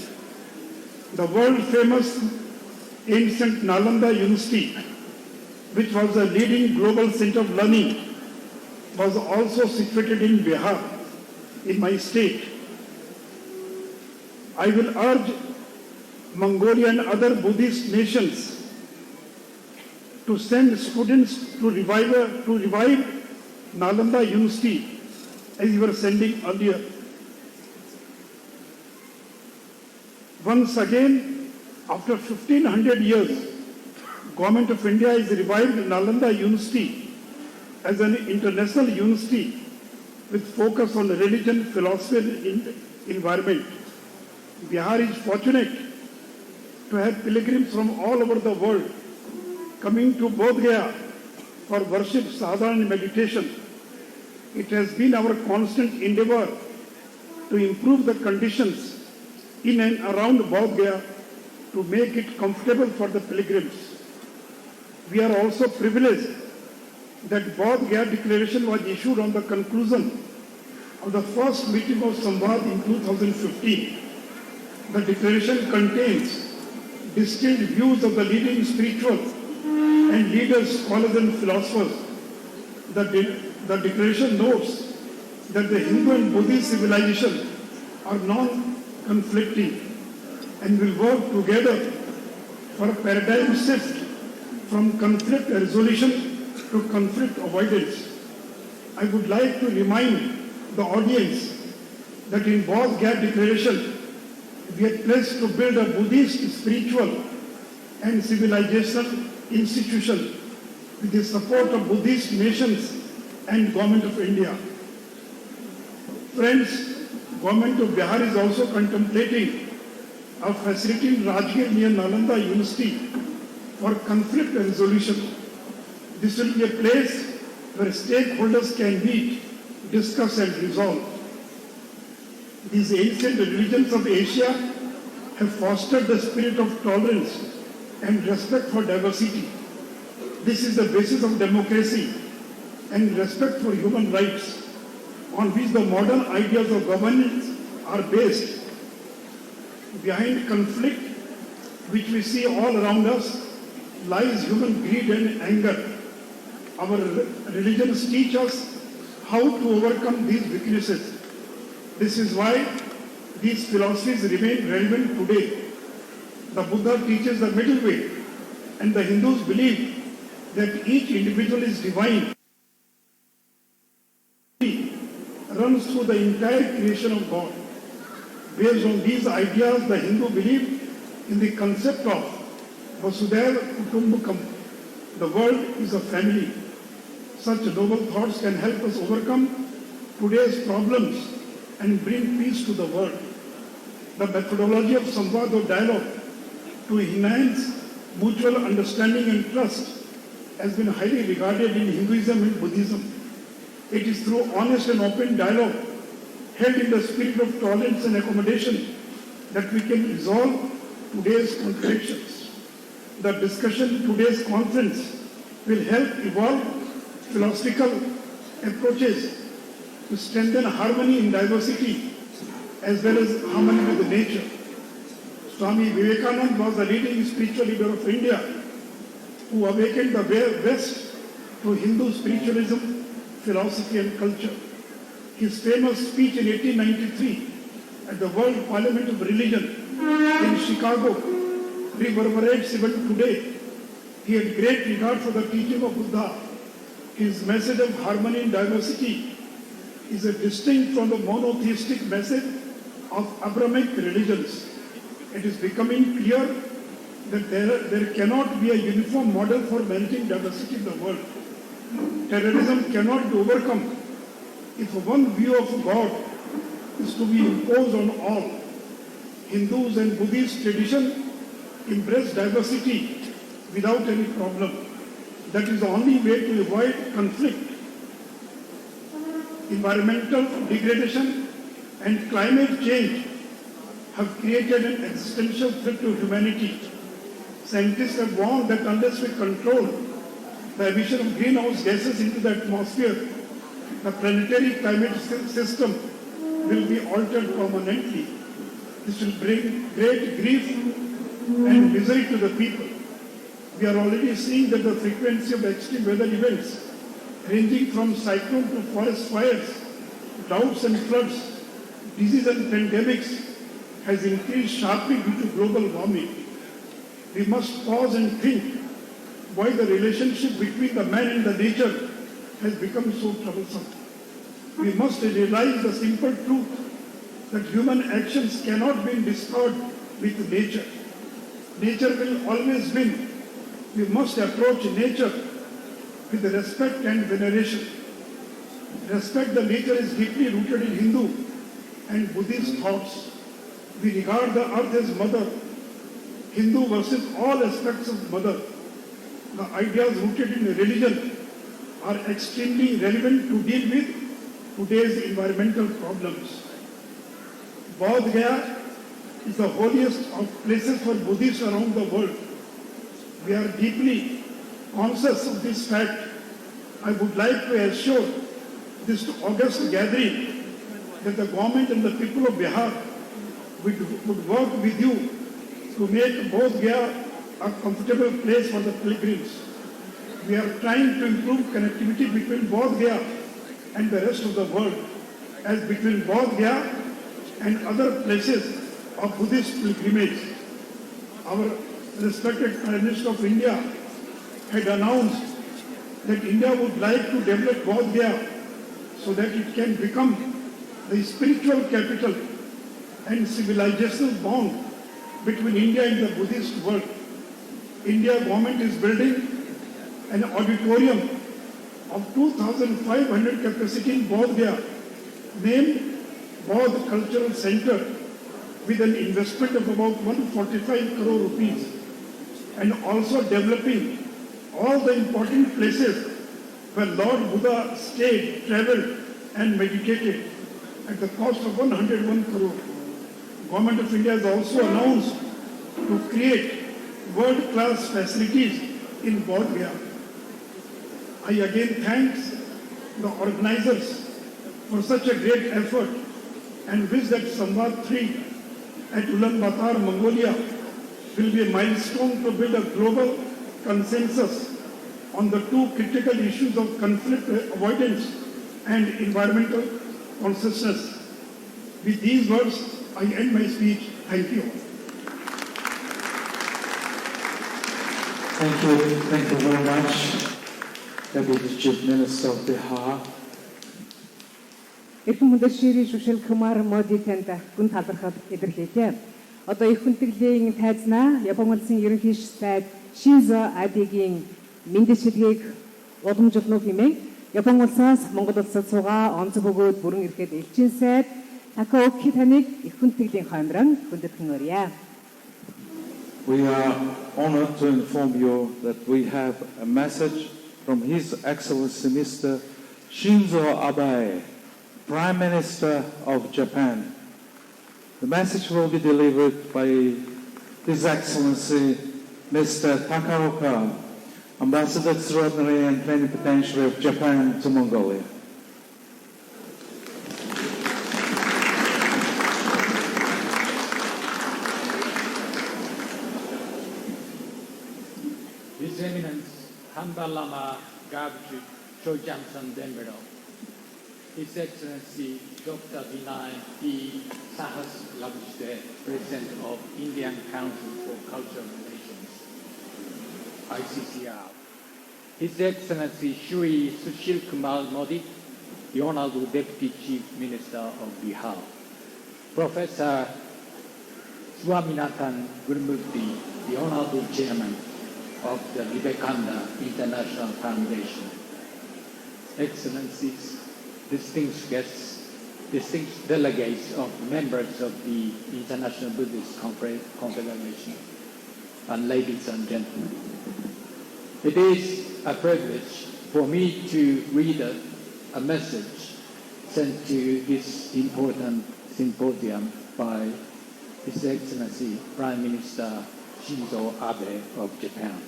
Speaker 16: The world-famous ancient Nalanda University, which was a leading global center of learning, was also situated in Bihar, in my state. I will urge Mongolia and other Buddhist nations to send students to revive Nalanda University as you were sending earlier. Once again, after 1500 years, Government of India has revived Nalanda University as an international university with focus on religion, philosophy and environment. Bihar is fortunate to have pilgrims from all over the world coming to Bodh Gaya for worship, sadhana and meditation. It has been our constant endeavor to improve the conditions in and around Bodh Gaya to make it comfortable for the pilgrims. We are also privileged that Bodh Gaya Declaration was issued on the conclusion of the first meeting of Samvad in 2015. The declaration contains distilled views of the leading spiritual and leaders, scholars and philosophers. The declaration notes that the Hindu and Buddhist civilization are non-conflicting and will work together for a paradigm shift from conflict resolution to conflict avoidance. I would like to remind the audience that in Bodh Gaya Declaration, we are pledged to build a Buddhist spiritual and civilizational institution with the support of Buddhist nations and Government of India. Friends, Government of Bihar is also contemplating a facility in Rajgir near Nalanda University for conflict resolution. This will be a place where stakeholders can meet, discuss and resolve. These ancient religions of Asia have fostered the spirit of tolerance and respect for diversity. This is the basis of democracy and respect for human rights, on which the modern ideas of governance are based. Behind conflict, which we see all around us, lies human greed and anger. Our religions teach us how to overcome these weaknesses. This is why these philosophies remain relevant today. The Buddha teaches the middle way, and the Hindus believe that each individual is divine. Runs through the entire creation of God. Based on these ideas, the Hindu believe in the concept of Vasudhaiva Kutumbakam. The world is a family. Such noble thoughts can help us overcome today's problems and bring peace to the world. The methodology of Samvad or dialogue to enhance mutual understanding and trust has been highly regarded in Hinduism and Buddhism. It is through honest and open dialogue held in the spirit of tolerance and accommodation that we can resolve today's contradictions. The discussion in today's conference will help evolve philosophical approaches to strengthen harmony in diversity as well as harmony with nature. Swami Vivekananda was the leading spiritual leader of India who awakened the West to Hindu spiritualism, philosophy and culture. His famous speech in 1893 at the World Parliament of Religion in Chicago reverberates even today. He had great regard for the teaching of Buddha. His message of harmony and diversity is distinct from the monotheistic message of Abrahamic religions. It is becoming clear that there cannot be a uniform model for managing diversity in the world. Terrorism cannot be overcome if one view of God is to be imposed on all. Hindus and Buddhist tradition embrace diversity without any problem. That is the only way to avoid conflict. Environmental degradation and climate change have created an existential threat to humanity. Scientists have warned that unless we control the emission of greenhouse gases into the atmosphere, the planetary climate system will be altered permanently. This will bring great grief and misery to the people. We are already seeing that the frequency of extreme weather events, ranging from cyclone to forest fires, droughts and floods, disease and pandemics, has increased sharply due to global warming. We must pause and think why the relationship between the man and the nature has become so troublesome. We must realize the simple truth that human actions cannot be in discord with nature. Nature will always win. We must approach nature with respect and veneration. Respect the nature is deeply rooted in Hindu and Buddhist thoughts. We regard the earth as mother. Hindu worships all aspects of mother. The ideas rooted in religion are extremely relevant to deal with today's environmental problems. Bodh Gaya is the holiest of places for Buddhists around the world. We are deeply conscious of this fact. I would like to assure this august gathering that the government and the people of Bihar would work with you to make Bodh Gaya a comfortable place for the pilgrims. We are trying to improve connectivity between Bodh Gaya and the rest of the world, as between Bodh Gaya and other places of Buddhist pilgrimage. Our respected Prime Minister of India had announced that India would like to develop Bodh Gaya so that it can become the spiritual capital and civilizational bond between India and the Buddhist world. India government is building an auditorium of 2,500 capacity in Bodh Gaya, named Bodh Cultural Center, with an investment of about 145 crore rupees, and also developing all the important places where Lord Buddha stayed, traveled and meditated at the cost of 101 crore. Government of India has also announced to create world-class facilities in Bodh Gaya. I again thank the organizers for such a great effort and wish that Samvad 3 at Ulaanbaatar, Mongolia will be a milestone to build a global consensus on the two critical issues of conflict avoidance and environmental consciousness. With these words, I end my speech. Thank you.
Speaker 14: Thank you. Thank you very much, Deputy Chief Minister of Bihar.
Speaker 3: Эрхэм хүндэшээрийн шүшил Kumar Modi танд гүн талархал илэрлээ. Одоо их хүндэтгэлийн тайзнаа Японы улсын ерөнхий сайд Шинзо Абегийн мэдээллийг уламжлах хэмээн Японы улсаас Монгол улсад суугаа онцгой бөгөөд бүрэн ирэхэд элчин сайд Такаоки таныг их хүндэтгэлийн хоймрон хүндэтгэн өрье.
Speaker 14: We are honored to inform you that we have a message from His Excellency Mr. Shinzo Abe, Prime Minister of Japan. The message will be delivered by His Excellency Mr. Takaoka, Ambassador Extraordinary and Plenipotentiary of Japan to Mongolia.
Speaker 17: His Eminence Hamba Lama Gabji Chojamsan Denbero, His Excellency Dr. Vinay P. Sahasrabijde, President of Indian Council for Cultural Relations, ICCR. His Excellency Shri Sushil Kumar Modi, the Honorable Deputy Chief Minister of Bihar. Professor Swaminathan Gurmurthy, the Honorable Chairman of the Vivekananda International Foundation. Excellencies, distinguished guests, distinguished delegates of members of the International Buddhist Confederation, and ladies and gentlemen. It is a privilege for me to read a message sent to this important symposium by His Excellency Prime Minister Shinzo Abe of Japan.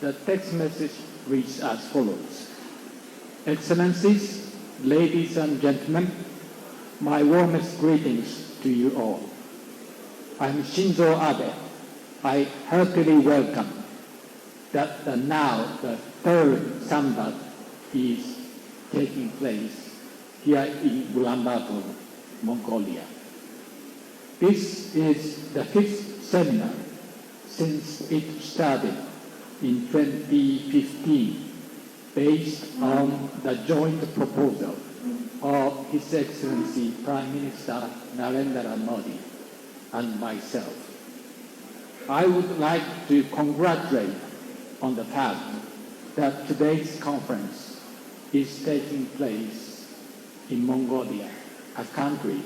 Speaker 17: The text message reads as follows. Excellencies, ladies and gentlemen, my warmest greetings to you all. I'm Shinzo Abe. I heartily welcome that now the third Sambat is taking place here in Ulaanbaatar, Mongolia. This is the fifth seminar since it started in 2015, based on the joint proposal of His Excellency Prime Minister Narendra Modi and myself. I would like to congratulate on the fact that today's conference is taking place in Mongolia, a country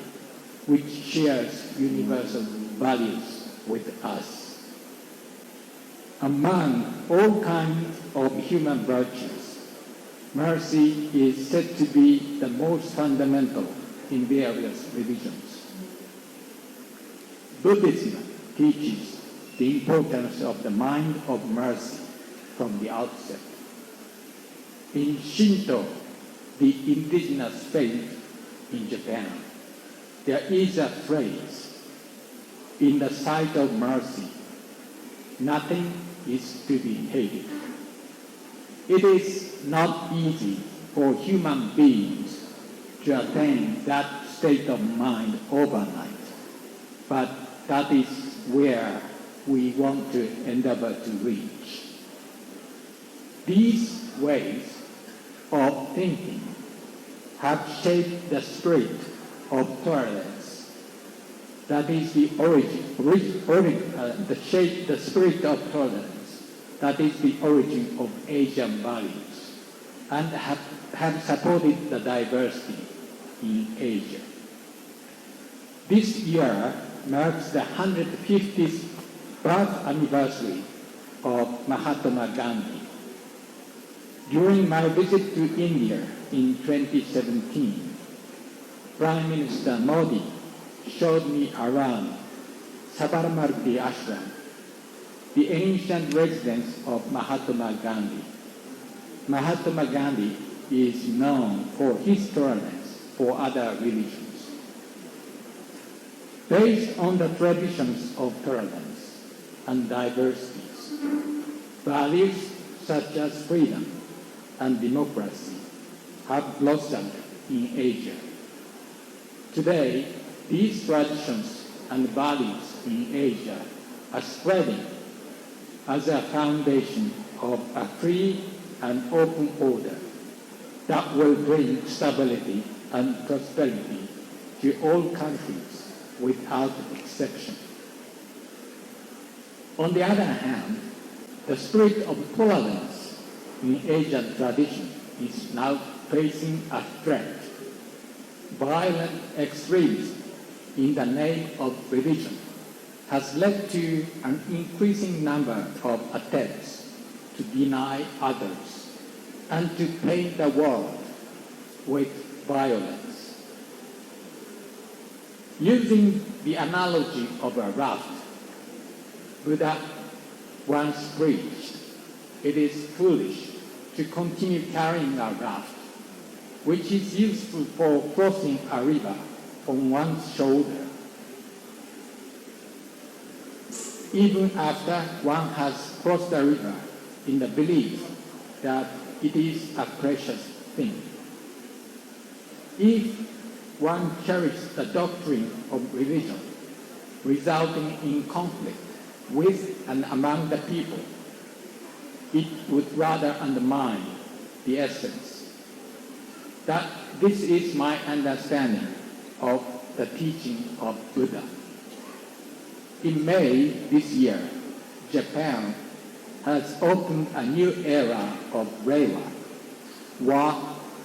Speaker 17: which shares universal values with us. Among all kinds of human virtues, mercy is said to be the most fundamental in various religions. Buddhism teaches the importance of the mind of mercy from the outset. In Shinto, the indigenous faith in Japan, there is a phrase, in the sight of mercy, nothing is to be hated. It is not easy for human beings to attain that state of mind overnight, but that is where we want to endeavor to reach. These ways of thinking have shaped the spirit of tolerance. That is the the spirit of tolerance. That is the origin of Asian values, and have supported the diversity in Asia. This year marks the 150th birth anniversary of Mahatma Gandhi. During my visit to India in 2017, Prime Minister Modi showed me around Sabarmati Ashram, the ancient residence of Mahatma Gandhi. Mahatma Gandhi is known for his tolerance for other religions. Based on the traditions of tolerance and diversities, values such as freedom and democracy have blossomed in Asia. Today, these traditions and values in Asia are spreading as a foundation of a free and open order that will bring stability and prosperity to all countries without exception. On the other hand, the spirit of tolerance in Asian tradition is now facing a threat. Violent extremism in the name of religion has led to an increasing number of attempts to deny others and to paint the world with violence. Using the analogy of a raft, Buddha once preached, it is foolish to continue carrying a raft, which is useful for crossing a river on one's shoulder. Even after one has crossed the river in the belief that it is a precious thing, If one cherished the doctrine of religion, resulting in conflict with and among the people, it would rather undermine the essence. This is my understanding of the teaching of Buddha. In May this year, Japan has opened a new era of Reiwa, what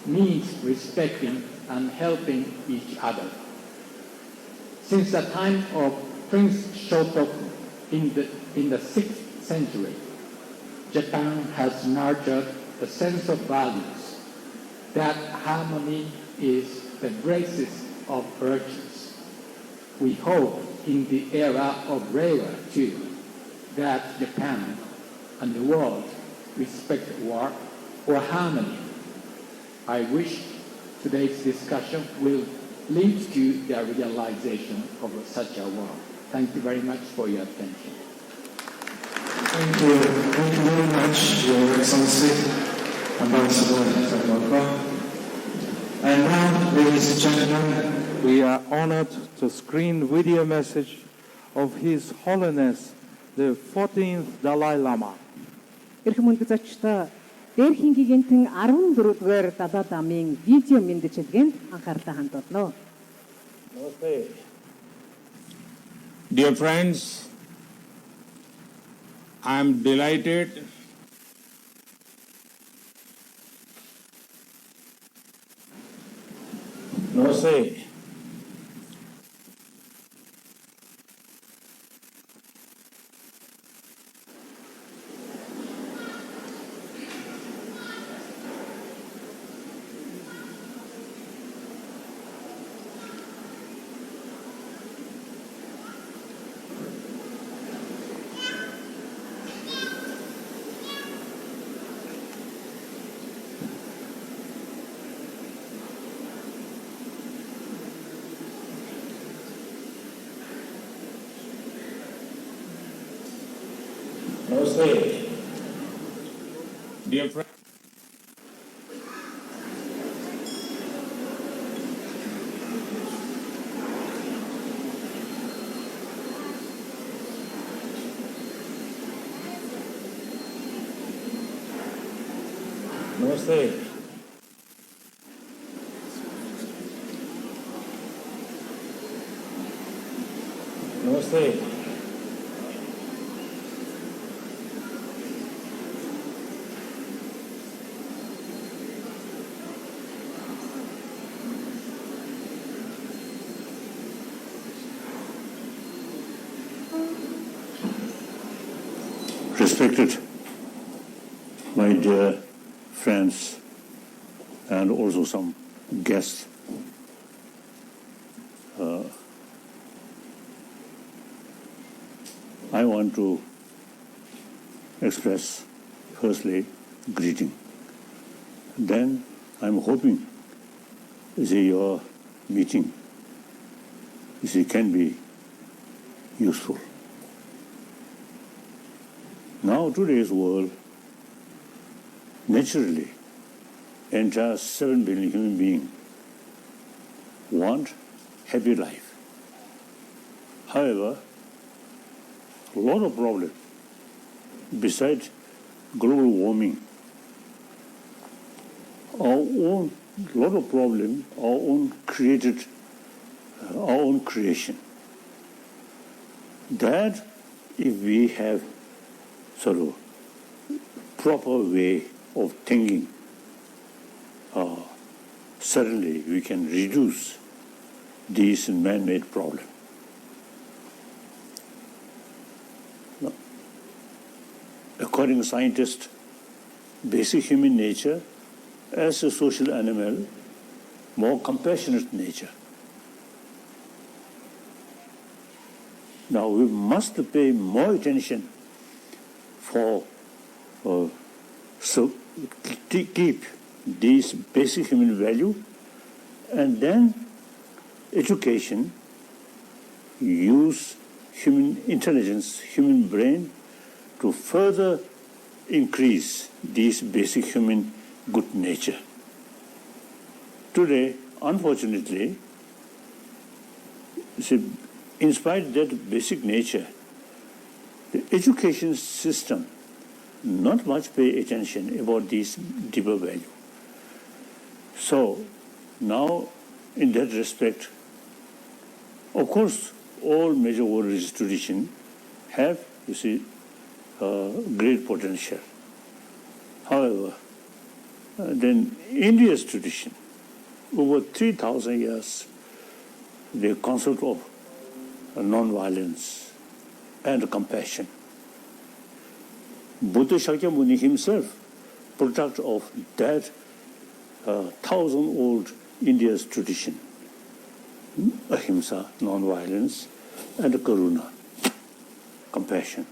Speaker 17: means respecting and helping each other. Since the time of Prince Shotoku in the 6th century, Japan has nurtured the sense of values that harmony is the basis of virtues. We hope in the era of Reiwa too that Japan and the world respect war or harmony. I wish today's discussion will lead to the realization of such a world. Thank you very much for your attention.
Speaker 2: Thank you. Thank you very much, Your Excellency, Ambassador Sakamoko. And now, ladies and gentlemen,
Speaker 14: we are honored to screen video message of His Holiness, the 14th Dalai Lama.
Speaker 18: Эрхэм хүндэтгэгчдээ дээр хингигэнтэн 14-р Далай ламын видео мэндчилгээнд анхаарлаа хандуулно.
Speaker 15: Namaste. Dear friends, I am delighted Namaste. Namaste. Dear friends, Namaste. Namaste.
Speaker 19: Respected my dear friends and also some guests, I want to express firstly greeting. Then I'm hoping your meeting can be useful. Now today's world, naturally, entire 7 billion human beings want happy life. However, a lot of problems, besides global warming, our own creation. That if we have sort of proper way of thinking, certainly we can reduce these man-made problems. According to scientists, basic human nature as a social animal, more compassionate nature. Now we must pay more attention so keep these basic human value, and then education, use human intelligence, human brain to further increase these basic human good nature. Today, unfortunately, see, in spite of that basic nature, the education system not much pay attention about this deeper value. So now, in that respect, of course, all major world religious traditions have, you see, great potential. However, then India's tradition, over 3,000 years, the concept of non-violence and compassion. Buddha Shakyamuni himself, product of that 1,000-old India's tradition, ahimsa, non-violence, and karuna, compassion.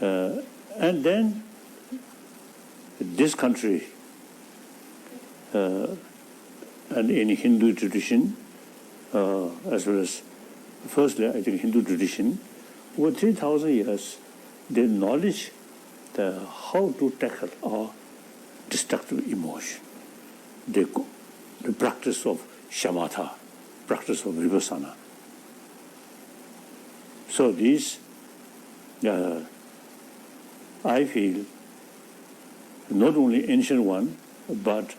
Speaker 19: And then this country, and in Hindu tradition, as well as, firstly, I think Hindu tradition, over 3,000 years, the knowledge how to tackle our destructive emotion, the practice of shamatha, practice of vipassana. So these, I feel, not only ancient one, but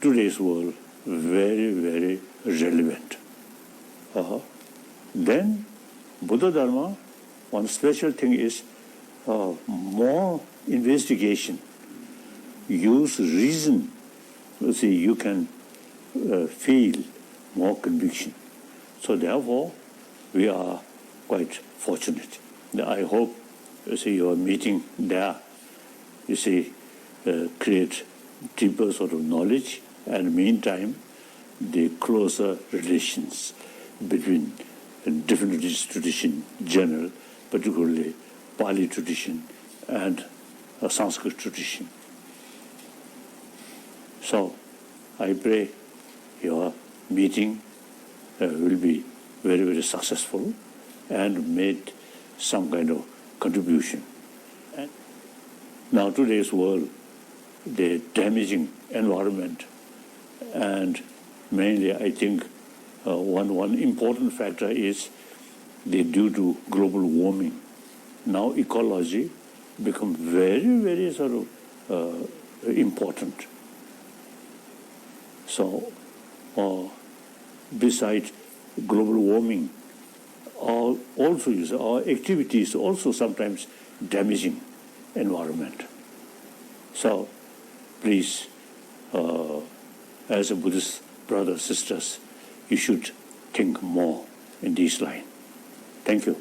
Speaker 19: today's world, very, very relevant. Then, Buddha Dharma, one special thing is more investigation. Use reason. You see, you can feel more conviction. So therefore, we are quite fortunate. I hope, you see, your meeting there, you see, create deeper sort of knowledge, and meantime, the closer relations between different religious tradition, general, particularly Pali tradition and Sanskrit tradition. So, I pray your meeting will be very, very successful and made some kind of contribution. And now, today's world, the damaging environment, and mainly, I think, one important factor is due to global warming. Now ecology become very, very sort of important. So, besides global warming, also our activities also sometimes damaging environment. So, please, as a Buddhist brothers, sisters, you should think more in this line. Thank you.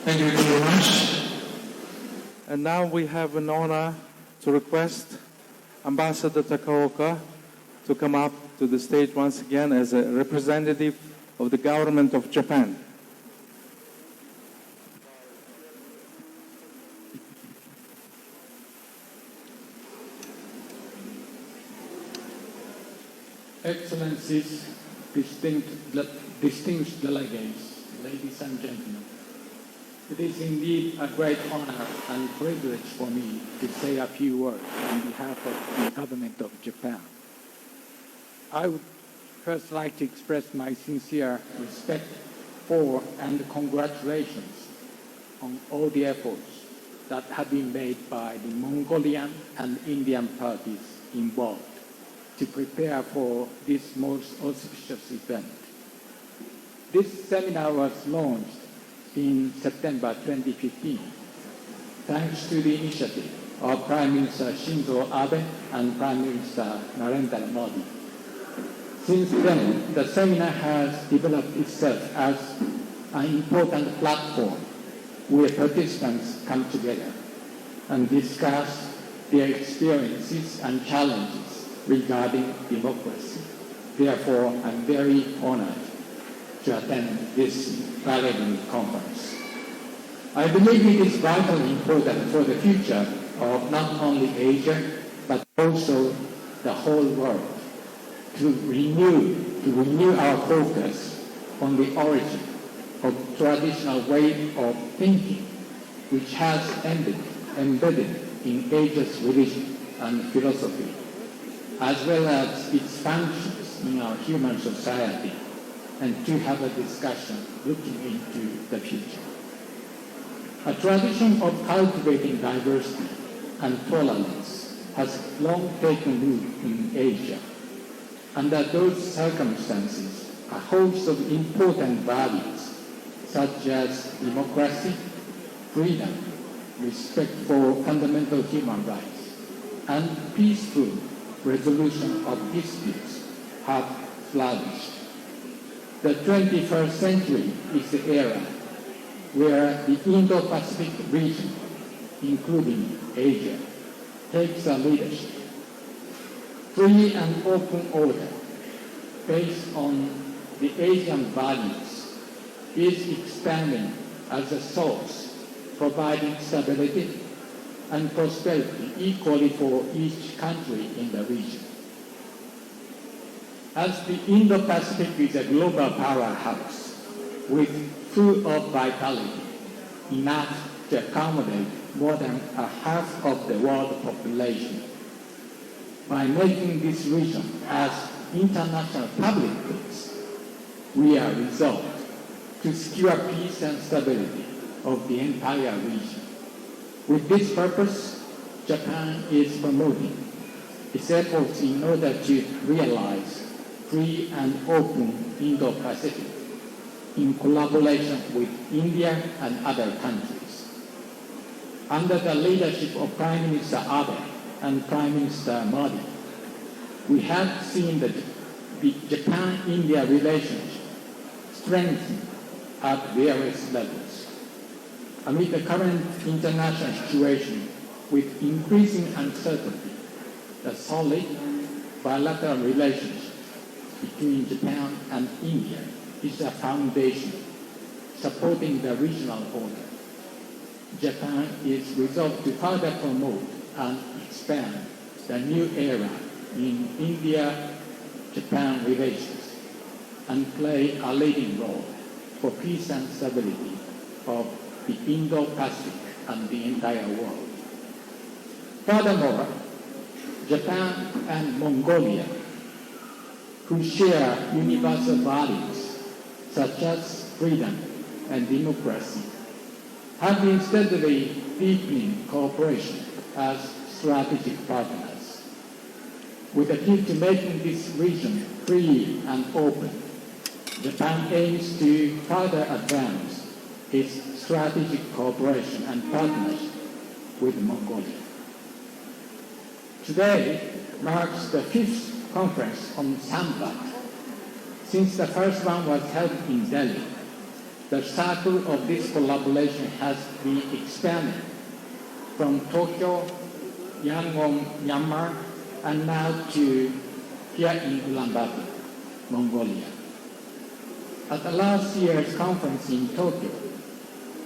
Speaker 14: Thank you very much. And now we have an honor to request Ambassador Takaoka to come up to the stage once again as a representative of the government of Japan.
Speaker 17: Excellencies, distinguished delegates, ladies and gentlemen, it is indeed a great honor and privilege for me to say a few words on behalf of the government of Japan. I would first like to express my sincere respect for and congratulations on all the efforts that have been made by the Mongolian and Indian parties involved to prepare for this most auspicious event. This seminar was launched in September 2015, thanks to the initiative of Prime Minister Shinzo Abe and Prime Minister Narendra Modi. Since then, the seminar has developed itself as an important platform where participants come together and discuss their experiences and challenges regarding democracy. Therefore, I'm very honored to attend this valuable conference. I believe it is vitally important for the future of not only Asia, but also the whole world to renew our focus on the origin of traditional way of thinking which has embedded in ages religion and philosophy, as well as its functions in our human society, and to have a discussion looking into the future. A tradition of cultivating diversity and tolerance has long taken root in Asia. Under those circumstances, a host of important values such as democracy, freedom, respect for fundamental human rights, and peaceful resolution of disputes have flourished. The 21st century is the era where the Indo-Pacific region, including Asia, takes a leadership. Free and open order based on the Asian values is expanding as a source, providing stability and prosperity equally for each country in the region. As the Indo-Pacific is a global powerhouse with full of vitality, enough to accommodate more than a half of the world population, by making this region as international public goods, we are resolved to secure peace and stability of the entire region. With this purpose, Japan is promoting its efforts in order to realize free and open Indo-Pacific in collaboration with India and other countries. Under the leadership of Prime Minister Abe and Prime Minister Modi, we have seen the Japan-India relationship strengthen at various levels. Amid the current international situation with increasing uncertainty, the solid bilateral relationship between Japan and India is a foundation supporting the regional order. Japan is resolved to further promote and expand the new era in India-Japan relations and play a leading role for peace and stability of the Indo-Pacific and the entire world. Furthermore, Japan and Mongolia, who share universal values such as freedom and democracy, have been steadily deepening cooperation as strategic partners. With a view to making this region free and open, Japan aims to further advance its strategic cooperation and partnership with Mongolia. Today marks the 5th conference on Sambat. Since the first one was held in Delhi, the circle of this collaboration has been expanded from Tokyo, Yangon, Myanmar, and now to here in Ulaanbaatar, Mongolia. At the last year's conference in Tokyo,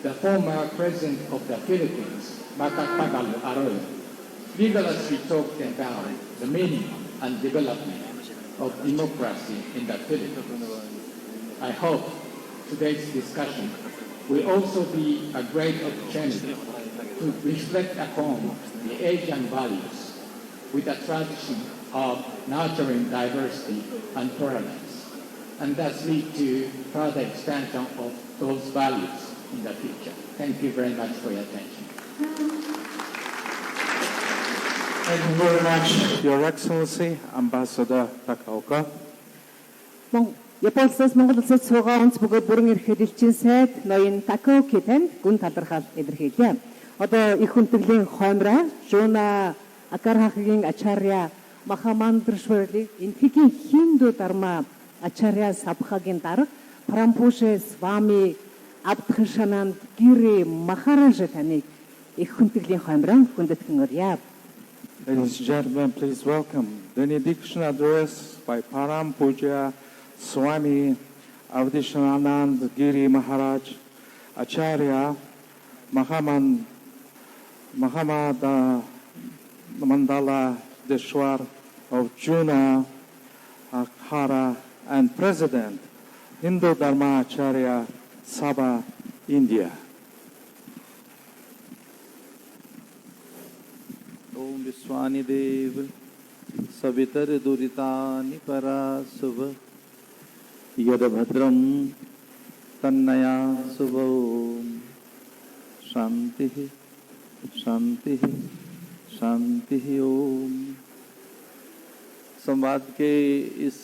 Speaker 17: the former president of the Philippines, Batcagaan Arroyo, vigorously talked about the meaning and development of democracy in the Philippines. I hope today's discussion will also be a great opportunity to reflect upon the Asian values with a tradition of nurturing diversity and tolerance, and thus lead to further expansion of those values in the future. Thank you very much for your attention.
Speaker 14: Thank you very much, Your Excellency, Ambassador Takaoka.
Speaker 18: Япон улсаас Монгол улсад суугаа онц бөгөөд бүрэн ирэхэд элчин сайд ноён Такаоки танд гүн талархал илэрхийлье. Одоо их хүндэтгэлийн хоймраа Жуна Акархагийн ачаарья Махамандршварли энтхийн хинду дарма ачаарья Сабхагийн дарга Прампуше Свами Абдхашананд Гири Махаража таныг их хүндэтгэлийн хоймраа хүндэтгэн өрье.
Speaker 14: Ladies and gentlemen, please welcome the benediction address by Param Puja Swami Avdishanand Giri Maharaj Acharya Mahamad Mandala Deshwar of Juna Akhara and President Hindu Dharma Acharya Sabah, India. Om Vishwani Dev Savitar Duritani Parasuva Yadabhadram Tannaya Subha Shanti Shanti Shanti Om। संवाद के इस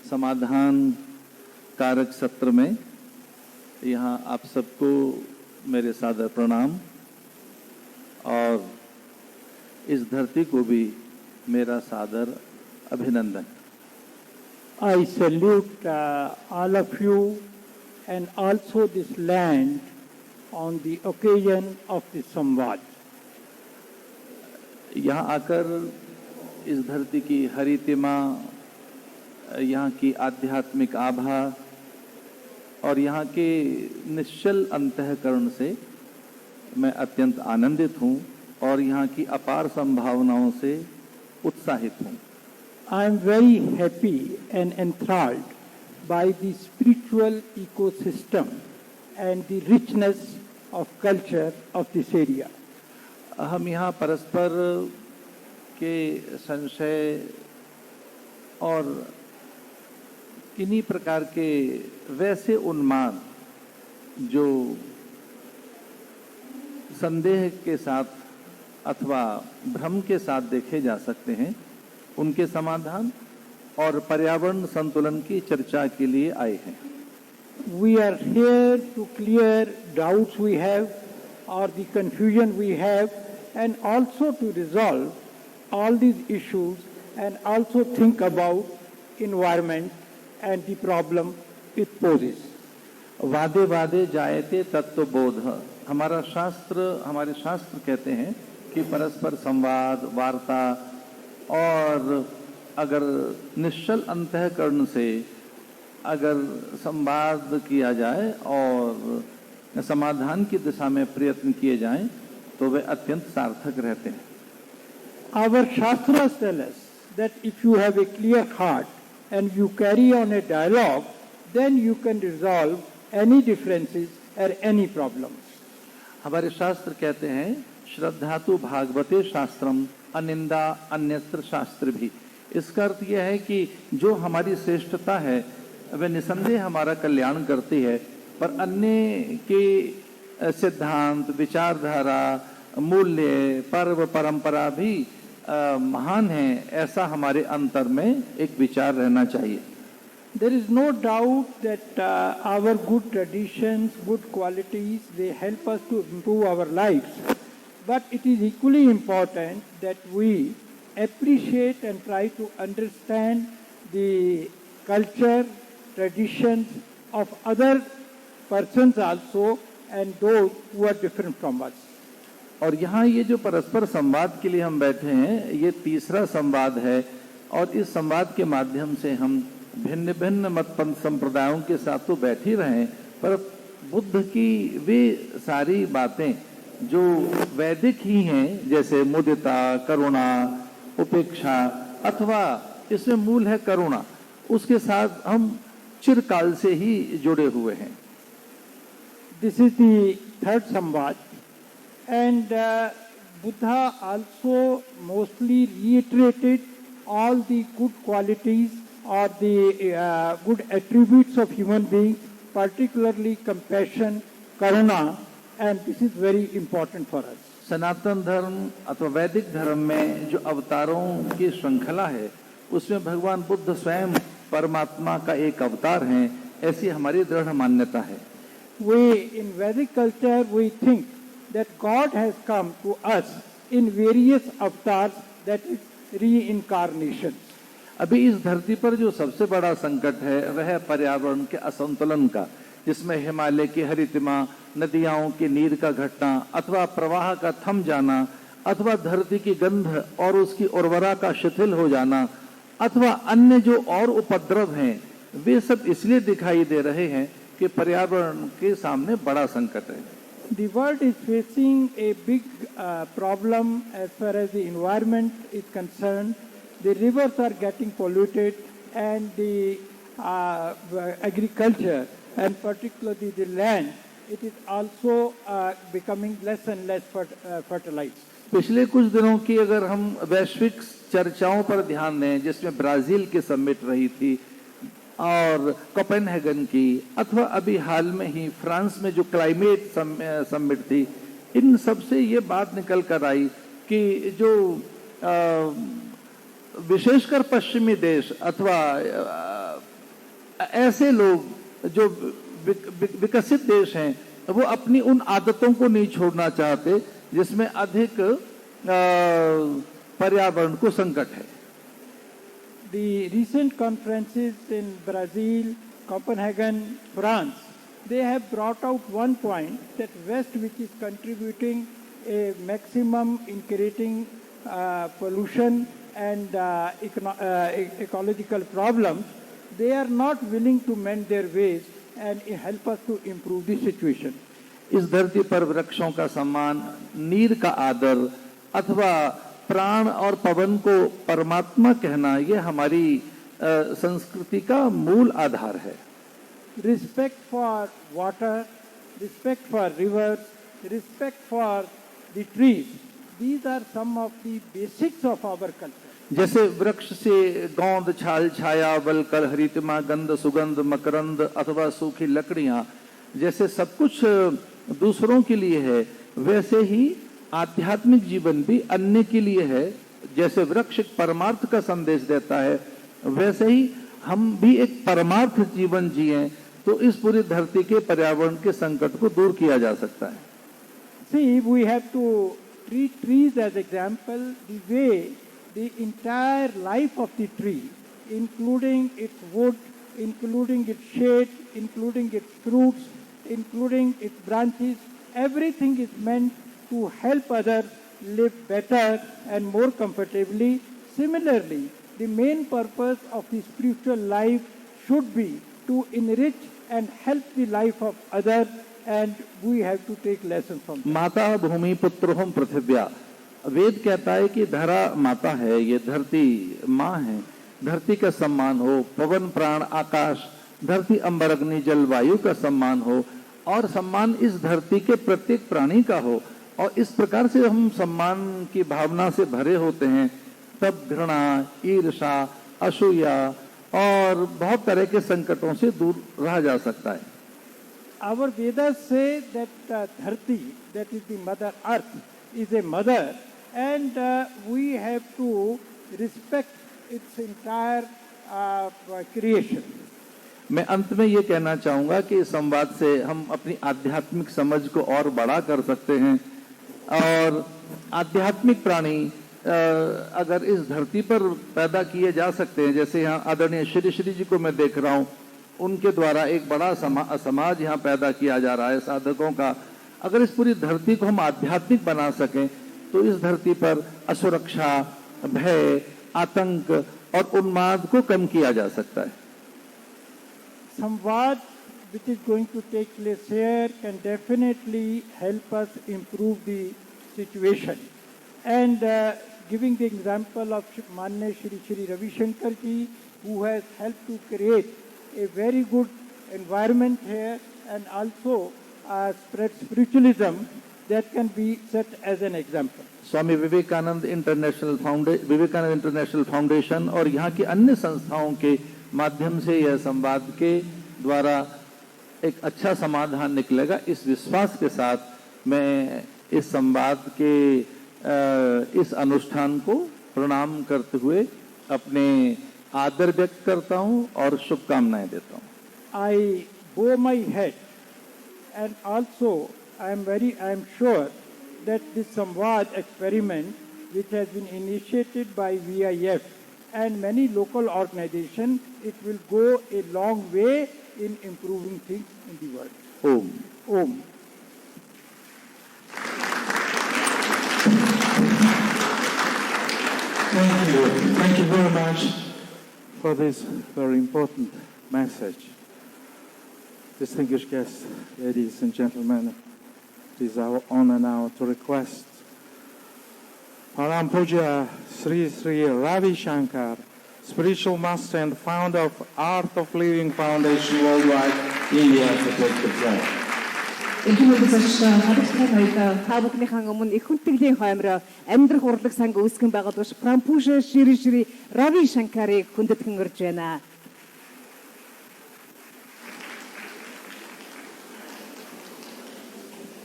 Speaker 14: समाधान कारक सत्र में यहाँ आप सबको मेरे सादर प्रणाम और इस धरती को भी मेरा सादर अभिनंदन।
Speaker 20: I salute all of you and also this land on the occasion of this संवाद।
Speaker 14: यहाँ आकर इस धरती की हरितिमा, यहाँ की आध्यात्मिक आभा और यहाँ के निश्चल अंतःकरण से मैं अत्यंत आनंदित हूँ और यहाँ की अपार संभावनाओं से उत्साहित हूँ।
Speaker 20: I am very happy and enthralled by the spiritual ecosystem and the richness of culture of this area.
Speaker 14: हम यहाँ परस्पर के संशय और किन्हीं प्रकार के वैसे उन्माद जो संदेह के साथ अथवा भ्रम के साथ देखे जा सकते हैं, उनके समाधान और पर्यावरण संतुलन की चर्चा के लिए आए हैं।
Speaker 20: We are here to clear doubts we have or the confusion we have and also to resolve all these issues and also think about environment and the problem it poses.
Speaker 14: वादे वादे जायते तत्वबोध। हमारे शास्त्र कहते हैं कि परस्पर संवाद, वार्ता और अगर निश्चल अंतःकरण से अगर संवाद किया जाए और समाधान की दिशा में प्रयत्न किए जाएं तो वे अत्यंत सार्थक रहते हैं।
Speaker 20: Our Shastras tell us that if you have a clear heart and you carry on a dialogue, then you can resolve any differences or any problems.
Speaker 14: हमारे शास्त्र कहते हैं श्रद्धातु भागवते शास्त्रम अनिंदा अन्यत्र शास्त्र भी। इसका अर्थ यह है कि जो हमारी श्रेष्ठता है वह निसंदेह हमारा कल्याण करती है, पर अन्य के सिद्धांत, विचारधारा, मूल्य, पर्व, परंपरा भी महान है, ऐसा हमारे अंतर में एक विचार रहना चाहिए।
Speaker 20: There is no doubt that our good traditions, good qualities, they help us to improve our lives. But it is equally important that we appreciate and try to understand the culture, traditions of other persons also and those who are different from us.
Speaker 14: और यहाँ ये जो परस्पर संवाद के लिए हम बैठे हैं, ये तीसरा संवाद है और इस संवाद के माध्यम से हम भिन्न भिन्न मत पंथ संप्रदायों के साथ तो बैठ ही रहे हैं, पर बुद्ध की वे सारी बातें जो वैदिक ही हैं, जैसे मुदिता, करुणा, उपेक्षा अथवा इसमें मूल है करुणा, उसके साथ हम चिरकाल से ही जुड़े हुए हैं।
Speaker 20: This is the third samvad, and Buddha also mostly reiterated all the good qualities or the good attributes of human beings, particularly compassion, karuna, and this is very important for us.
Speaker 14: सनातन धर्म अथवा वैदिक धर्म में जो अवतारों की श्रृंखला है, उसमें भगवान बुद्ध स्वयं परमात्मा का एक अवतार हैं, ऐसी हमारी दृढ़ मान्यता है।
Speaker 20: We in Vedic culture we think that God has come to us in various avatars, that is reincarnation.
Speaker 14: अभी इस धरती पर जो सबसे बड़ा संकट है वह है पर्यावरण के असंतुलन का, जिसमें हिमालय की हरितिमा, नदियों की नीर का घटना अथवा प्रवाह का थम जाना अथवा धरती की गंध और उसकी उर्वरा का शिथिल हो जाना अथवा अन्य जो और उपद्रव हैं, वे सब इसलिए दिखाई दे रहे हैं कि पर्यावरण के सामने बड़ा संकट है।
Speaker 20: The world is facing a big problem as far as the environment is concerned. The rivers are getting polluted and the agriculture and particularly the land, it is also becoming less and less fertilized.
Speaker 21: पिछले कुछ दिनों की अगर हम वैश्विक चर्चाओं पर ध्यान दें, जिसमें ब्राजील की समिट रही थी और कोपेनहेगन की, अथवा अभी हाल में ही फ्रांस में जो क्लाइमेट समिट थी, इन सब से ये बात निकल कर आई कि जो विशेषकर पश्चिमी देश अथवा ऐसे लोग जो विकसित देश हैं, वो अपनी उन आदतों को नहीं छोड़ना चाहते जिसमें अधिक पर्यावरण को संकट है।
Speaker 20: The recent conferences in Brazil, Copenhagen, France, they have brought out one point that West, which is contributing a maximum in creating pollution and ecological problems, they are not willing to mend their ways and help us to improve the situation.
Speaker 21: इस धरती पर वृक्षों का सम्मान, नीर का आदर अथवा प्राण और पवन को परमात्मा कहना, ये हमारी संस्कृति का मूल आधार है।
Speaker 20: Respect for water, respect for rivers, respect for the trees, these are some of the basics of our culture.
Speaker 21: जैसे वृक्ष से गोंद, छाल, छाया, वलकल, हरितमा, गंध, सुगंध, मकरंद अथवा सूखी लकड़ियां, जैसे सब कुछ दूसरों के लिए है, वैसे ही आध्यात्मिक जीवन भी अन्य के लिए है। जैसे वृक्ष परमार्थ का संदेश देता है, वैसे ही हम भी एक परमार्थ जीवन जिएं तो इस पूरी धरती के पर्यावरण के संकट को दूर किया जा सकता है।
Speaker 20: See, we have to treat trees as example, the way the entire life of the tree, including its wood, including its shade, including its fruits, including its branches, everything is meant to help others live better and more comfortably. Similarly, the main purpose of the spiritual life should be to enrich and help the life of others, and we have to take lessons from that.
Speaker 21: माता भूमि पुत्रोहम पृथिव्या, वेद कहता है कि धरा माता है, ये धरती माँ है, धरती का सम्मान हो, पवन प्राण आकाश, धरती अंबर अग्नि जल वायु का सम्मान हो, और सम्मान इस धरती के प्रत्येक प्राणी का हो। और इस प्रकार से हम सम्मान की भावना से भरे होते हैं, तब घृणा, ईर्षा, असूया और बहुत तरह के संकटों से दूर रहा जा सकता है।
Speaker 20: Our Vedas say that Dharti, that is the mother earth, is a mother, and we have to respect its entire creation.
Speaker 21: मैं अंत में ये कहना चाहूँगा कि इस संवाद से हम अपनी आध्यात्मिक समझ को और बड़ा कर सकते हैं, और आध्यात्मिक प्राणी अगर इस धरती पर पैदा किए जा सकते हैं, जैसे यहाँ आदरणीय श्री श्री जी को मैं देख रहा हूँ, उनके द्वारा एक बड़ा समाज यहाँ पैदा किया जा रहा है साधकों का। अगर इस पूरी धरती को हम आध्यात्मिक बना सकें तो इस धरती पर असुरक्षा, भय, आतंक और उन्माद को कम किया जा सकता है।
Speaker 20: Samvad, which is going to take place here, can definitely help us improve the situation. And giving the example of Manya Shri Shri Ravi Shankar ji, who has helped to create a very good environment here and also spread spiritualism, that can be set as an example.
Speaker 21: Swami Vivekananda international foundation और यहाँ की अन्य संस्थाओं के माध्यम से यह संवाद के द्वारा एक अच्छा समाधान निकलेगा, इस विश्वास के साथ मैं इस संवाद के इस अनुष्ठान को प्रणाम करते हुए अपने आदर व्यक्त करता हूँ और शुभकामनाएं देता हूँ।
Speaker 20: I bow my head, and also I am sure that this Samvad experiment, which has been initiated by VIF and many local organizations, it will go a long way in improving things in the world.
Speaker 21: Om.
Speaker 20: Om.
Speaker 14: Thank you. Thank you very much for this very important message. Distinguished guests, ladies and gentlemen, it is our honor now to request Param Puja Sri Sri Ravi Shankar, spiritual master and founder of Art of Living Foundation Worldwide,
Speaker 17: India to take the flag.
Speaker 18: Та бүхнийхэн өмнө их хүндэтгэлийн хоймроо амьдрах урлаг санг үүсгэн байгуулж Прампуша Шири Рави Шанкарыг хүндэтгэн урьж байна.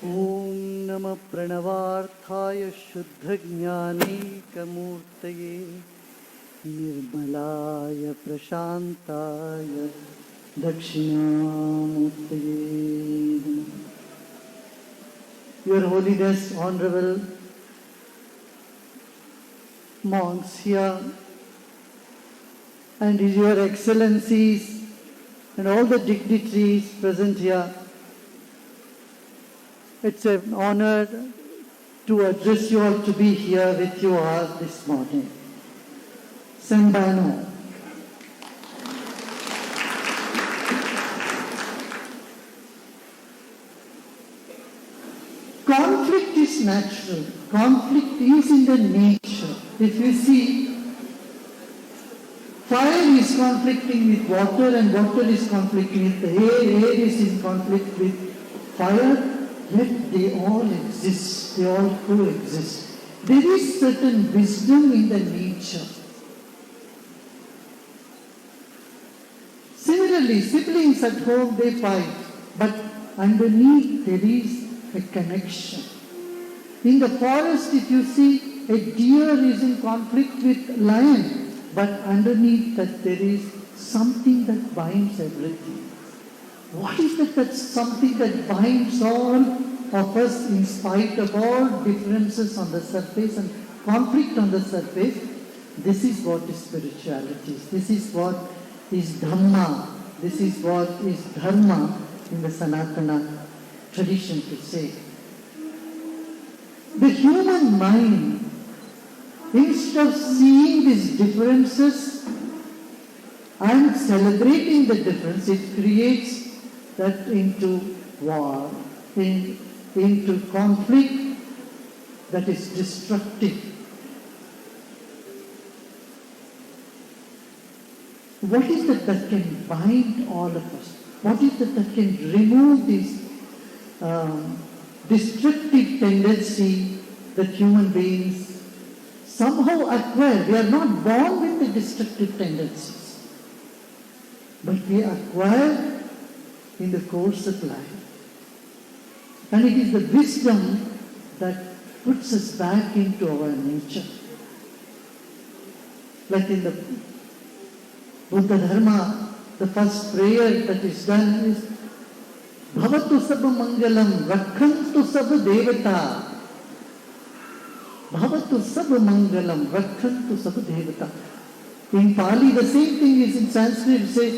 Speaker 4: Om Namah Pranavarthaya Shuddha Jnanekam-murtaye Nirmalaya Prashantaya Dakshinamurtaye. Your Holiness, Honorable monks here, and Your Excellencies, and all the dignitaries present here, it's an honor to address you all, to be here with you all this morning. Sambano. Conflict is natural. Conflict is in the nature. If you see, fire is conflicting with water and water is conflicting with the air, air is in conflict with fire, yet they all exist, they all coexist. There is certain wisdom in the nature. Similarly, siblings at home, they fight, but underneath there is a connection. In the forest, if you see, a deer is in conflict with lion, but underneath that there is something that binds everything. What is that? That's something that binds all of us in spite of all differences on the surface and conflict on the surface. This is what is spirituality. This is what is Dhamma. This is what is Dharma in the Sanatana tradition to say. The human mind, instead of seeing these differences and celebrating the difference, it creates that into war, into conflict that is destructive. What is that that can bind all of us? What is that can remove this destructive tendency that human beings somehow acquire? We are not born with the destructive tendencies, but we acquire in the course of life. And it is the wisdom that puts us back into our nature. Like in the Buddha Dharma, the first prayer that is done is Bhavatu Sabha Mangalam Rakhantu Sabha Devata. Bhavatu Sabha Mangalam Rakhantu Sabha Devata. In Pali, the same thing is in Sanskrit. It says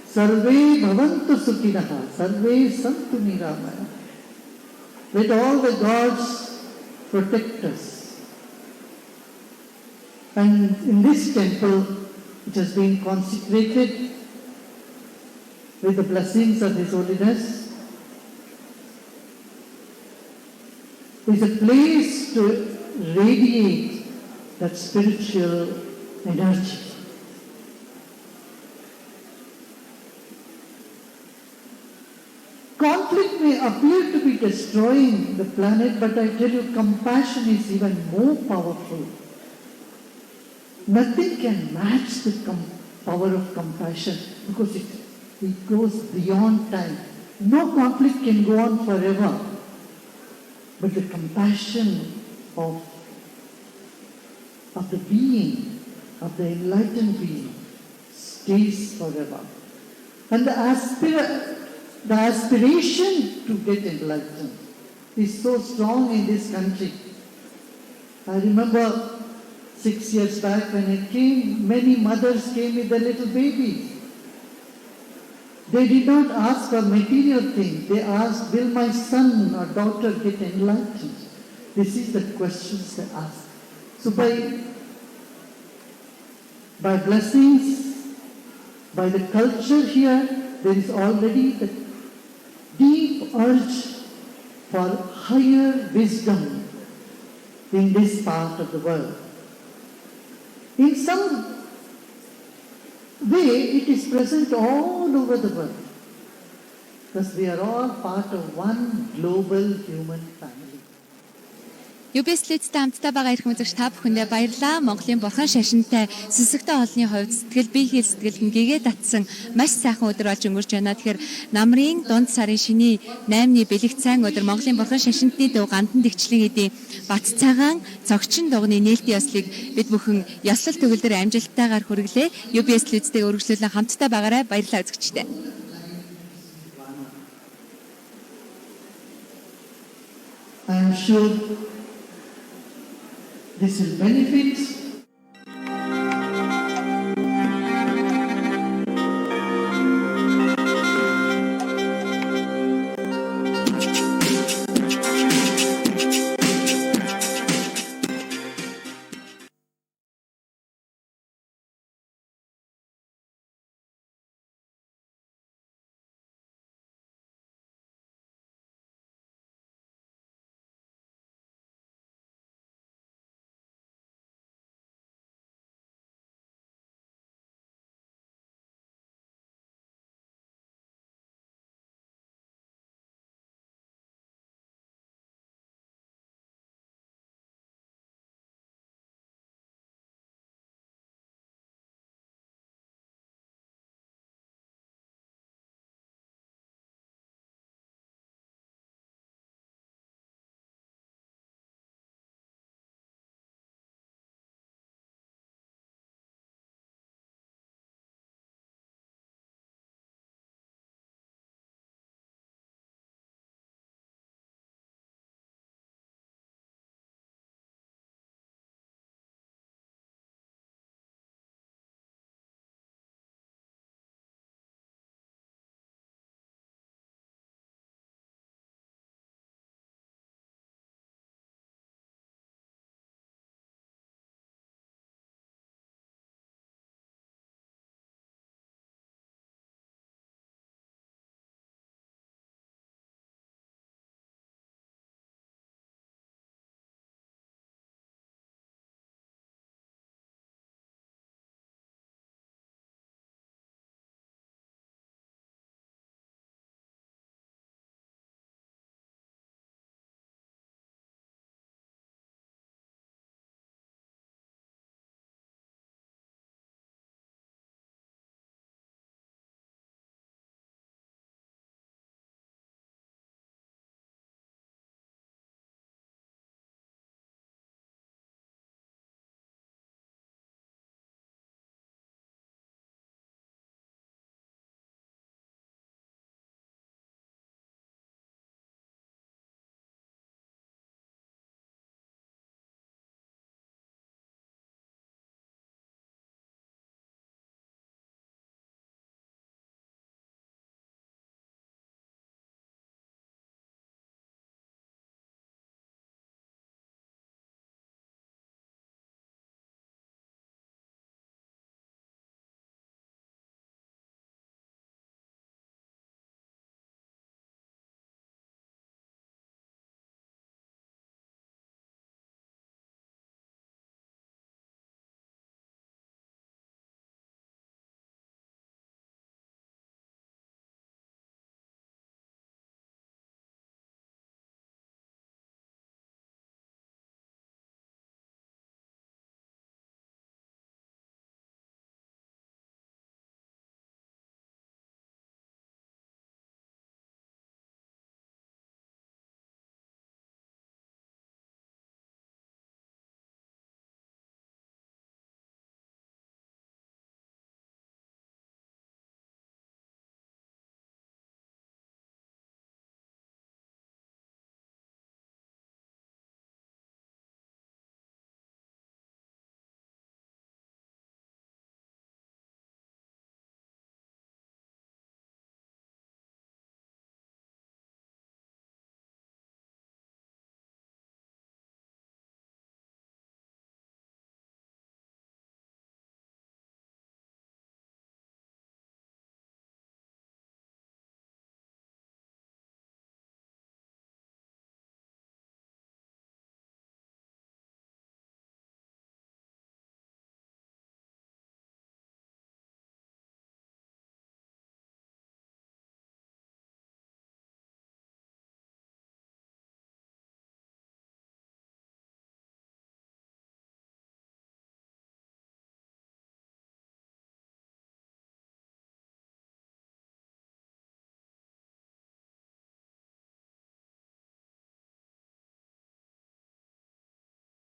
Speaker 4: Sarve Bhavantu Sukhinaha, Sarve Santu Niramaya. Let all the gods protect us. And in this temple, it has been consecrated with the blessings of His Holiness. It's a place to radiate that spiritual energy. Conflict may appear to be destroying the planet, but I tell you, compassion is even more powerful. Nothing can match the power of compassion because it goes beyond time. No conflict can go on forever. But the compassion of the being, of the enlightened being, stays forever. And the aspiration to get enlightened is so strong in this country. I remember 6 years back when I came, many mothers came with their little babies. They did not ask for material things. They asked, will my son or daughter get enlightened? This is the questions they ask. So by blessings, by the culture here, there is already the deep urge for higher wisdom in this part of the world. In some way, it is present all over the world. Thus we are all part of one global human family.
Speaker 1: UBS-тэй хамтдаа байгаа эрхэм үзэгч та бүхэндээ баярлалаа. Монголын бурхан шашинтай сүсэгтэй олонний хувьд сэтгэл бие хэл сэтгэл хингээгээ татсан маш сайхан өдөр болж өнгөрч байна. Тэгэхээр намрын дунд сарын шиний 8-ны бэлэг цайн өдөр Монголын бурхан шашинтны дуу Гандантэгчэнлин хийдийн Батцагаан цогчин дуганы нээлтийн ёслыг бид бүхэн ёслол төгөлдөр амжилттайгаар хүргэлээ. UBS-тэй өргөжлүүлэн хамтдаа байгаарай. Баярлалаа үзэгчдээ.
Speaker 4: I am sure this will benefit